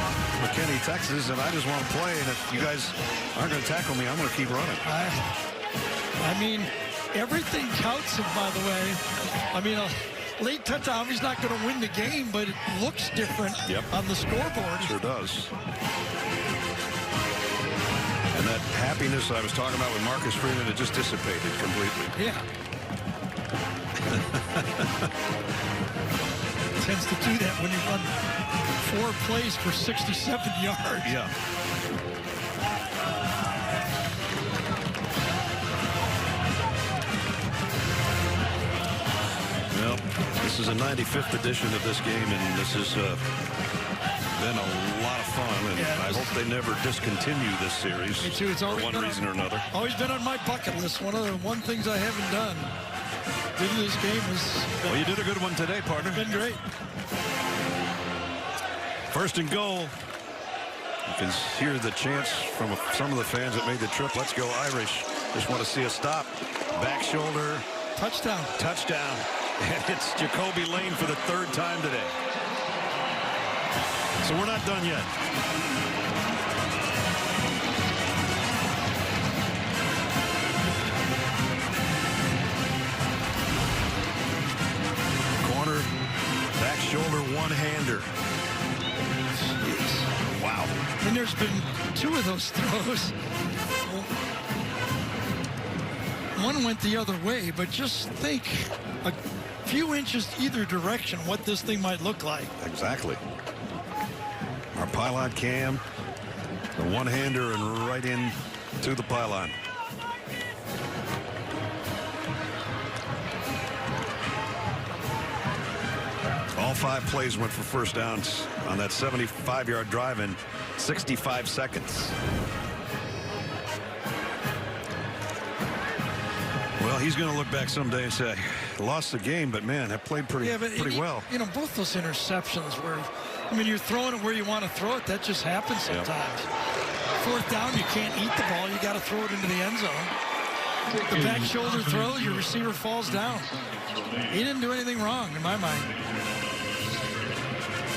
McKinney, Texas, and I just want to play. And if you guys aren't going to tackle me, I'm going to keep running. I mean, everything counts him, by the way. I mean, a late touchdown, he's not going to win the game, but it looks different on the scoreboard. Sure does. And that happiness I was talking about with Marcus Freeman, it just dissipated completely. Yeah. Tends to do that when you run 4 plays for 67 yards. Yeah. Well, this is a 95th edition of this game, and this has been a lot of fun, and I hope they never discontinue this series. Me too. It's always for one reason or another. Always been on my bucket list. One of the things I haven't done. This game was. Well, you did a good one today, partner. Been great. First and goal. You can hear the chants from some of the fans that made the trip. Let's go Irish. Just want to see a stop. Back shoulder. Touchdown. Touchdown. And it's Jacoby Lane for the 3rd time today. So we're not done yet. Corner, back shoulder, one-hander. Wow. And there's been 2 of those throws. One went the other way, but just think a few inches either direction what this thing might look like. Exactly. Our pylon cam, the one-hander, and right in to the pylon. All 5 plays went for first downs on that 75-yard drive in 65 seconds. Well, he's going to look back someday and say, lost the game, but man, I played pretty well. You know, both those interceptions were, I mean, you're throwing it where you want to throw it. That just happens sometimes. 4th down, you can't eat the ball. You got to throw it into the end zone. The back shoulder throw, your receiver falls down. He didn't do anything wrong in my mind.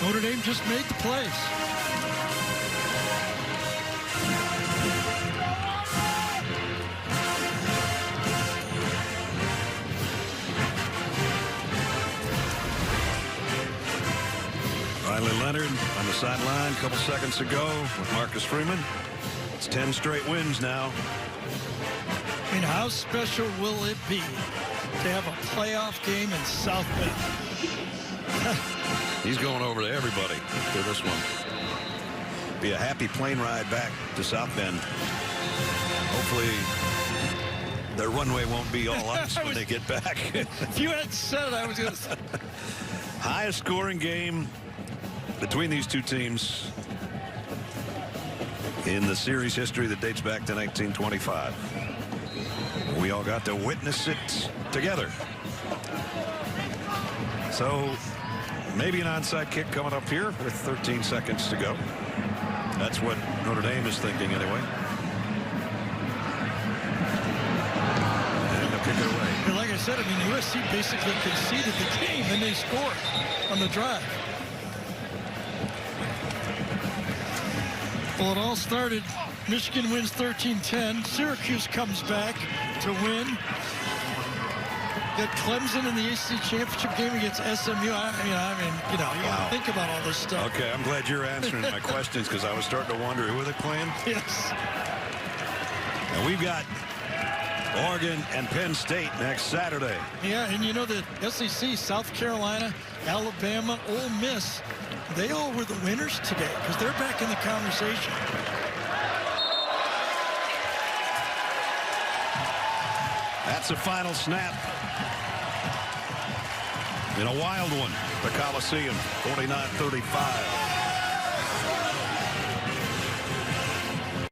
Notre Dame just made the plays. Riley Leonard on the sideline a couple seconds ago with Marcus Freeman. It's 10 straight wins now. I mean, how special will it be to have a playoff game in South Bend? He's going over to everybody for this one. be a happy plane ride back to South Bend. Hopefully their runway won't be all ice when they get back. If you hadn't said it, I was going to. Highest scoring game between these two teams in the series history that dates back to 1925. We all got to witness it together. So maybe an onside kick coming up here with 13 seconds to go. That's what Notre Dame is thinking anyway. And they'll kick it away. And like I said, I mean, USC basically conceded the game, and they scored on the drive. Well, it all started. Michigan wins 13-10. Syracuse comes back to win. Got Clemson in the ACC championship game against SMU. I mean, you know, you gotta think about all this stuff. Okay, I'm glad you're answering my questions because I was starting to wonder who are they playing. Yes. And we've got Oregon and Penn State next Saturday. Yeah, and you know the SEC, South Carolina, Alabama, Ole Miss, they all were the winners today because they're back in the conversation. That's a final snap. In a wild one, the Coliseum, 49-35.